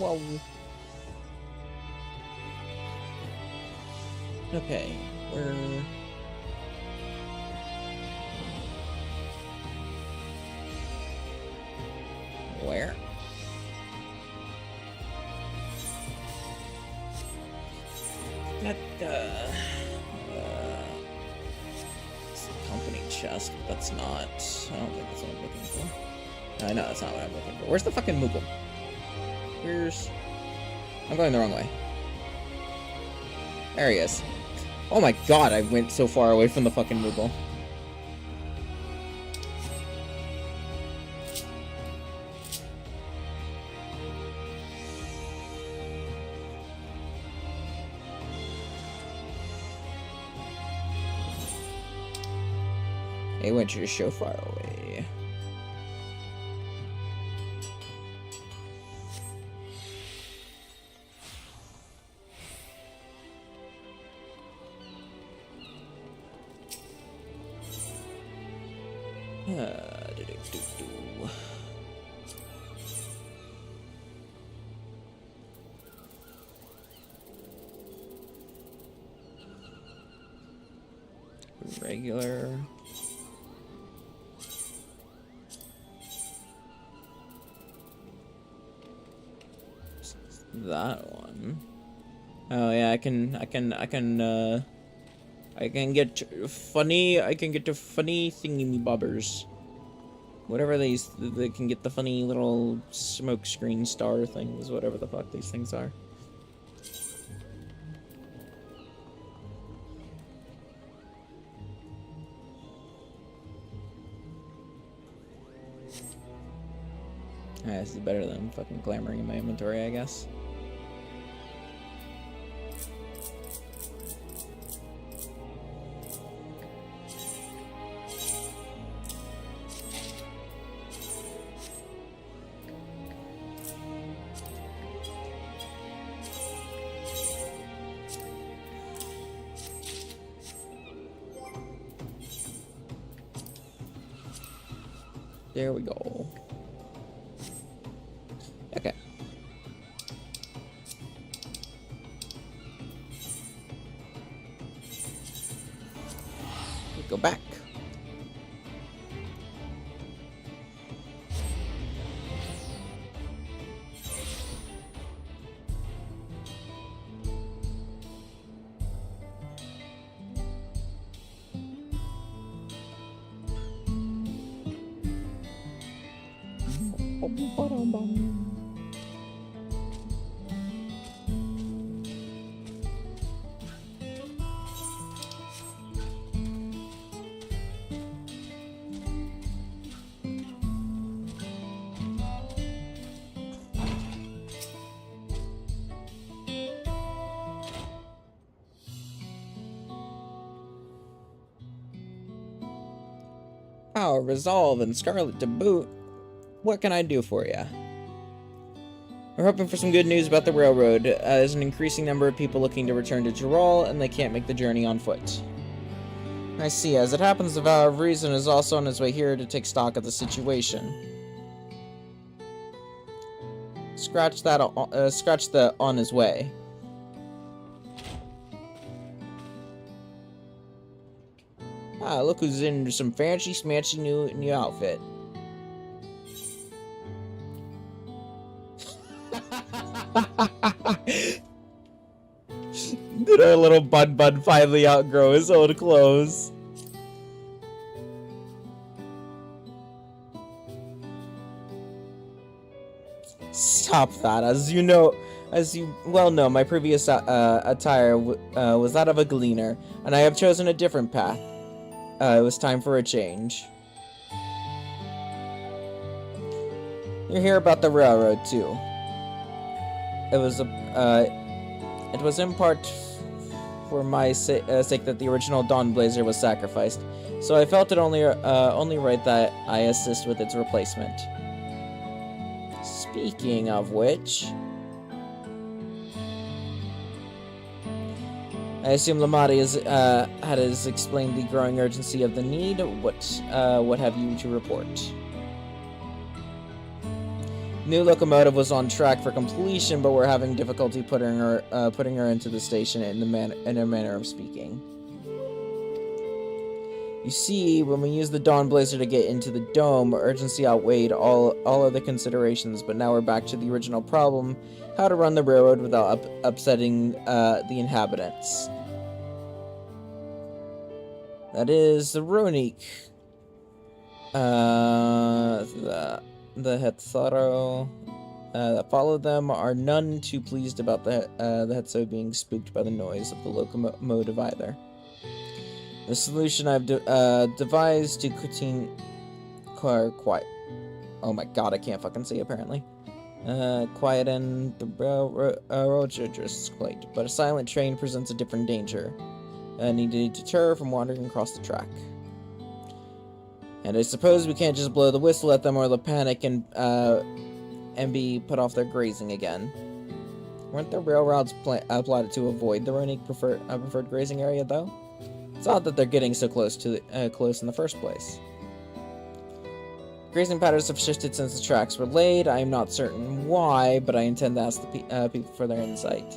whoa. Okay, Where? That, it's a company chest, but that's not. I don't think that's what I'm looking for. I know that's not what I'm looking for. Where's the fucking Moogle? I'm going the wrong way. There he is. Oh my god, I went so far away from the fucking Moogle. Hey, went you so far away. Do-do-do-do. Regular. That one. Oh yeah, I can get funny thingy bobbers. Whatever they can get the funny little smoke screen star things, whatever the fuck these things are. This is better than fucking clamoring in my inventory, I guess. There we go. Okay. We go back. Power, resolve, and Scarlet to boot. What can I do for you? We're hoping for some good news about the railroad. There's an increasing number of people looking to return to Jirol, and they can't make the journey on foot. I see. As it happens, the Vow of Reason is also on his way here to take stock of the situation. Scratch the on his way. Ah, look who's in some fancy smancy new outfit. Did our little Bud finally outgrow his old clothes? Stop that. As you well know, my previous attire was that of a gleaner, and I have chosen a different path. It was time for a change. You hear about the railroad too. It was in part for my sake that the original Dawnblazer was sacrificed, so I felt it only right that I assist with its replacement. Speaking of which, I assume Lamati has explained the growing urgency of the need. What have you to report? New locomotive was on track for completion, but we're having difficulty putting her into the station in a manner of speaking. You see, when we used the Dawn Blazer to get into the dome, urgency outweighed all other considerations, but now we're back to the original problem, how to run the railroad without upsetting the inhabitants. That is the Ronique. The Hetzaro that followed them are none too pleased about the Hetzo being spooked by the noise of the locomotive either. The solution I've devised to quiet. Oh my god, I can't fucking see apparently. Quieten the railroad just quite, but a silent train presents a different danger. Needed to deter from wandering across the track. And I suppose we can't just blow the whistle at them or they'll panic and be put off their grazing again. Weren't the railroads plotted to avoid the Ronique preferred grazing area though? It's odd that they're getting so close in the first place. Grazing patterns have shifted since the tracks were laid. I am not certain why, but I intend to ask the people for their insight.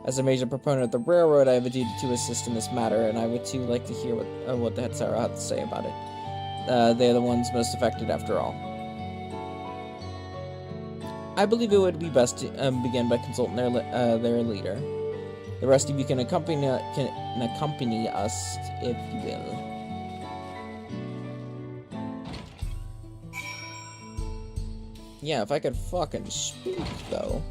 As a major proponent of the railroad, I have a duty to assist in this matter, and I would too like to hear what the Hetzaro have to say about it. They are the ones most affected after all. I believe it would be best to begin by consulting their leader. The rest of you can accompany us, if you will. Yeah, if I could fucking speak, though.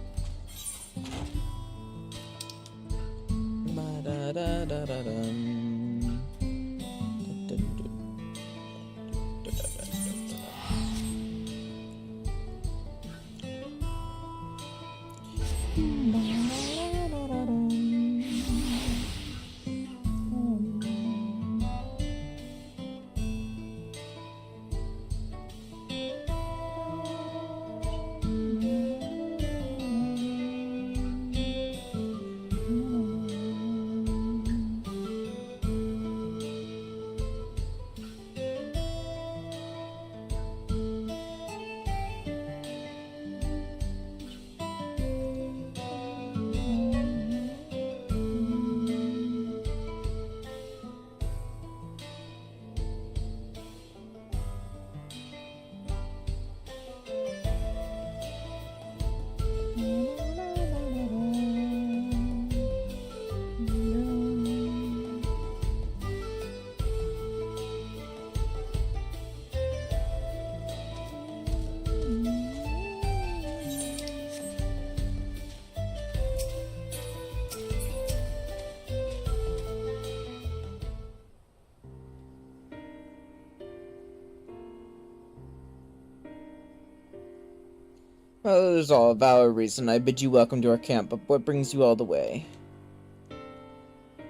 Well, there's all a valid reason I bid you welcome to our camp, but what brings you all the way?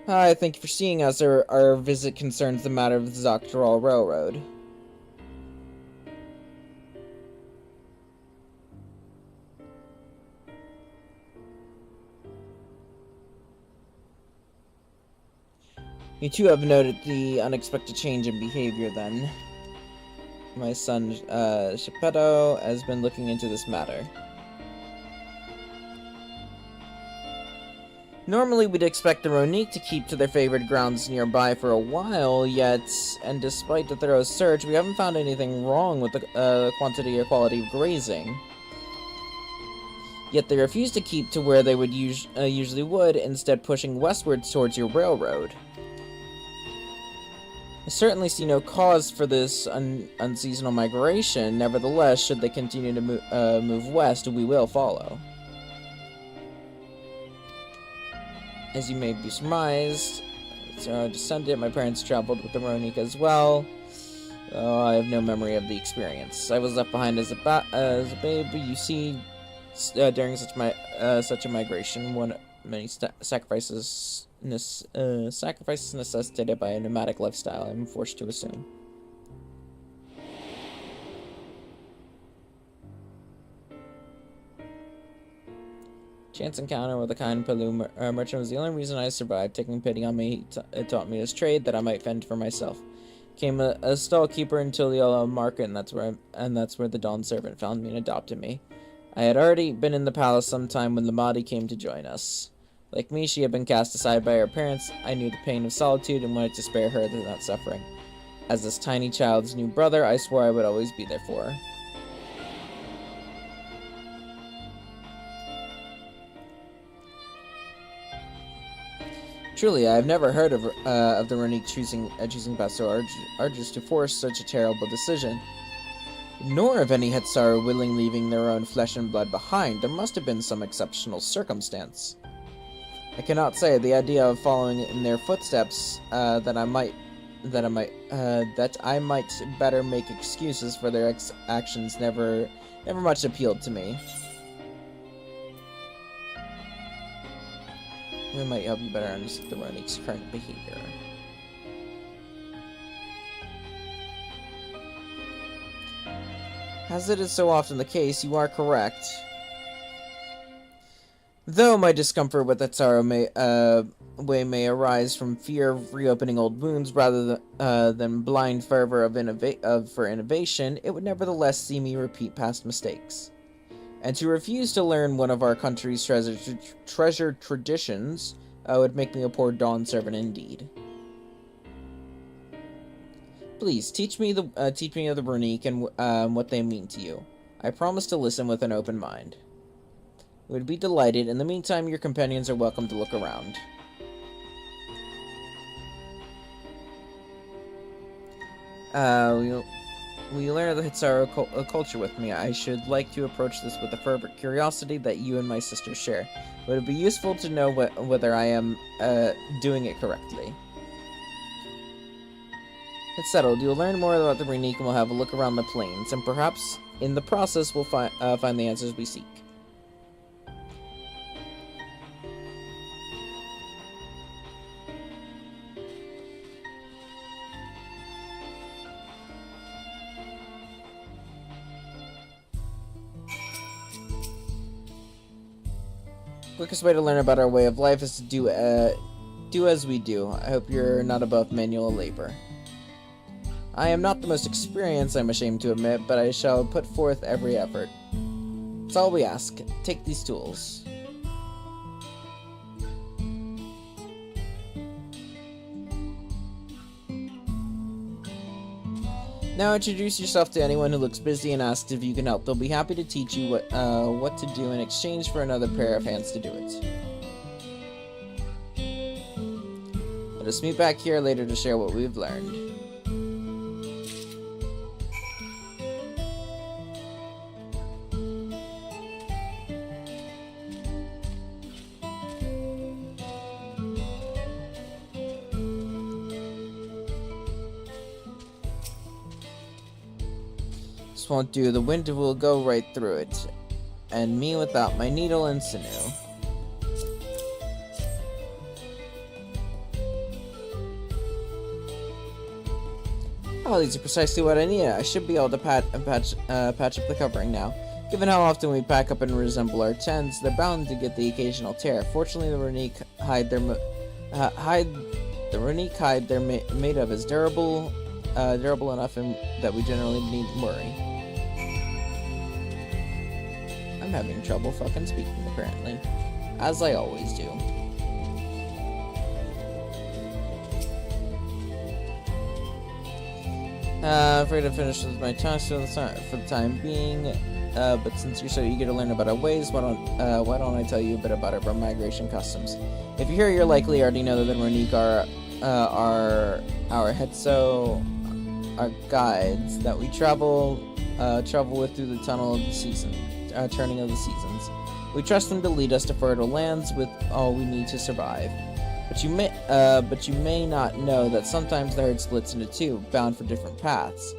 Hi, thank you for seeing us. Our visit concerns the matter of the Zoctoral Railroad. You too have noted the unexpected change in behavior, then. My son, Geppetto, has been looking into this matter. Normally, we'd expect the Ronique to keep to their favorite grounds nearby for a while, yet, and despite the thorough search, we haven't found anything wrong with the quantity or quality of grazing. Yet they refuse to keep to where they would usually would, instead pushing westwards towards your railroad. I certainly see no cause for this unseasonal migration. Nevertheless, should they continue to move west, we will follow. As you may be surmised, so descendant, my parents traveled with the Ronique as well. I have no memory of the experience. I was left behind as a babe. You see, during such a migration, many sacrifices necessitated by a nomadic lifestyle, I'm forced to assume. Chance encounter with a kind Palu merchant was the only reason I survived. Taking pity on me, it taught me his trade that I might fend for myself. Became a stall keeper until the yellow market, and that's where the Dawn servant found me and adopted me. I had already been in the palace some time when Lamadi came to join us. Like me, she had been cast aside by her parents. I knew the pain of solitude and wanted to spare her that suffering. As this tiny child's new brother, I swore I would always be there for her. Truly, I have never heard of the Ronique choosing paths so arduous to force such a terrible decision. Nor of any Hetzaru willingly leaving their own flesh and blood behind. There must have been some exceptional circumstance. I cannot say. The idea of following in their footsteps, that I might better make excuses for their actions never much appealed to me. It might help you better understand the Ronique's current behavior. As it is so often the case, you are correct. Though my discomfort with Hetzaru may arise from fear of reopening old wounds rather than blind fervor for innovation, it would nevertheless see me repeat past mistakes. And to refuse to learn one of our country's treasured traditions would make me a poor dawn servant indeed. Please teach me of the Ronique and what they mean to you. I promise to listen with an open mind. I would be delighted. In the meantime, your companions are welcome to look around. Will you learn the Hetzaru culture with me? I should like to approach this with a fervent curiosity that you and my sister share. Would it be useful to know whether I am doing it correctly? It's settled. You'll learn more about the Ronique and we'll have a look around the plains, and perhaps in the process we'll find the answers we seek. Quickest way to learn about our way of life is to do as we do. I hope you're not above manual labor. I am not the most experienced, I'm ashamed to admit, but I shall put forth every effort. That's all we ask. Take these tools. Now introduce yourself to anyone who looks busy and ask if you can help. They'll be happy to teach you what to do in exchange for another pair of hands to do it. Let us meet back here later to share what we've learned. Won't do. The wind will go right through it, and me without my needle and sinew. Oh, these are precisely what I need. I should be able to patch up the covering now. Given how often we pack up and resemble our tents, they're bound to get the occasional tear. Fortunately, the Ronique hide they're made of is durable enough that we generally needn't worry. I'm having trouble fucking speaking, apparently. As I always do. Afraid to finish with my task for the time being, but since you're so eager to learn about our ways, why don't I tell you a bit about our migration customs? If you're here, you're likely already know that the Ronique are our Hetzo, our guides that we travel with through the tunnel of the season. Turning of the seasons. We trust them to lead us to fertile lands with all we need to survive. But you may not know that sometimes the herd splits into two, bound for different paths.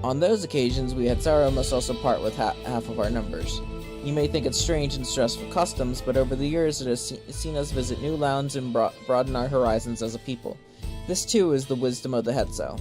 On those occasions, we Hetzaru must also part with half of our numbers. You may think it's strange and stressful customs, but over the years it has seen us visit new lands and broaden our horizons as a people. This too is the wisdom of the Hetzo.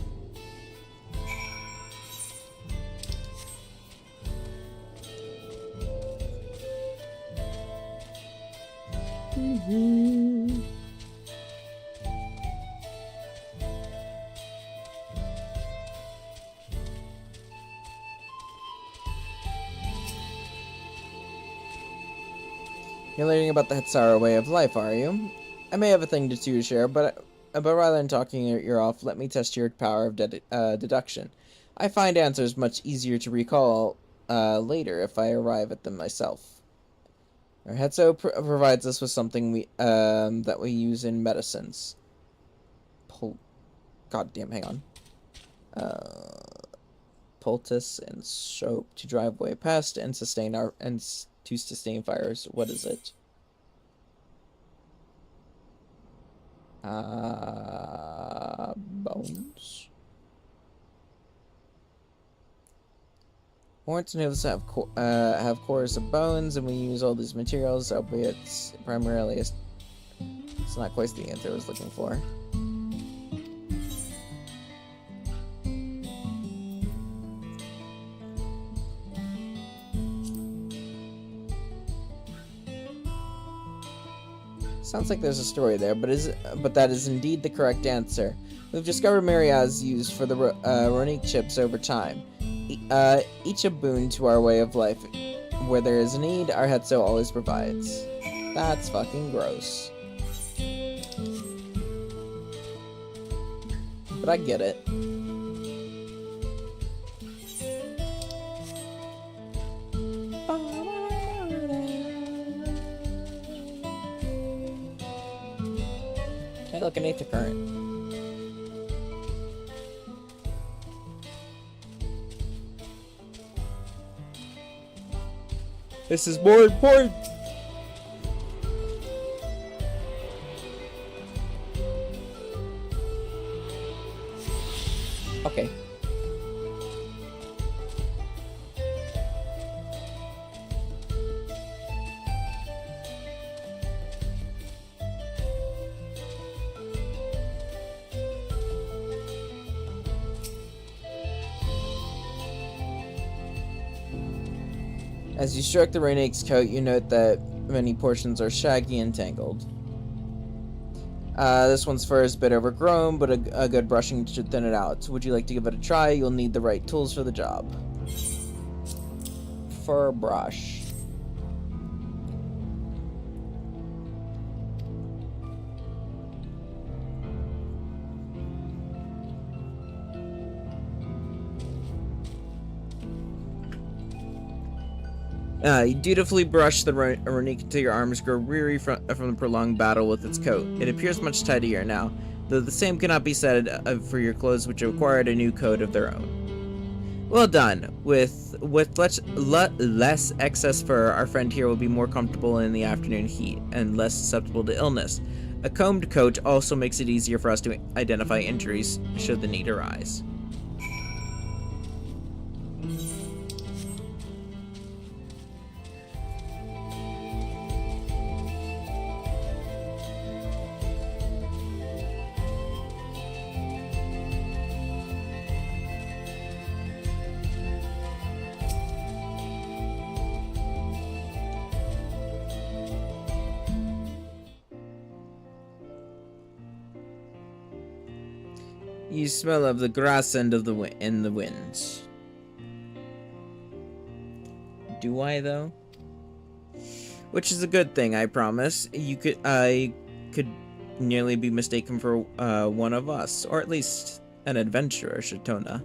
You're learning about the Hetsara way of life, are you? I may have a thing to share, but rather than talking your ear off, let me test your power of deduction. I find answers much easier to recall later if I arrive at them myself. Our Hetso provides us with something that we use in medicines. Goddamn, hang on. Poultice and soap to drive away pest and sustain fires. What is it? Bones. Horns and hooves have cores of bones, and we use all these materials, albeit primarily it's not quite the answer I was looking for. Sounds like there's a story there, but that is indeed the correct answer. We've discovered myriads used for the Ronique chips over time. Each a boon to our way of life. Where there is a need, our Hetso always provides. That's fucking gross. But I get it. Hey, look, an Aether Current. This is more important. Okay. As you stroke the Ronique's coat, you note that many portions are shaggy and tangled. This one's fur is a bit overgrown, but a good brushing should thin it out. Would you like to give it a try? You'll need the right tools for the job. Fur brush. You dutifully brush the Ronique until your arms grow weary from the prolonged battle with its coat. It appears much tidier now, though the same cannot be said for your clothes, which acquired a new coat of their own. Well done. With less excess fur, our friend here will be more comfortable in the afternoon heat and less susceptible to illness. A combed coat also makes it easier for us to identify injuries should the need arise. You smell of the grass and of the in the winds. Do I though? Which is a good thing, I promise. I could nearly be mistaken for one of us, or at least an adventurer, Shatona.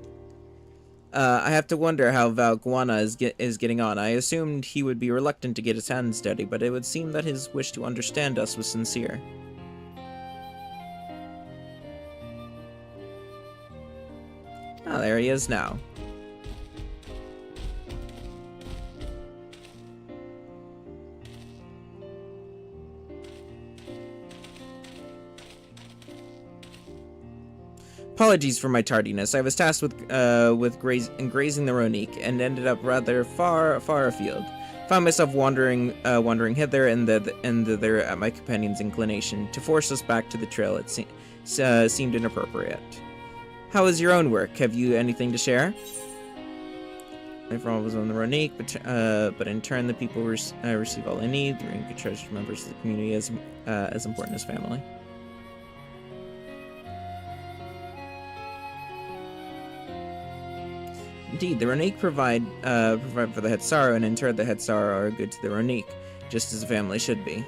I have to wonder how Valguana is getting on. I assumed he would be reluctant to get his hands dirty, but it would seem that his wish to understand us was sincere. Oh, there he is now. Apologies for my tardiness. I was tasked with grazing the Ronique and ended up rather far afield. Found myself wandering hither and thither at my companion's inclination. To force us back to the trail, it seemed inappropriate. How is your own work? Have you anything to share? My father was on the Ronique, but in turn the people receive all they need. The Ronique treasures members of the community as important as family. Indeed, the Ronique provide for the Hetsara, and in turn the Hetsara are good to the Ronique. just as a family should be.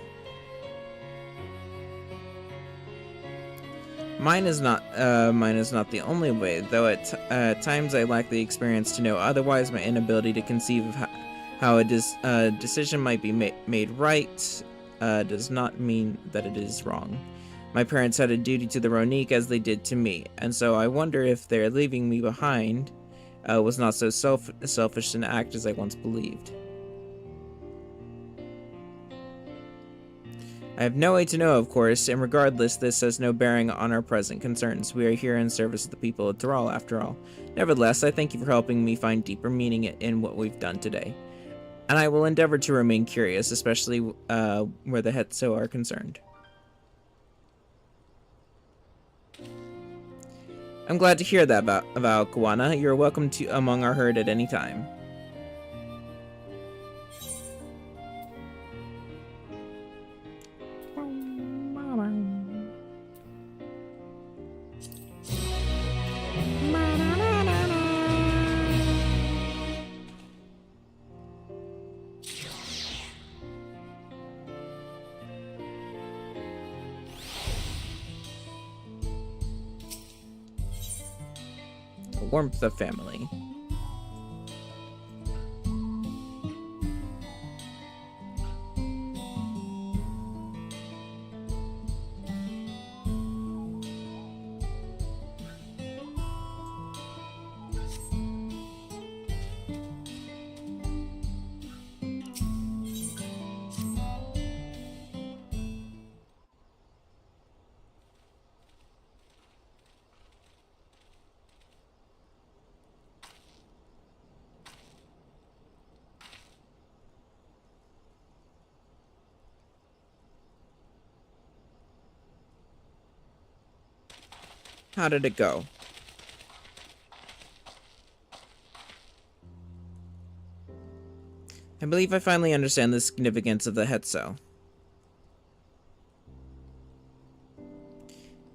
Mine is not the only way, though at times I lack the experience to know otherwise. My inability to conceive of how a decision might be made right does not mean that it is wrong. My parents had a duty to the Ronique as they did to me, and so I wonder if their leaving me behind was not so selfish an act as I once believed. I have no way to know, of course, and regardless, this has no bearing on our present concerns. We are here in service of the people of Tural, after all. Nevertheless, I thank you for helping me find deeper meaning in what we've done today. And I will endeavor to remain curious, especially where the Hetso are concerned. I'm glad to hear that about Kawana. You're welcome to among our herd at any time. Warmth of family. How did it go? I believe I finally understand the significance of the Hetso.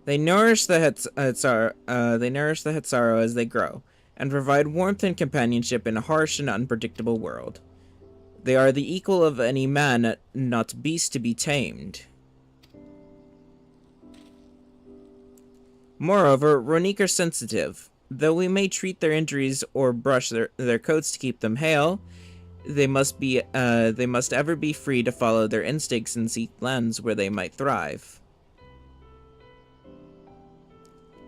They nourish the Hetsaro as they grow, and provide warmth and companionship in a harsh and unpredictable world. They are the equal of any man, not beast to be tamed. Moreover, Ronique are sensitive. Though we may treat their injuries or brush their coats to keep them hale, they must ever be free to follow their instincts and seek lands where they might thrive.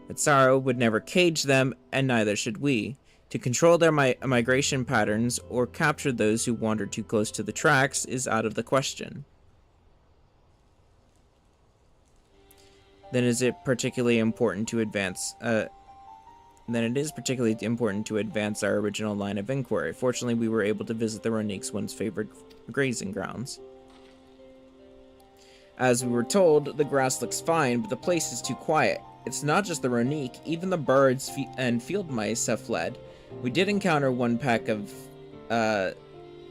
Hetsaro would never cage them, and neither should we. To control their migration patterns or capture those who wander too close to the tracks is out of the question. Then it is particularly important to advance our original line of inquiry. Fortunately, we were able to visit the Ronique's once favored grazing grounds. As we were told, the grass looks fine, but the place is too quiet. It's not just the Ronique, even the birds and field mice have fled. We did encounter one pack of Ceratorf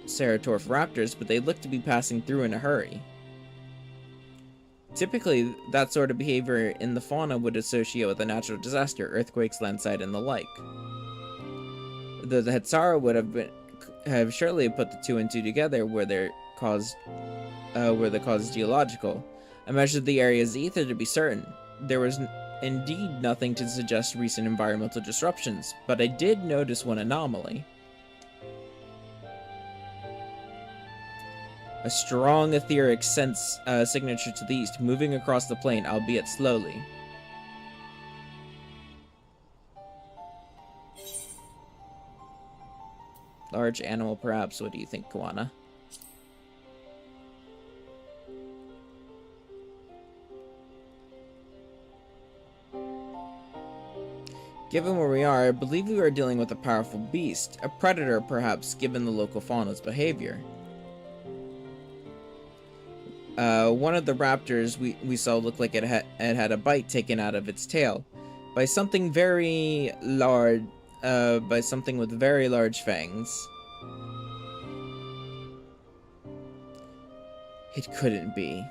raptors, but they looked to be passing through in a hurry. Typically, that sort of behavior in the fauna would associate with a natural disaster, earthquakes, landslide, and the like. The Hetsaro would have surely put the two and two together where the cause is geological. I measured the area's ether to be certain. There was indeed nothing to suggest recent environmental disruptions, but I did notice one anomaly. A strong etheric signature to the east, moving across the plain, albeit slowly. Large animal, perhaps. What do you think, Kawana? Given where we are, I believe we are dealing with a powerful beast. A predator, perhaps, given the local fauna's behavior. One of the raptors we saw looked like it had a bite taken out of its tail by something very large, by something with very large fangs. It couldn't be.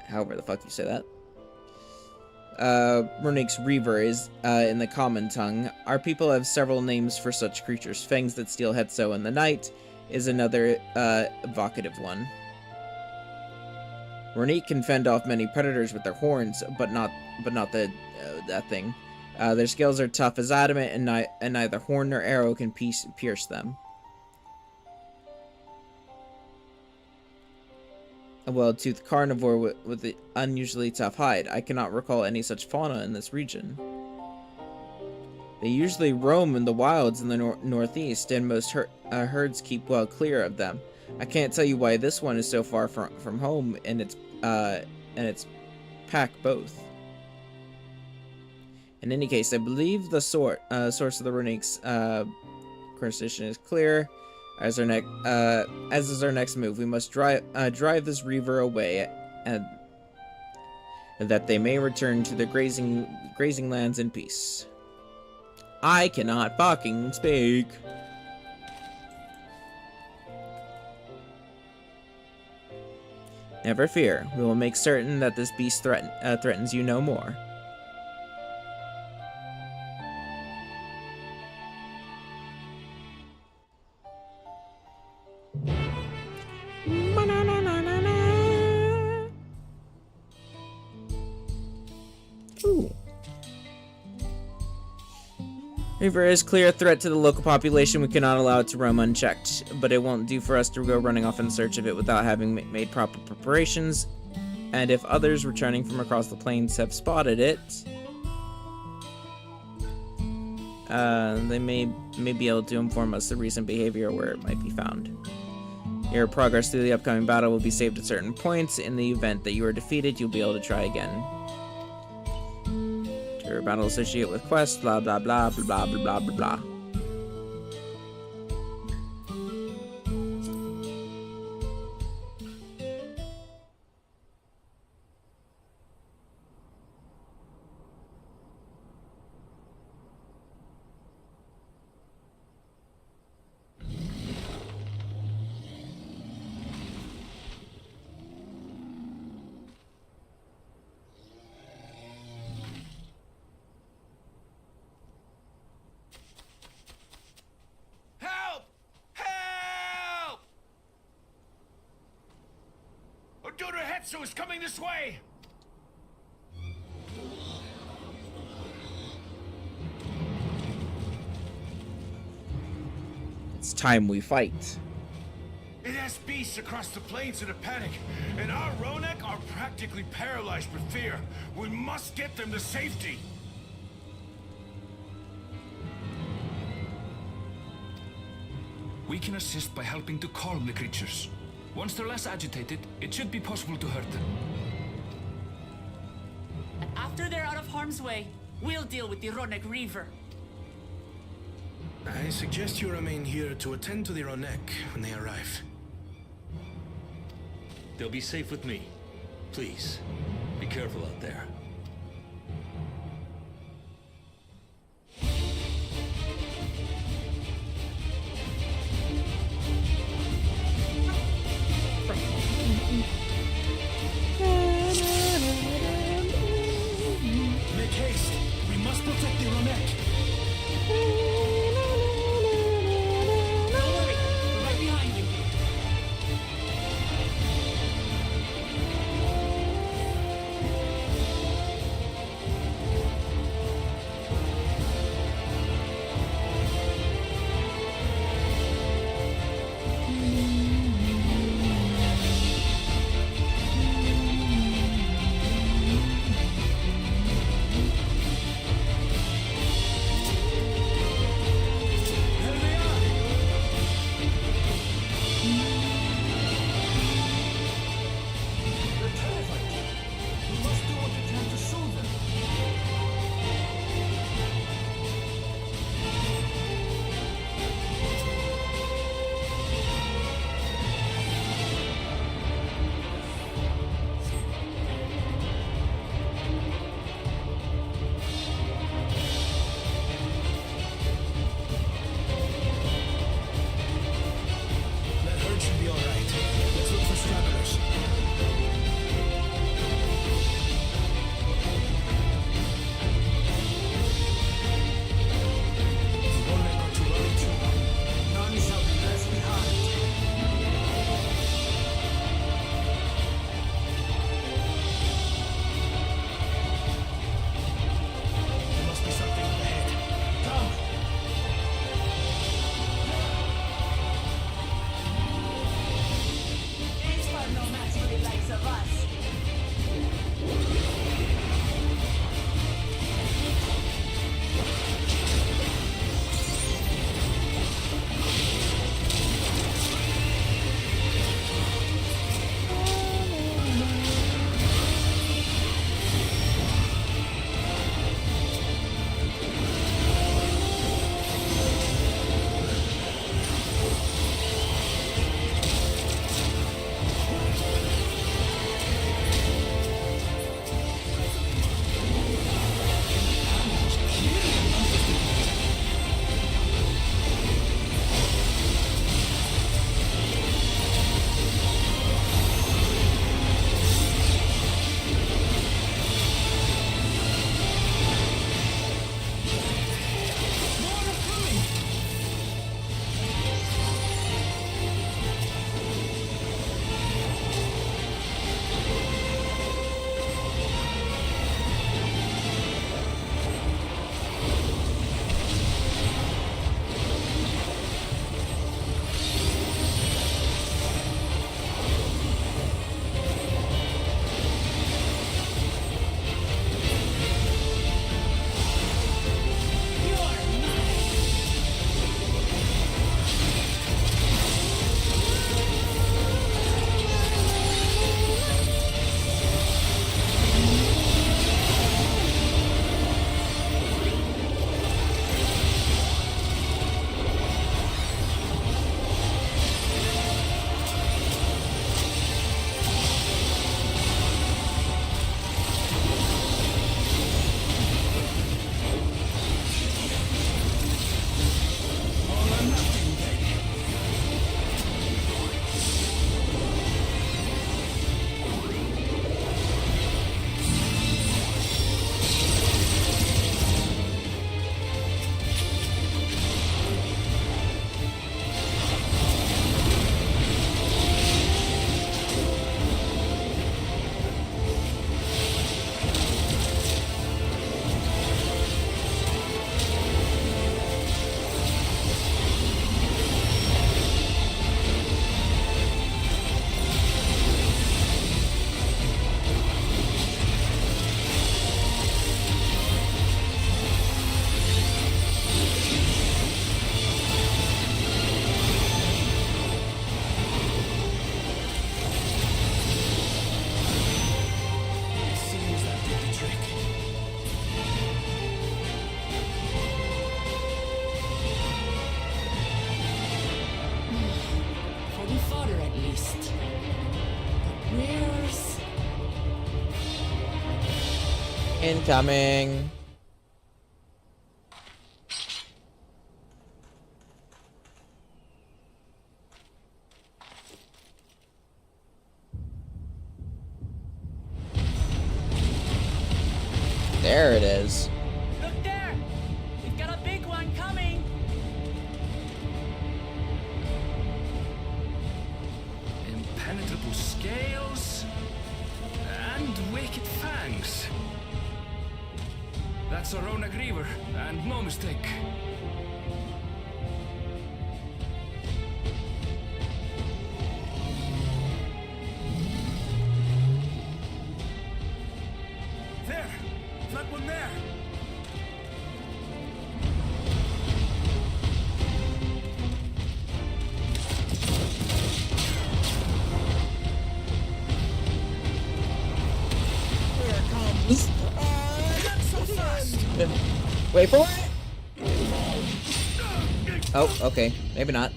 However the fuck you say that. Ronique's Reaver is, in the common tongue. Our people have several names for such creatures. Fangs that steal Hetso in the night, is another evocative one. Ronique can fend off many predators with their horns, but not that thing. Their scales are tough as adamant, and neither horn nor arrow can pierce them. A well-toothed carnivore with an unusually tough hide. I cannot recall any such fauna in this region. They usually roam in the wilds in the northeast, and most herds keep well clear of them. I can't tell you why this one is so far from home, and its pack both. In any case, I believe the source of the Ronique's conversation is clear. As is our next move, we must drive this reaver away, and that they may return to their grazing lands in peace. I cannot fucking speak. Never fear, we will make certain that this beast threatens you no more. Reaver is clear threat to the local population. We cannot allow it to roam unchecked, but it won't do for us to go running off in search of it without having made proper preparations. And if others returning from across the plains have spotted it, they may be able to inform us the recent behavior or where it might be found. Your progress through the upcoming battle will be saved at certain points. In the event that you are defeated, you'll be able to try again. Your battle associated with quest, blah blah blah blah blah blah blah blah. Hetsu is coming this way! It's time we fight. It has beasts across the plains in a panic, and our Ronek are practically paralyzed with fear. We must get them to safety! We can assist by helping to calm the creatures. Once they're less agitated, it should be possible to hurt them. And after they're out of harm's way, we'll deal with the Ronek Reaver. I suggest you remain here to attend to the Ronek when they arrive. They'll be safe with me. Please, be careful out there. Make haste! We must protect the Ronek! Don't worry, we're right behind you. Incoming. There it is. Look there! We've got a big one coming! Impenetrable scales and wicked fangs. That's Arona Griever, and no mistake. There! That one there! Not so fast! Wait for it. Oh, okay. Maybe not.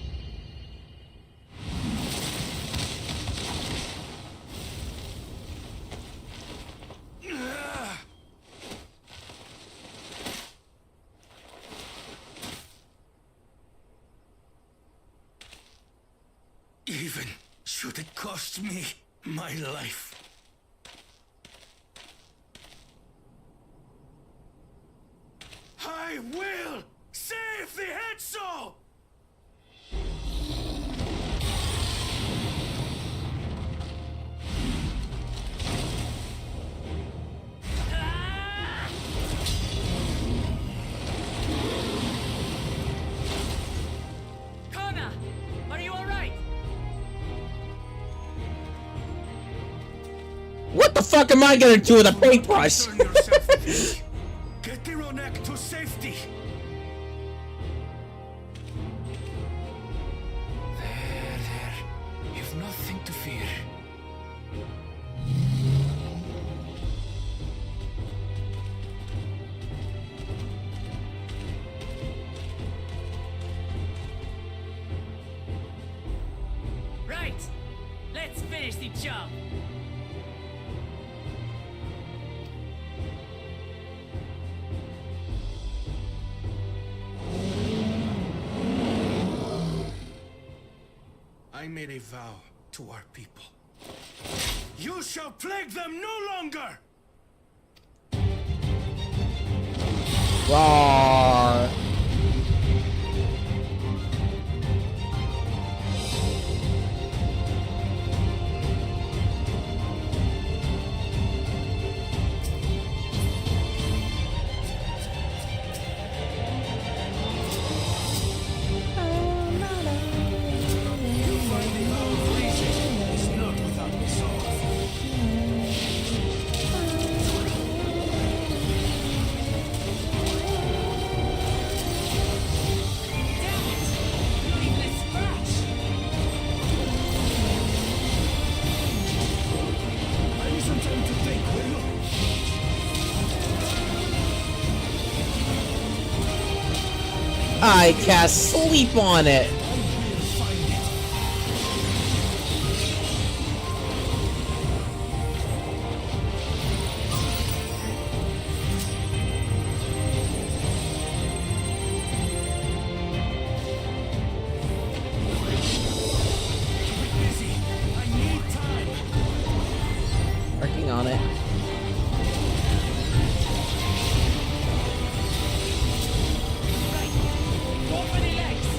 Even should it cost me my life. I will save the Hetzo! Kona! Are you alright? What the fuck am I gonna do with a paintbrush? Concern yourself with me. Get the Ronek to safety. There. You've nothing to fear. Right! Let's finish the job! I made a vow to our people. You shall plague them no longer! Roar. It's not without resolve. I need some time to think, will you? I cast sleep on it. Busy. I need time. Working on it. Go for the legs!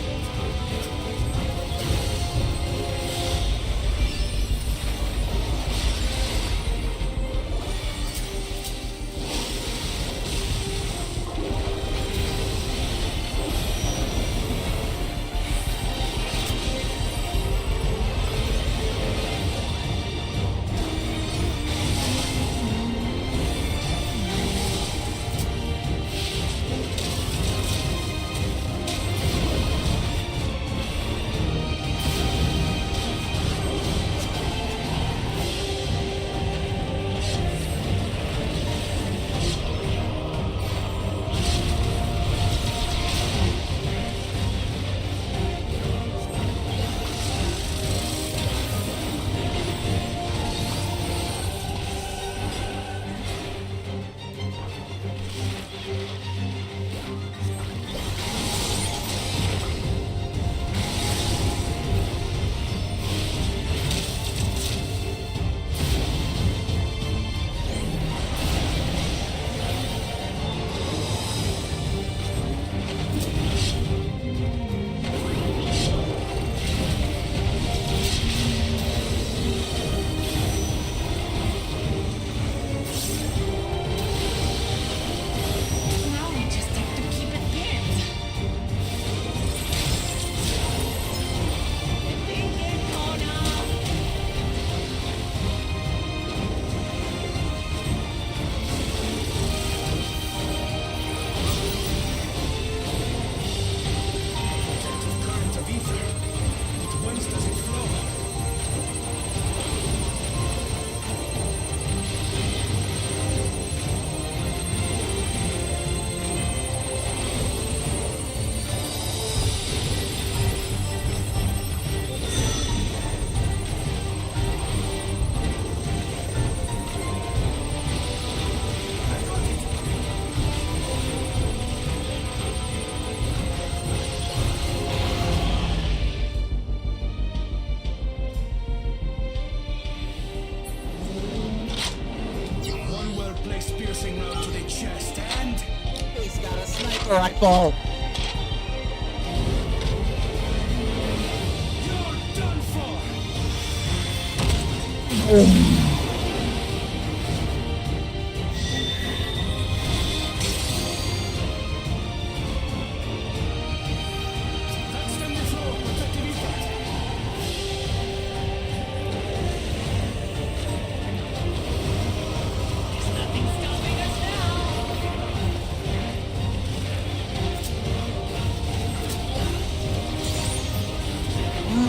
sniper rifle! You're done for! That's them the floor, protective ether.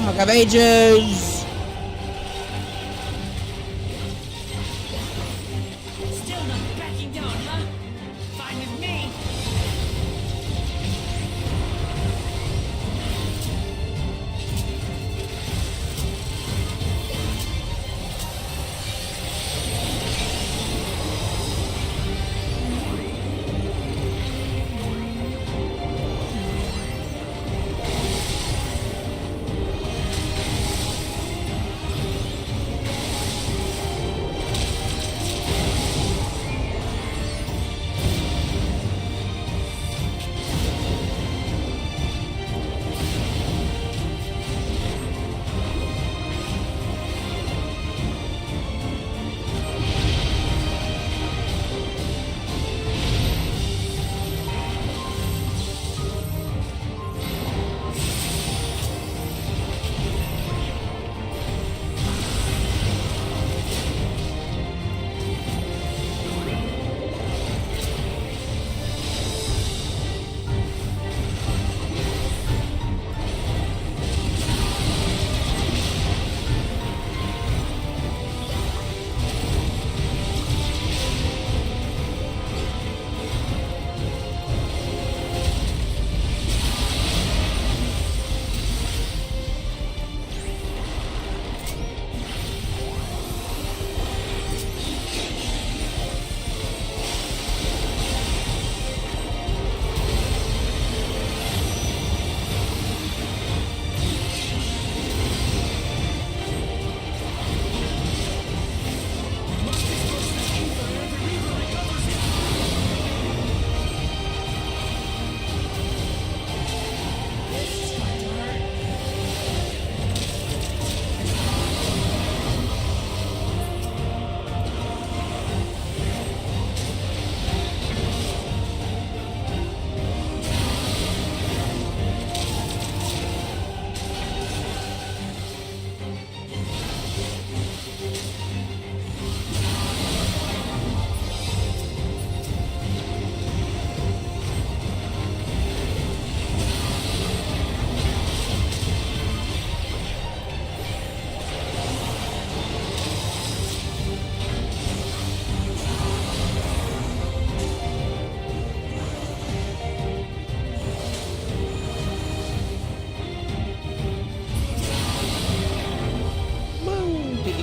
Rock of Ages! Still not backing down, huh? Fine with me.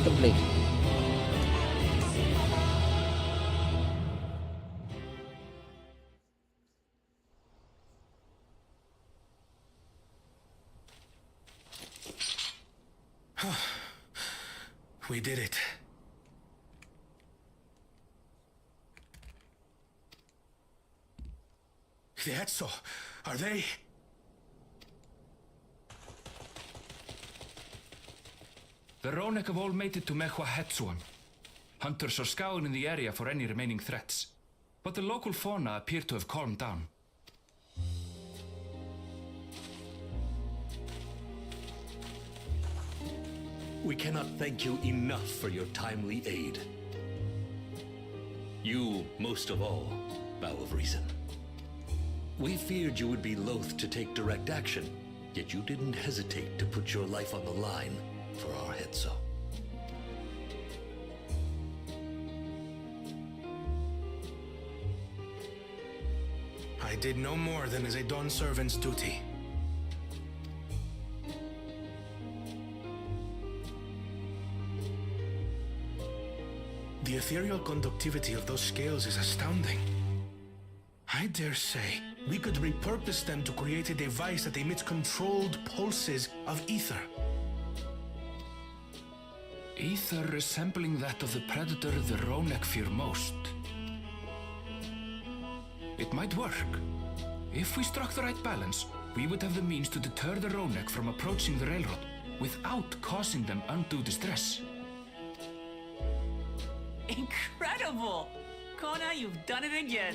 Complete. We did it. The Etso, are they? The Ronek have all made it to Mehua Hetsuan. Hunters are scouring the area for any remaining threats, but the local fauna appear to have calmed down. We cannot thank you enough for your timely aid. You, most of all, Bow of Reason. We feared you would be loath to take direct action, yet you didn't hesitate to put your life on the line for our Hetso. I did no more than is a Dawn servant's duty. The ethereal conductivity of those scales is astounding. I dare say we could repurpose them to create a device that emits controlled pulses of ether. Ether resembling that of the predator the Ronek fear most. It might work, If we struck the right balance, we would have the means to deter the Ronek from approaching the railroad without causing them undue distress. Incredible! Kona, you've done it again.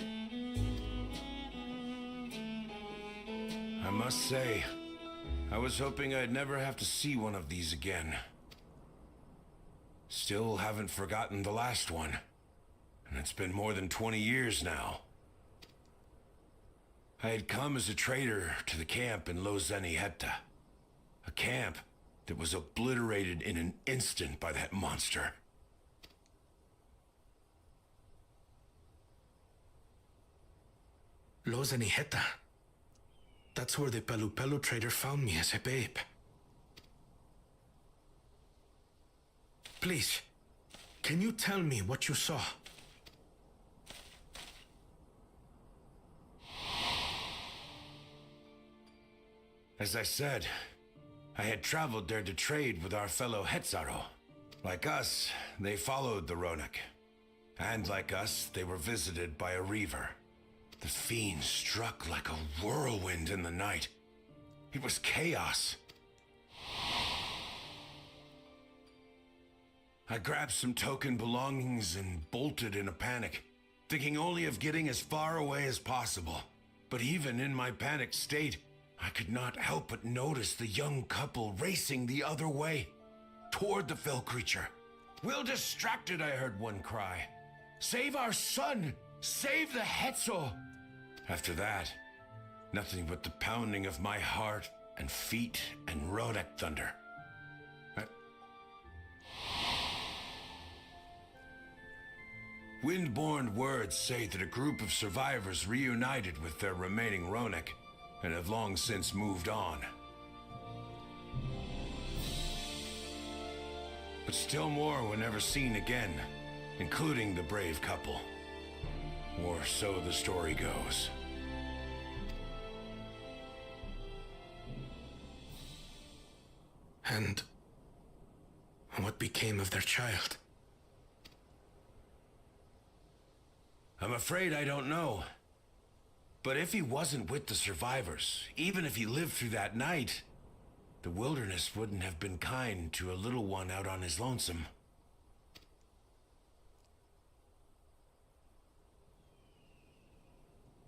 I must say, I was hoping I'd never have to see one of these again. Still haven't forgotten the last one. And it's been more than 20 years now. I had come as a trader to the camp in Lozanihetta. A camp that was obliterated in an instant by that monster. Lozanihetta. That's where the Pelupelu trader found me as a babe. Please, can you tell me what you saw? As I said, I had traveled there to trade with our fellow Hetzaro. Like us, they followed the Ronek. And like us, they were visited by a Reaver. The fiend struck like a whirlwind in the night. It was chaos. I grabbed some token belongings and bolted in a panic, thinking only of getting as far away as possible. But even in my panicked state, I could not help but notice the young couple racing the other way, toward the fell creature. "We're distracted," I heard one cry. "Save our son! Save the Hetzo!" After that, nothing but the pounding of my heart and feet and Ronek thunder. Windborne words say that a group of survivors reunited with their remaining Ronek and have long since moved on. But still more were never seen again, including the brave couple. Or so the story goes. And what became of their child? I'm afraid I don't know. But if he wasn't with the survivors, even if he lived through that night, the wilderness wouldn't have been kind to a little one out on his lonesome.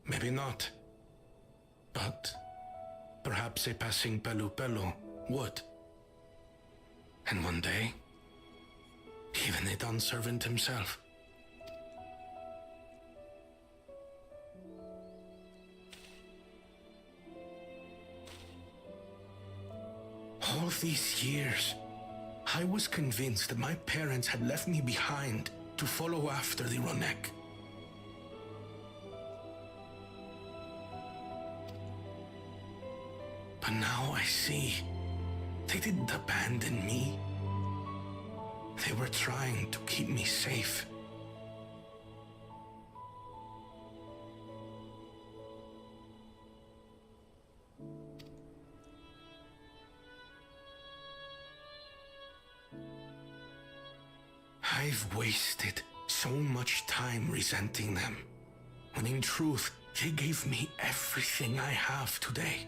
Maybe not. But perhaps a passing Pelupelu would. And one day, even a Dawn servant himself. All these years, I was convinced that my parents had left me behind to follow after the Ronek. But now I see, they didn't abandon me. They were trying to keep me safe. I've wasted so much time resenting them, when in truth, they gave me everything I have today.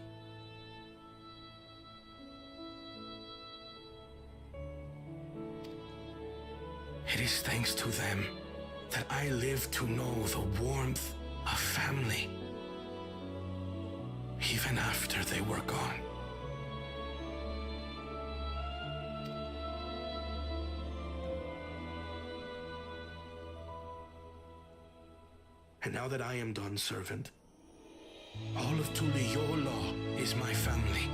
It is thanks to them that I live to know the warmth of family, even after they were gone. And now that I am Dawn servant, all of Tuliyola is my family.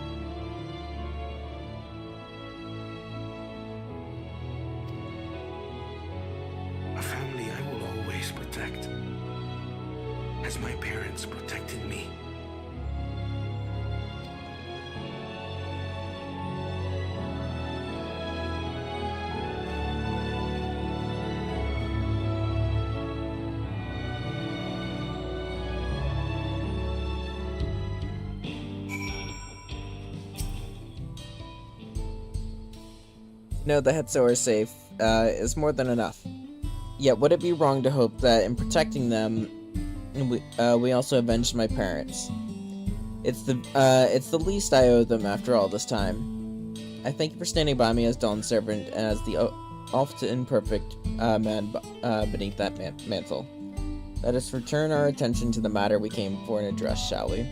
A family I will always protect, as my parents protected me. Know the Hetzo are safe is more than enough. Yet would it be wrong to hope that in protecting them, we also avenged my parents? It's the least I owe them after all this time. I thank you for standing by me as Dawn's servant and as the often imperfect man beneath that mantle. Let us return our attention to the matter we came for and address, shall we?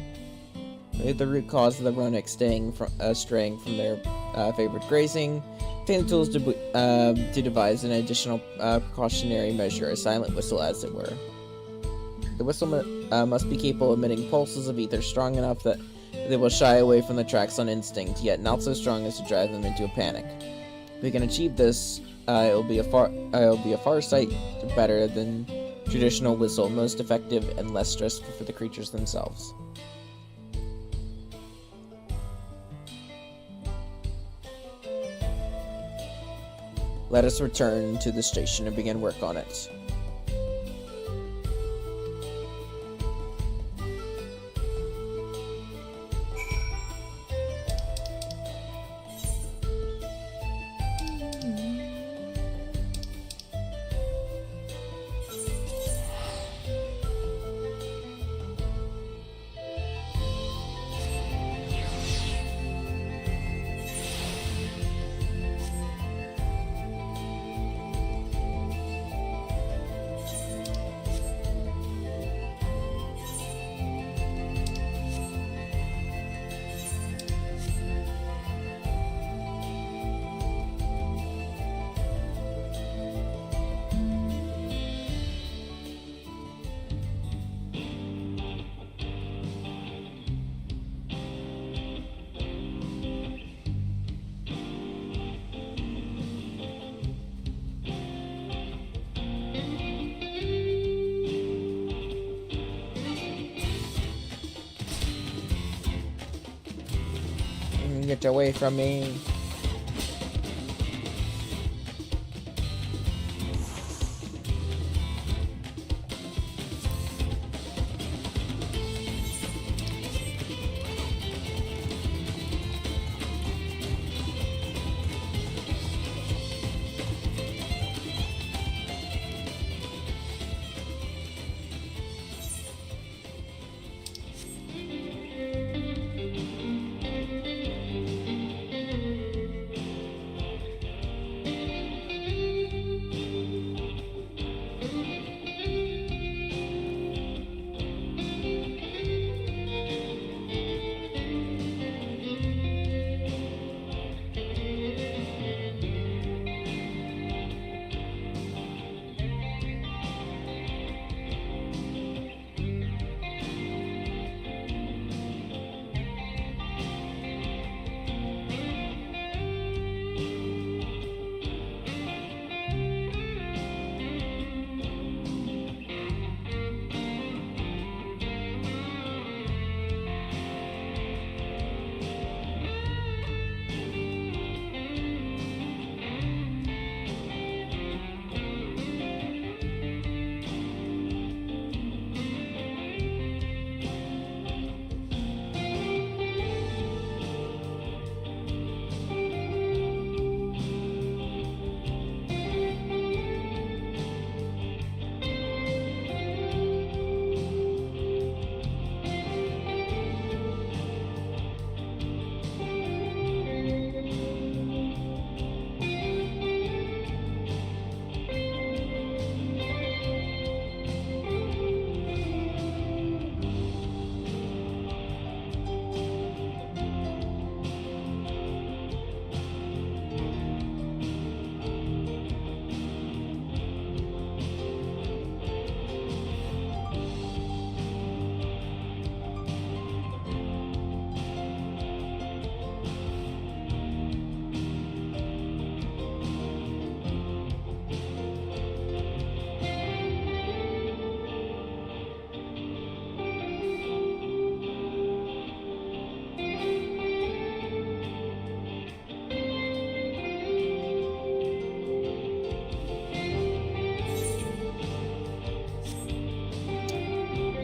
Maybe the root cause of the Ronick straying from their favorite grazing. Obtain the tools to devise an additional precautionary measure, a silent whistle as it were. The whistle must be capable of emitting pulses of ether strong enough that they will shy away from the tracks on instinct, yet not so strong as to drive them into a panic. If we can achieve this, it will be a far sight better than traditional whistle, most effective and less stressful for the creatures themselves. Let us return to the station and begin work on it. Get away from me.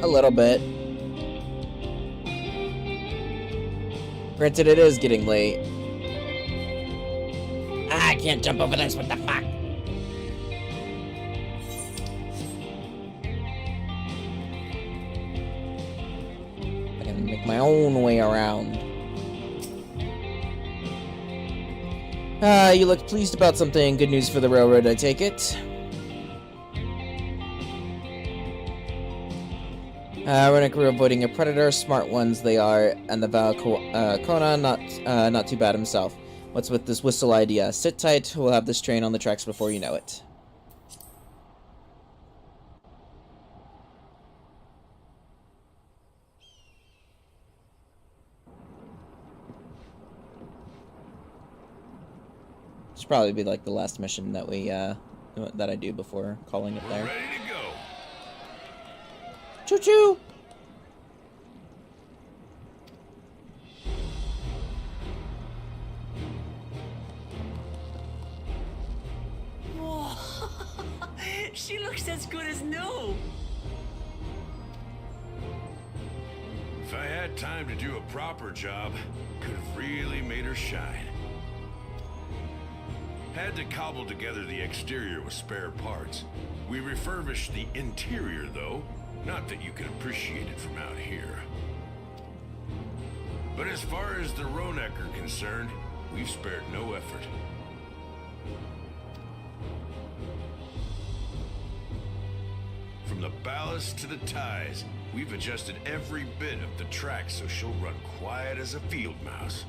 A little bit. Granted, it is getting late. I can't jump over this, what the fuck? Fucking and make my own way around. You look pleased about something. Good news for the railroad, I take it. Runic are avoiding a predator. Smart ones they are. And the Val Kona, not too bad himself. What's with this whistle idea? Sit tight. We'll have this train on the tracks before you know it. Should probably be like the last mission that we that I do before calling it there. Ready to go. Choo choo. Whoa. She looks as good as new. If I had time to do a proper job, could have really made her shine. Had to cobble together the exterior with spare parts. We refurbished the interior, though. Not that you can appreciate it from out here. But as far as the Rhonek are concerned, we've spared no effort. From the ballast to the ties, we've adjusted every bit of the track so she'll run quiet as a field mouse.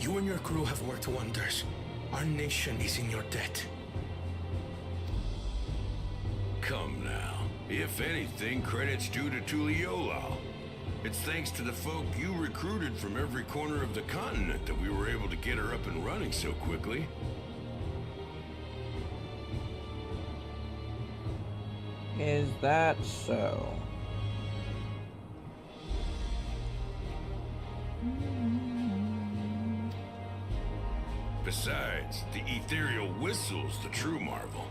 You and your crew have worked wonders. Our nation is in your debt. Come now. If anything, credit's due to Tuliolao. It's thanks to the folk you recruited from every corner of the continent that we were able to get her up and running so quickly. Is that so? Besides, the ethereal whistle's the true marvel.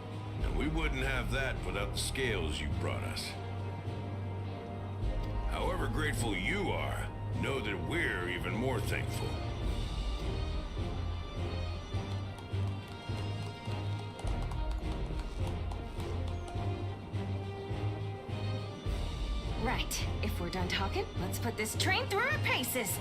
And we wouldn't have that without the scales you brought us. However grateful you are, know that we're even more thankful. Right. If we're done talking, let's put this train through our paces.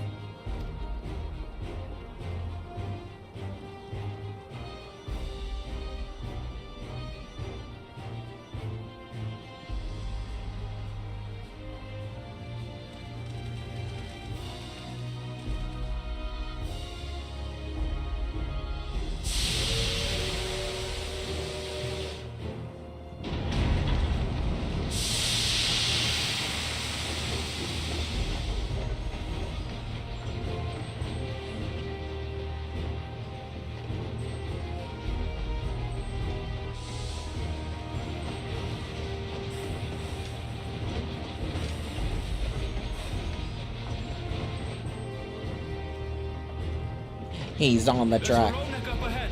He's on the track. Rhonek up ahead.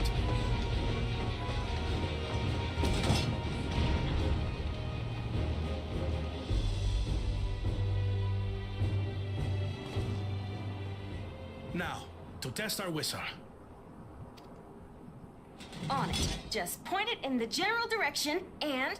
Now, to test our whistle. On it. Just point it in the general direction and...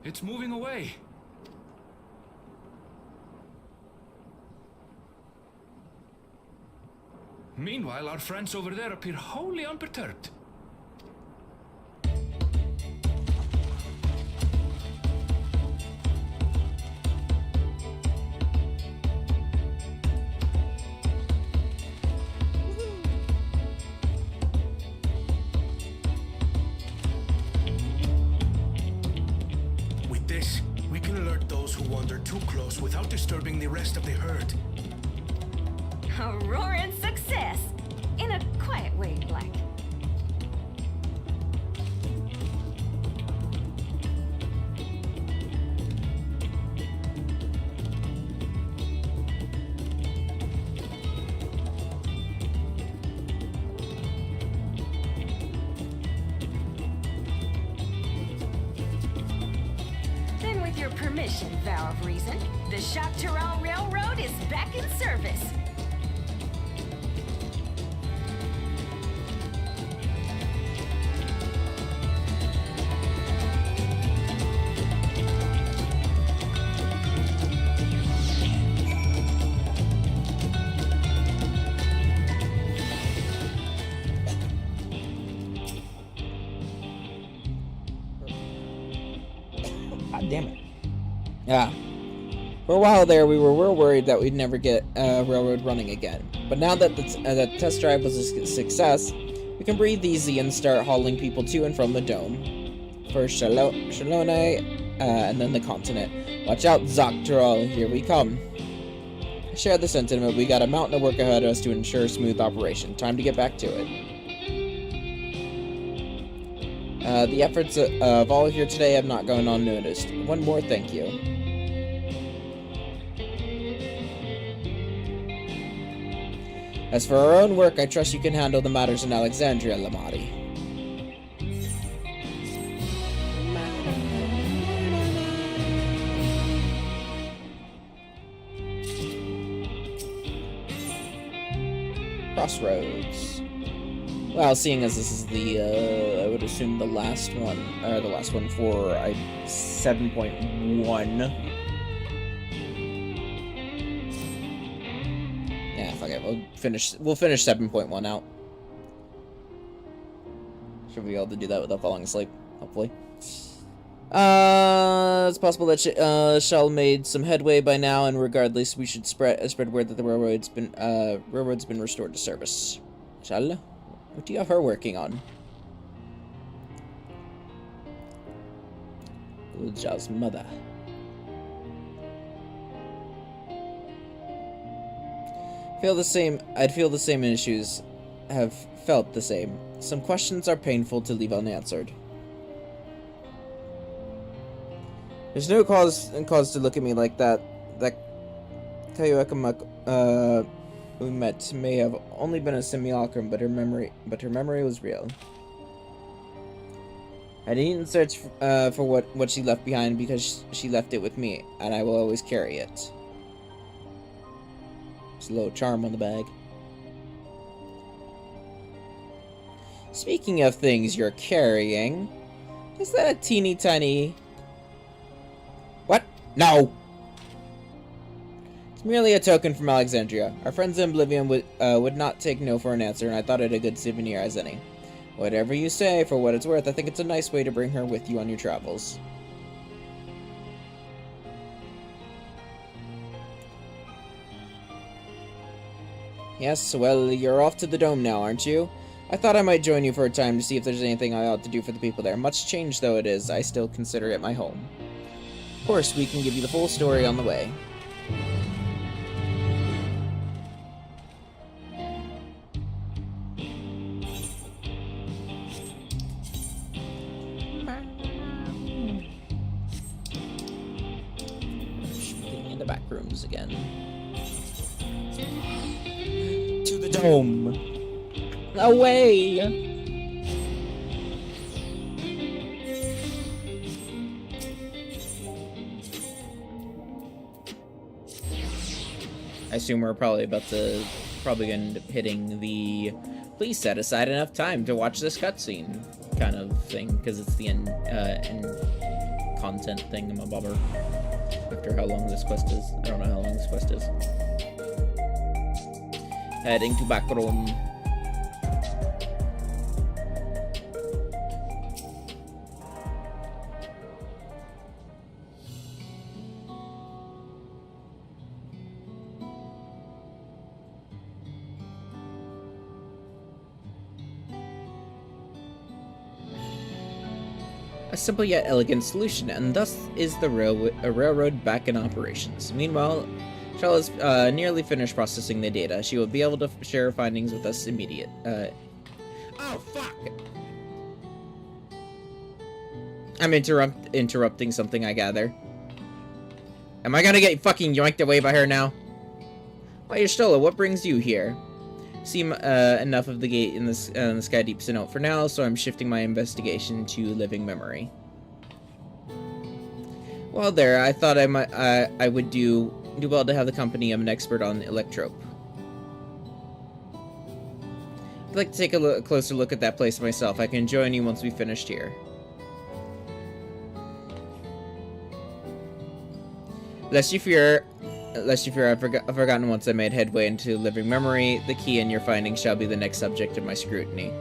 It's moving away. Meanwhile, our friends over there appear wholly unperturbed. With this, we can alert those who wander too close without disturbing the rest of the herd. A roaring success! In a quiet way, Black. your permission, Vow of Reason, the Chateau Railroad is back in service. God damn it. Yeah. For a while there, we were worried that we'd never get a railroad running again. But now that the test drive was a success, we can breathe easy and start hauling people to and from the dome. First Shalone, and then the continent. Watch out, Zoctorol, here we come. I share the sentiment. We got a mountain of work ahead of us to ensure smooth operation. Time to get back to it. The efforts of all here today have not gone unnoticed. One more thank you. As for our own work, I trust you can handle the matters in Alexandria, Lamari. Crossroads. Well, seeing as this is the, I would assume the last one for 7.1. Yeah, fuck it, we'll finish 7.1 out. Should be able to do that without falling asleep, hopefully. It's possible that Shell made some headway by now, and regardless, we should spread word that the railroad's been restored to service. Shell? What do you have her working on? Gulja's mother. I'd feel the same issues. Have felt the same. Some questions are painful to leave unanswered. There's no cause to look at me like that. That Kayueka we met may have only been a simulacrum, but her memory was real. I didn't search for what she left behind because she left it with me, and I will always carry it. There's a little charm on the bag. Speaking of things you're carrying, is that a teeny tiny... What? No! It's merely a token from Alexandria. Our friends in Oblivion would not take no for an answer, and I thought it a good souvenir as any. Whatever you say, for what it's worth, I think it's a nice way to bring her with you on your travels. Yes, well, you're off to the dome now, aren't you? I thought I might join you for a time to see if there's anything I ought to do for the people there. Much changed though it is, I still consider it my home. Of course, we can give you the full story on the way. In the back rooms again. To the dome. Away! I assume we're probably gonna end up hitting the please set aside enough time to watch this cutscene kind of thing, because it's the end content thing. I'm a bobber. After how long this quest is. I don't know how long this quest is. Heading to back room. A simple yet elegant solution, and thus is the railroad back in operations. Meanwhile, Shell has nearly finished processing the data. She will be able to share her findings with us immediate. Oh, fuck! I'm interrupting something, I gather. Am I gonna get fucking yoinked away by her now? Why, Y'shtola, what brings you here? Seem enough of the gate in the Sky Deep to note for now, so I'm shifting my investigation to living memory. Well, there. I thought I would do well to have the company of an expert on Electrope. I'd like to take a closer look at that place myself. I can join you once we finished here. Lest you fear I've forgotten once I made headway into living memory, the key in your findings shall be the next subject of my scrutiny.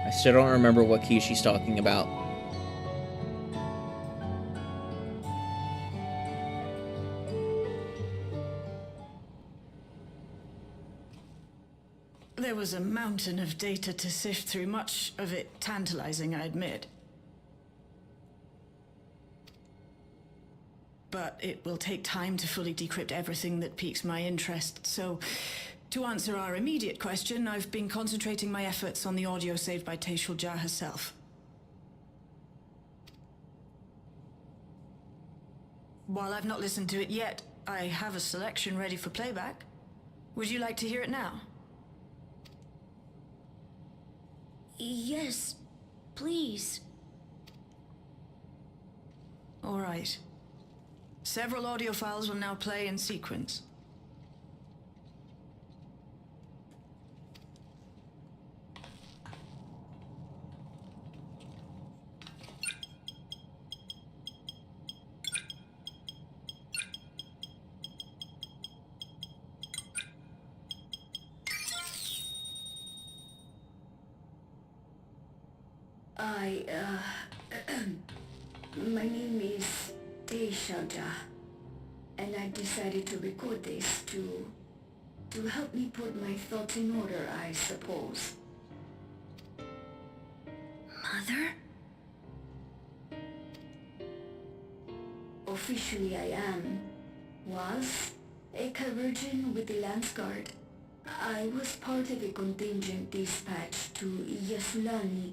I still don't remember what key she's talking about. There was a mountain of data to sift through, much of it tantalizing, I admit. But it will take time to fully decrypt everything that piques my interest, so to answer our immediate question, I've been concentrating my efforts on the audio saved by Teishul Jah herself. While I've not listened to it yet, I have a selection ready for playback. Would you like to hear it now? Yes, please. All right. Several audio files will now play in sequence. My name is Teishul Jah, and I decided to record this to help me put my thoughts in order, I suppose. Mother? Officially I was a Virgin with the Lance Guard. I was part of a contingent dispatched to Yasulani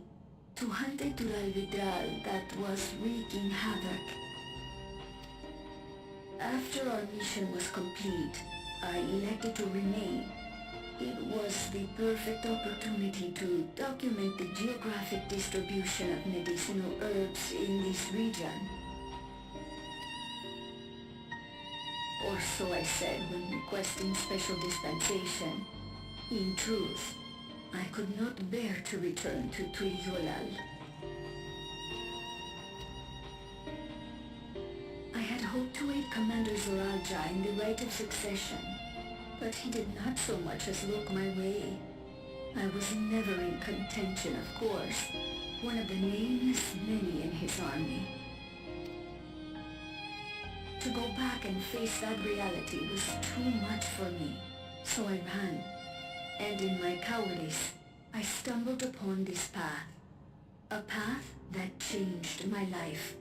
to hunt a Tural Vidral that was wreaking havoc. After our mission was complete, I elected to remain. It was the perfect opportunity to document the geographic distribution of medicinal herbs in this region. Or so I said when requesting special dispensation. In truth, I could not bear to return to Tuiyolal. I had hoped to aid Commander Zoral Jah in the right of succession, but he did not so much as look my way. I was never in contention, of course, one of the nameless many in his army. To go back and face that reality was too much for me, so I ran. And in my cowardice, I stumbled upon this path. A path that changed my life.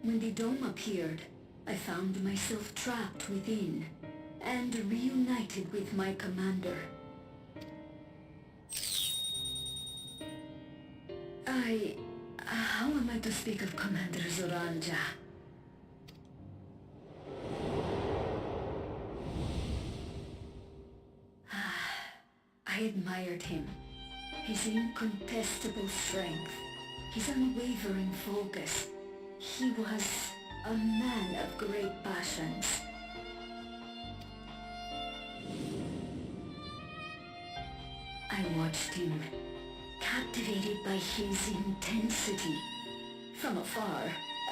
When the dome appeared, I found myself trapped within, and reunited with my commander. How am I to speak of Commander Zoral Jah? I admired him. His incontestable strength, his unwavering focus. He was a man of great passions. I watched him, captivated by his intensity. From afar,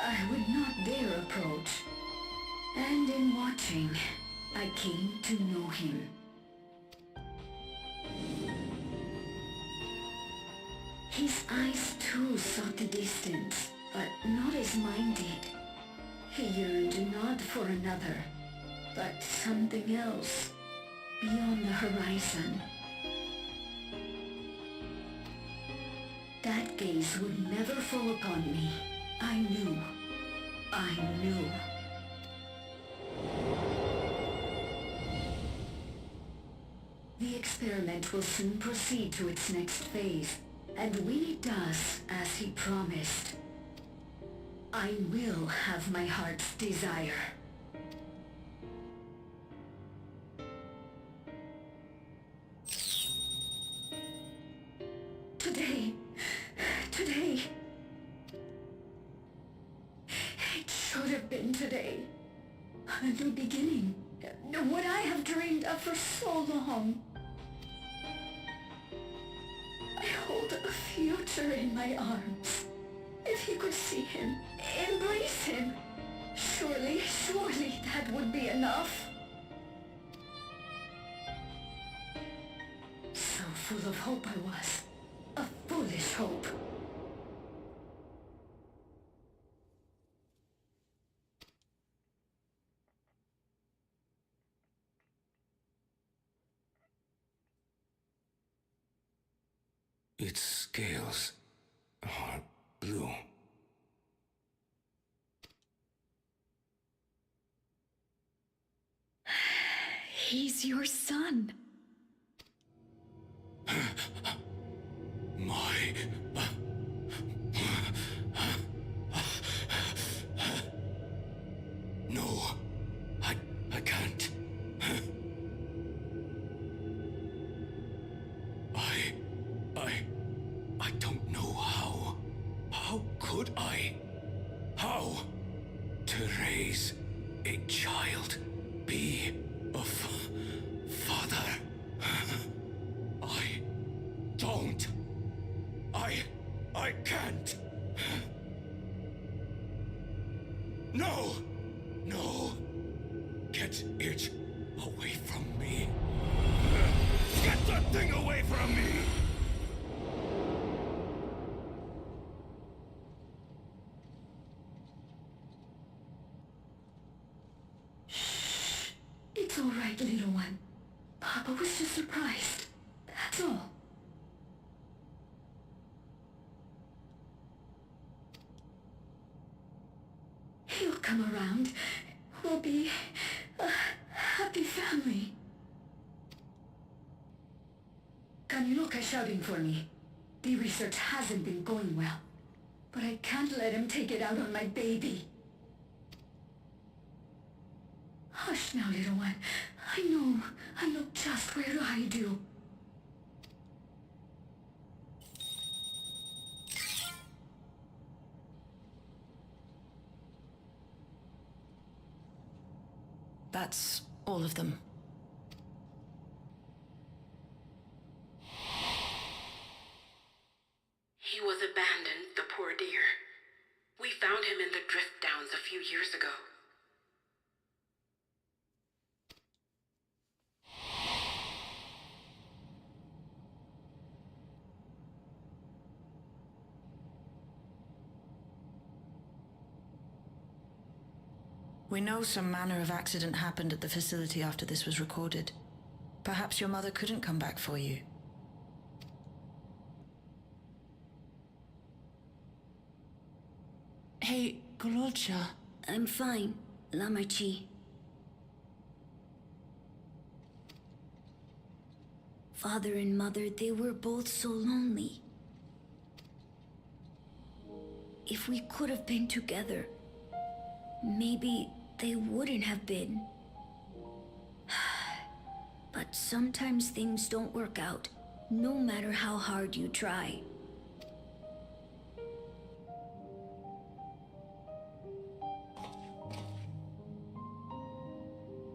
I would not dare approach. And in watching, I came to know him. His eyes too sought the distance, but not as mine did. He yearned not for another, but something else, beyond the horizon. That gaze would never fall upon me. I knew. The experiment will soon proceed to its next phase, and when it does, as he promised, I will have my heart's desire. Today, A new beginning. What I have dreamed of for so long. I hold a future in my arms. If you could see him, embrace him, surely that would be enough. So full of hope I was. A foolish hope. Its scales are blue. He's your son. My... No, I can't. I don't know how. How could I? How to raise a child, be a father? I don't. I can't. No! No! Get it away from me. Get that thing away from me! It's all right, little one. Papa was just surprised. That's all. He'll come around. We'll be a happy family. Kaniloka's shouting for me. The research hasn't been going well. But I can't let him take it out on my baby. Hush now, little one. I know just where to hide you. That's all of them. He was abandoned, the poor dear. We found him in the drift downs a few years ago. We know some manner of accident happened at the facility after this was recorded. Perhaps your mother couldn't come back for you. Hey, Golodja. I'm fine, Lamarchi. Father and mother, they were both so lonely. If we could have been together, maybe they wouldn't have been. But sometimes things don't work out, no matter how hard you try.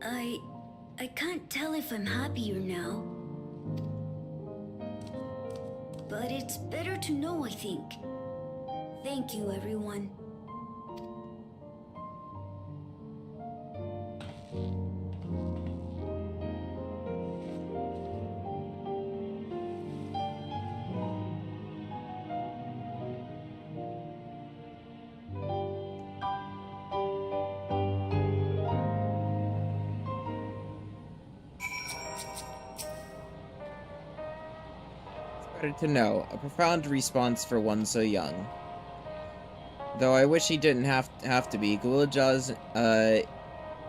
I can't tell if I'm happier now. But it's better to know, I think. Thank you, everyone. To know, a profound response for one so young. Though I wish he didn't have to be, Golodja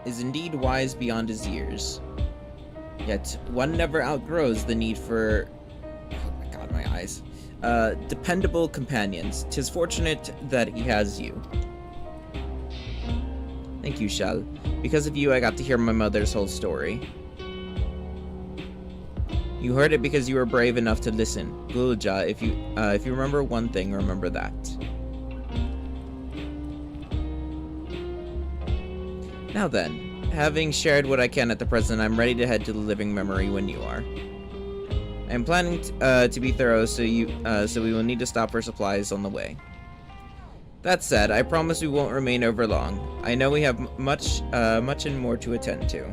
is indeed wise beyond his years. Yet one never outgrows the need for, oh my god, my eyes, dependable companions. 'Tis fortunate that he has you. Thank you, Shell. Because of you, I got to hear my mother's whole story. You heard it because you were brave enough to listen. Golodja, if you remember one thing, remember that. Now then, Having shared what I can at the present, I'm ready to head to the living memory when you are. I'm planning to be thorough, so we will need to stop our supplies on the way. That said, I promise we won't remain over long. I know we have much and more to attend to.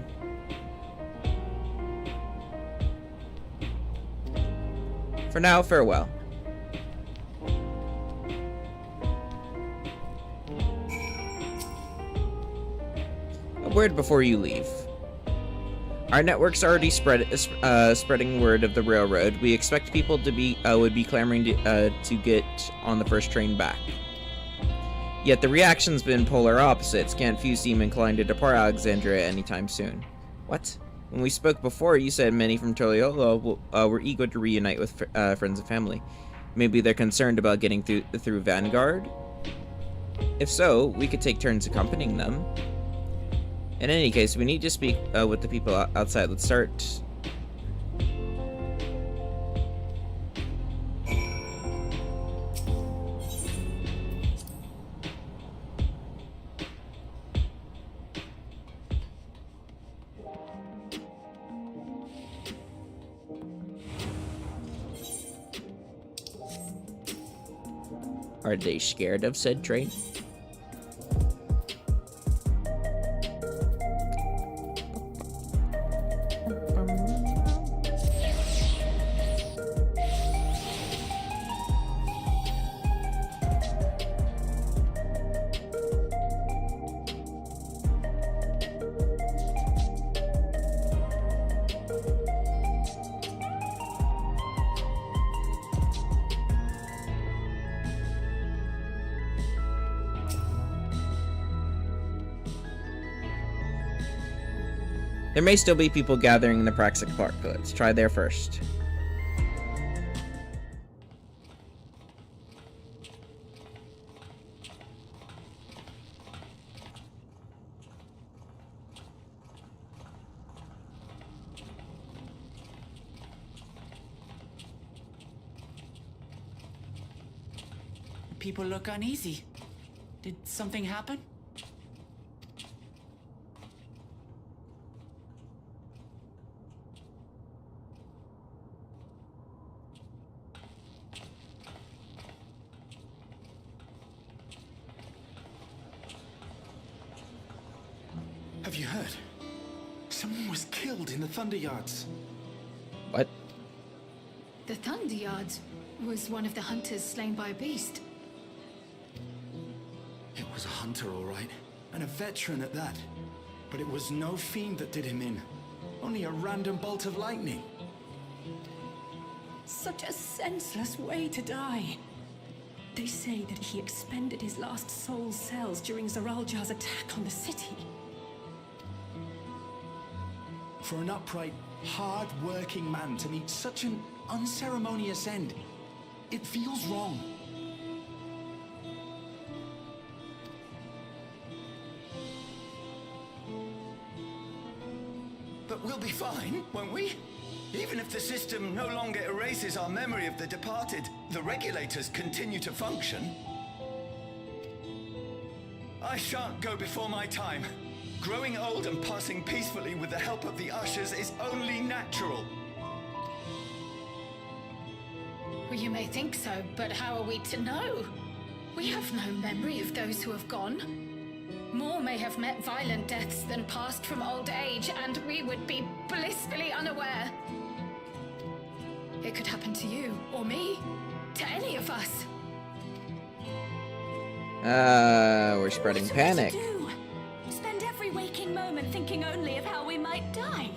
For now, farewell. A word before you leave. Our network's already spreading word of the railroad. We expect people to would be clamoring to get on the first train back. Yet the reaction's been polar opposites. Can't few seem inclined to depart Alexandria anytime soon. What? When we spoke before, you said many from Toliolo were eager to reunite with friends and family. Maybe they're concerned about getting through Vanguard? If so, we could take turns accompanying them. In any case, we need to speak with the people outside. Let's start. Are they scared of said train? There may still be people gathering in the Praxic Park. Let's try there first. People look uneasy. Did something happen? Have you heard? Someone was killed in the Thunder Yards. What? The Thunder Yards was one of the hunters slain by a beast. It was a hunter, all right. And a veteran at that. But it was no fiend that did him in. Only a random bolt of lightning. Such a senseless way to die. They say that he expended his last soul cells during Zaraljar's attack on the city. For an upright, hard-working man to meet such an unceremonious end, it feels wrong. But we'll be fine, won't we? Even if the system no longer erases our memory of the departed, the regulators continue to function. I shan't go before my time. Growing old and passing peacefully with the help of the ushers is only natural. Well, you may think so, but how are we to know? We have no memory of those who have gone. More may have met violent deaths than passed from old age, and we would be blissfully unaware. It could happen to you, or me, to any of us. We're spreading panic. Spend every waking moment thinking only of how we might die.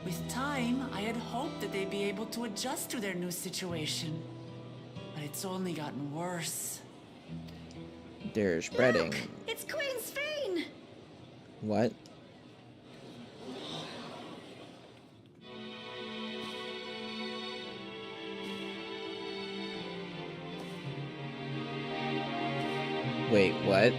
With time, I had hoped that they'd be able to adjust to their new situation. But it's only gotten worse. They're spreading. Look, it's Queen Sphene! What? Wait, what?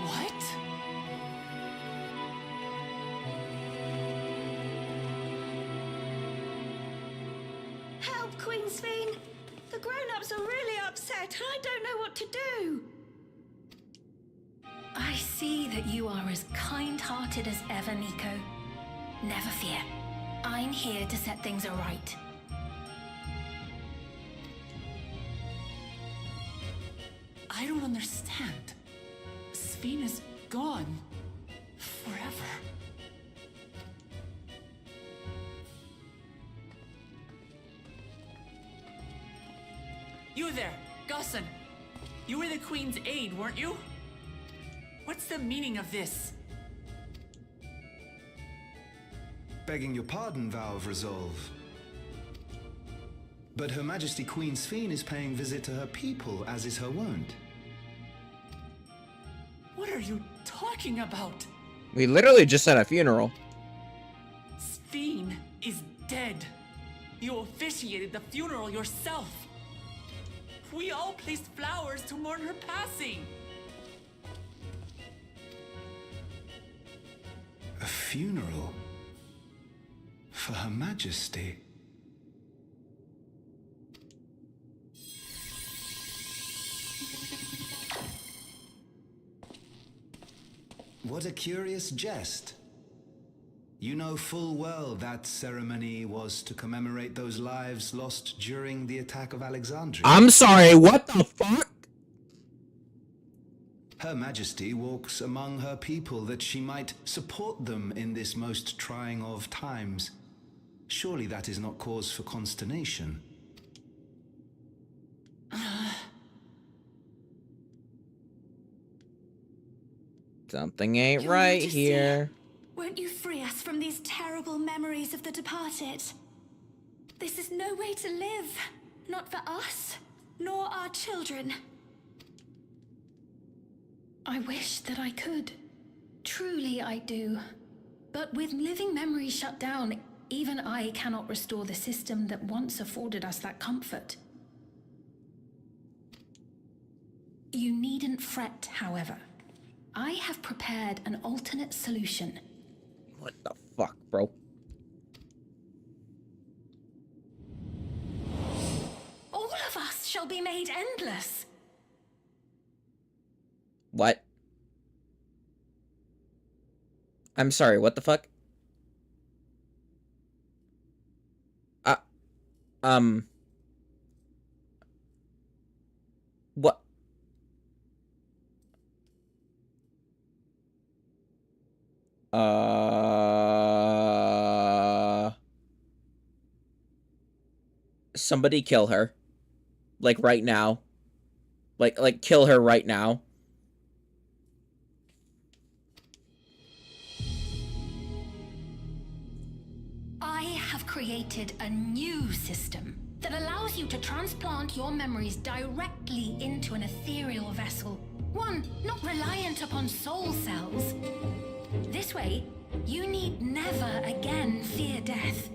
What? Sphene. The grown-ups are really upset, and I don't know what to do. I see that you are as kind-hearted as ever, Nico. Never fear. I'm here to set things aright. I don't understand. Sphene is gone. Forever. You there, Gusson. You were the Queen's aide, weren't you? What's the meaning of this? Begging your pardon, Vow of Resolve. But Her Majesty Queen Sphene is paying visit to her people, as is her wont. What are you talking about? We literally just had a funeral. Sphene is dead. You officiated the funeral yourself. We all placed flowers to mourn her passing. A funeral? For Her Majesty? What a curious jest. You know full well that ceremony was to commemorate those lives lost during the attack of Alexandria. I'm sorry, what the fuck? Her Majesty walks among her people that she might support them in this most trying of times. Surely that is not cause for consternation. Something ain't right here. Won't you free us from these terrible memories of the departed? This is no way to live. Not for us, nor our children. I wish that I could. Truly I do. But with living memories shut down, even I cannot restore the system that once afforded us that comfort. You needn't fret, however. I have prepared an alternate solution. What the fuck, bro? All of us shall be made endless. What? I'm sorry, what the fuck? What? Somebody kill her. Like, right now. Like, kill her right now. I have created a new system that allows you to transplant your memories directly into an ethereal vessel. One not reliant upon soul cells. This way, you need never again fear death.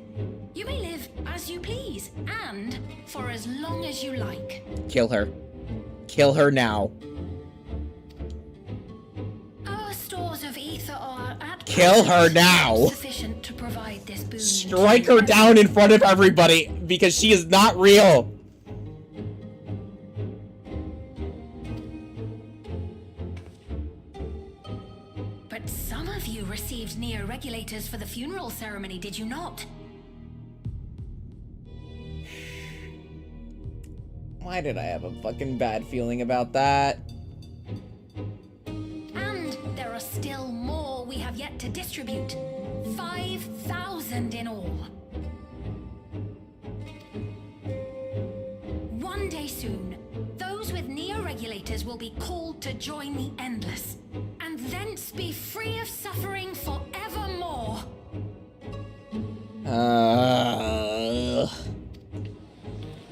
You may live as you please, and for as long as you like. Kill her. Kill her now. Our stores of ether are at Kill her now! sufficient to provide this boon. Strike her down in front of everybody, because she is not real! But some of you received Neo-Regulators for the funeral ceremony, did you not? Why did I have a fucking bad feeling about that? And there are still more we have yet to distribute. 5,000 in all. One day soon, those with Neo-Regulators will be called to join the Endless, and thence be free of suffering forevermore.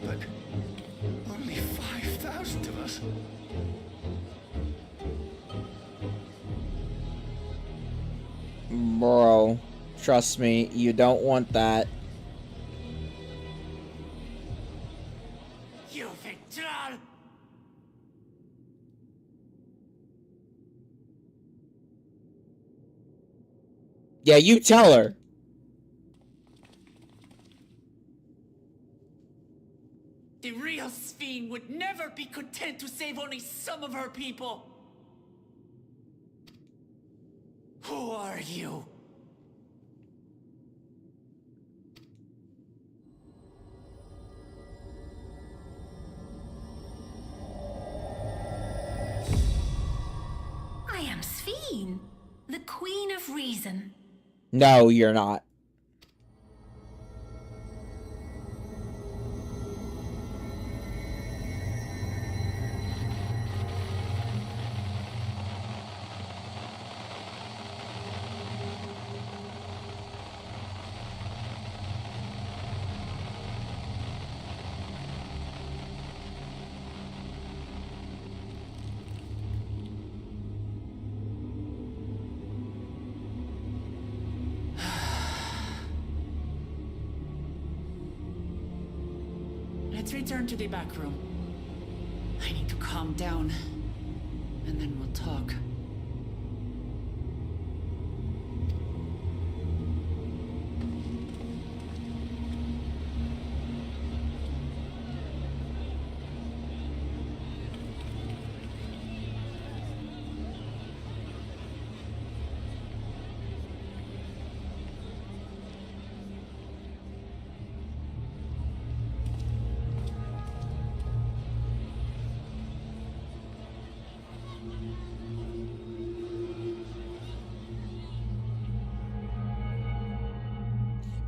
But only 5,000 of us. Bro, trust me, you don't want that. You victor! Yeah, you tell her. real Sphene would never be content to save only some of her people. Who are you? I am Sphene, the Queen of Reason. No, you're not. Let's return to the back room. I need to calm down, and then we'll talk.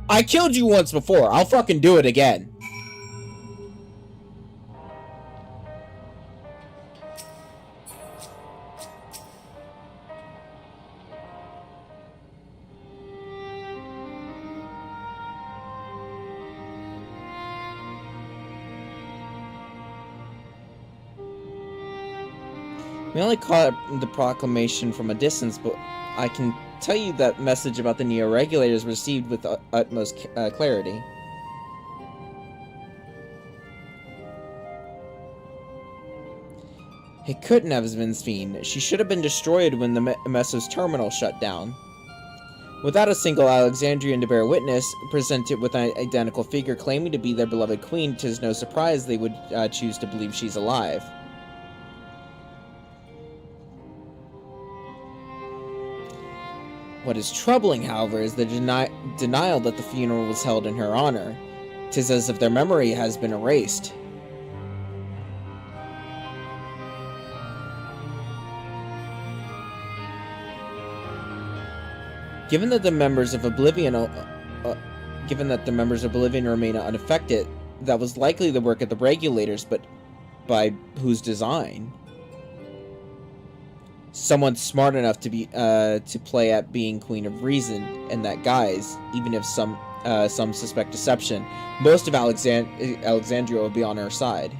I killed you once before. I'll fucking do it again. We only caught the proclamation from a distance, but I can tell you that message about the Neo-Regulators received with utmost clarity. It couldn't have been Sphene. She should have been destroyed when the Messo's terminal shut down. Without a single Alexandrian to bear witness, presented with an identical figure claiming to be their beloved queen, 'tis no surprise they would choose to believe she's alive. What is troubling, however, is the denial that the funeral was held in her honor. 'Tis as if their memory has been erased. Given that the members of Oblivion remain unaffected, that was likely the work of the Regulators, but by whose design? Someone smart enough to be to play at being Queen of Reason in that guise, even if some suspect deception. Most of Alexandria will be on her side.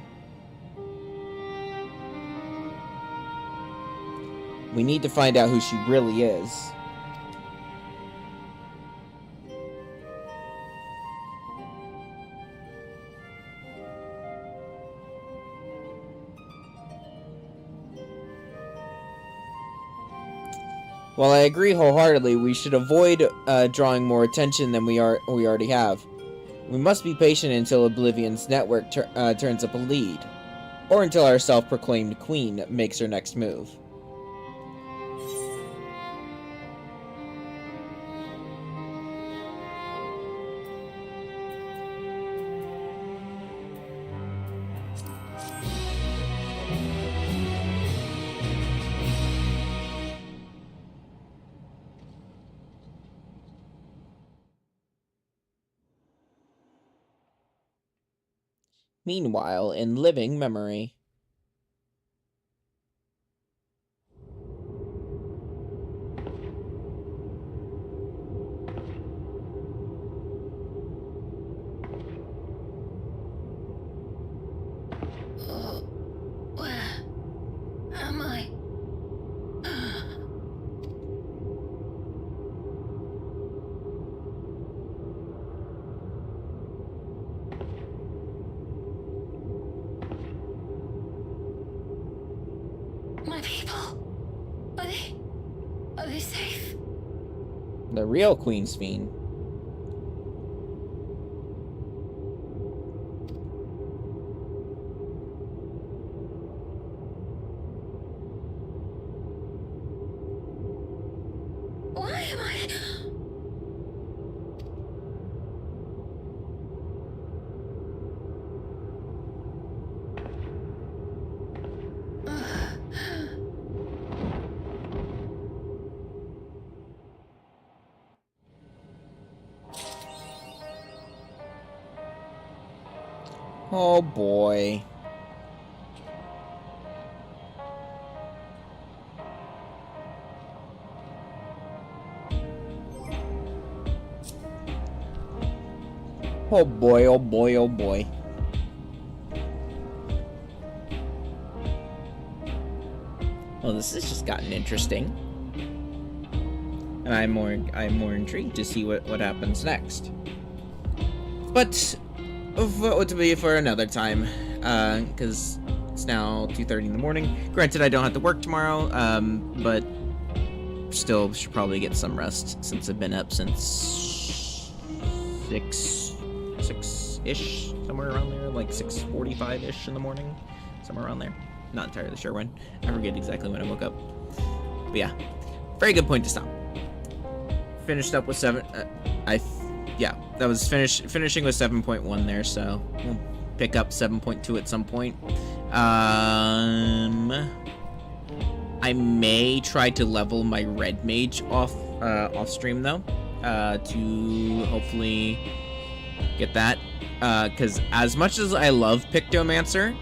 We need to find out who she really is. While I agree wholeheartedly, we should avoid drawing more attention than we already have. We must be patient until Oblivion's network turns up a lead, or until our self-proclaimed queen makes her next move. Meanwhile, in living memory. Where am I? My people, are they safe? The real Queen Sphene. am I? Oh boy. Oh boy, oh boy, oh boy. Well, this has just gotten interesting. And I'm more intrigued to see what happens next. But to be for another time, because it's now 2:30 in the morning. Granted, I don't have to work tomorrow, but still should probably get some rest since I've been up since 6-ish, somewhere around there, like 6:45-ish in the morning, somewhere around there. Not entirely sure when. I forget exactly when I woke up. But yeah, very good point to stop. Finished up with 7. Yeah, that was finishing with 7.1 there, so we'll pick up 7.2 at some point. I may try to level my red mage off stream though, to hopefully get that. Because as much as I love Pictomancer,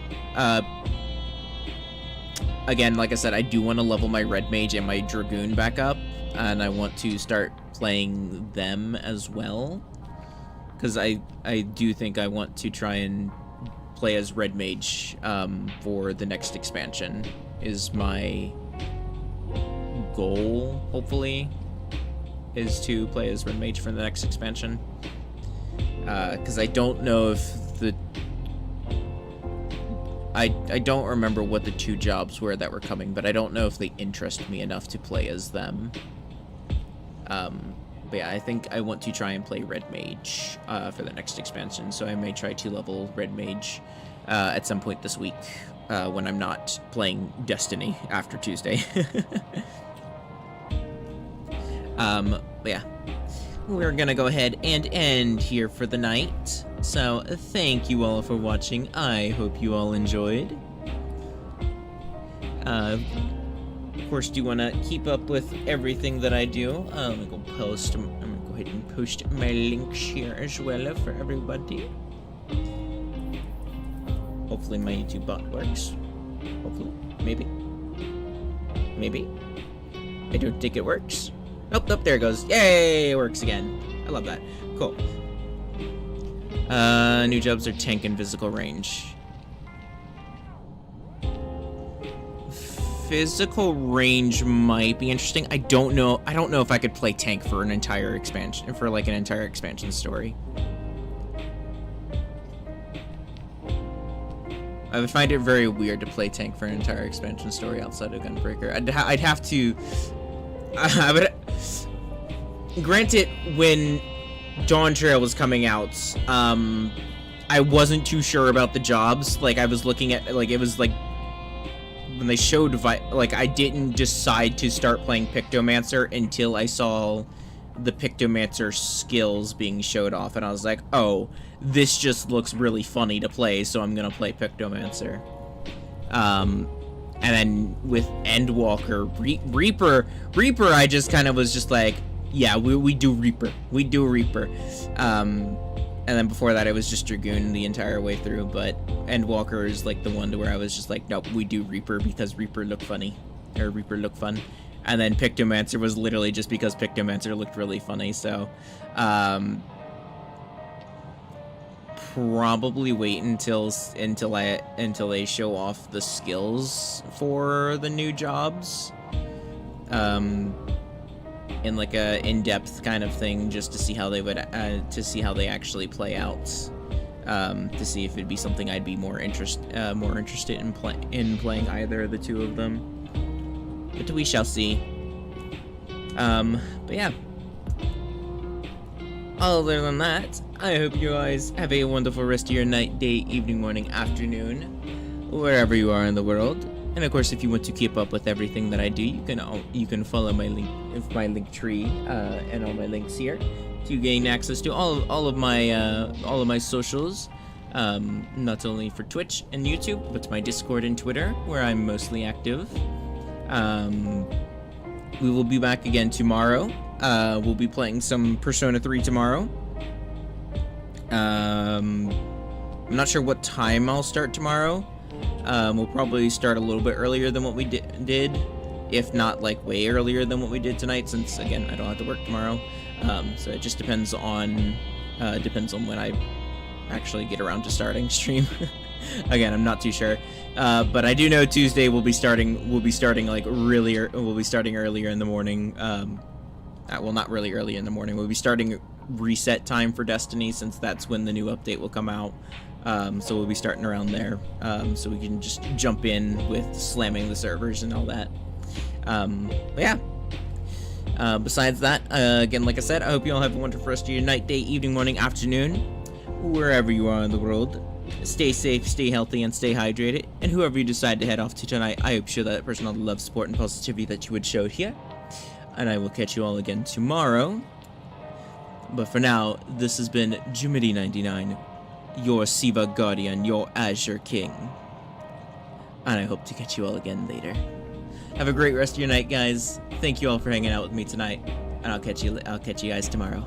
again, like I said, I do want to level my red mage and my dragoon back up, and I want to start playing them as well, because I do think I want to try and play as red mage for the next expansion is my goal, hopefully, is to play as red mage for the next expansion, because I don't know if I don't remember what the 2 jobs were that were coming, but I don't know if they interest me enough to play as them. But yeah, I think I want to try and play Red Mage for the next expansion, so I may try to level Red Mage at some point this week when I'm not playing Destiny after Tuesday. But yeah, we're gonna go ahead and end here for the night. So thank you all for watching. I hope you all enjoyed. Of course, do you want to keep up with everything that I do? I'm gonna go post. I'm gonna go ahead and post my links here as well for everybody. Hopefully my YouTube bot works. Hopefully, maybe. I don't think it works. Nope, there it goes. Yay, it works again. I love that. Cool. New jobs are tank and physical range. Physical range might be interesting. I don't know if I could play tank for an entire expansion, for like an entire expansion story. I would find it very weird to play tank for an entire expansion story outside of Gunbreaker. I'd have to. I would. Granted, when Dawn Trail was coming out, I wasn't too sure about the jobs. Like, I was looking at, like, it was like when they showed, like, I didn't decide to start playing Pictomancer until I saw the Pictomancer skills being showed off, and I was like, oh, this just looks really funny to play, so I'm gonna play Pictomancer. And then with Endwalker, Reaper, I just kind of was just like, yeah, we do Reaper. We do Reaper. And then before that, it was just Dragoon the entire way through, but Endwalker is like the one to where I was just like, nope, we do Reaper because Reaper looked funny. Or Reaper looked fun. And then Pictomancer was literally just because Pictomancer looked really funny, so probably wait until they show off the skills for the new jobs. In like a in-depth kind of thing, just to see how they would they actually play out, to see if it'd be something I'd be more interested in playing either of the two of them. But we shall see. But yeah. Other than that, I hope you guys have a wonderful rest of your night, day, evening, morning, afternoon, wherever you are in the world. And of course, if you want to keep up with everything that I do, you can follow my link tree and all my links here to gain access to all of my socials. Not only for Twitch and YouTube, but my Discord and Twitter, where I'm mostly active. We will be back again tomorrow. We'll be playing some Persona 3 tomorrow. I'm not sure what time I'll start tomorrow. We'll probably start a little bit earlier than what we did, if not like way earlier than what we did tonight, since again I don't have to work tomorrow. So it just depends on when I actually get around to starting stream. Again, I'm not too sure, but I do know Tuesday we'll be starting like we'll be starting earlier in the morning. Well, not really early in the morning. We'll be starting reset time for Destiny, since that's when the new update will come out. So we'll be starting around there, so we can just jump in with slamming the servers and all that. But yeah. Besides that, again, like I said, I hope you all have a wonderful rest of your night, day, evening, morning, afternoon, wherever you are in the world. Stay safe, stay healthy, and stay hydrated. And whoever you decide to head off to tonight, I hope you show that person all the love, support, and positivity that you would show here. And I will catch you all again tomorrow. But for now, this has been Jumidi99, your Siva Guardian, your Azure King. And I hope to catch you all again later. Have a great rest of your night, guys. Thank you all for hanging out with me tonight. And I'll catch you guys tomorrow.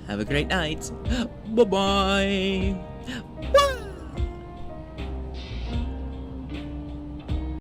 Have a great night. Bye-bye. Bye.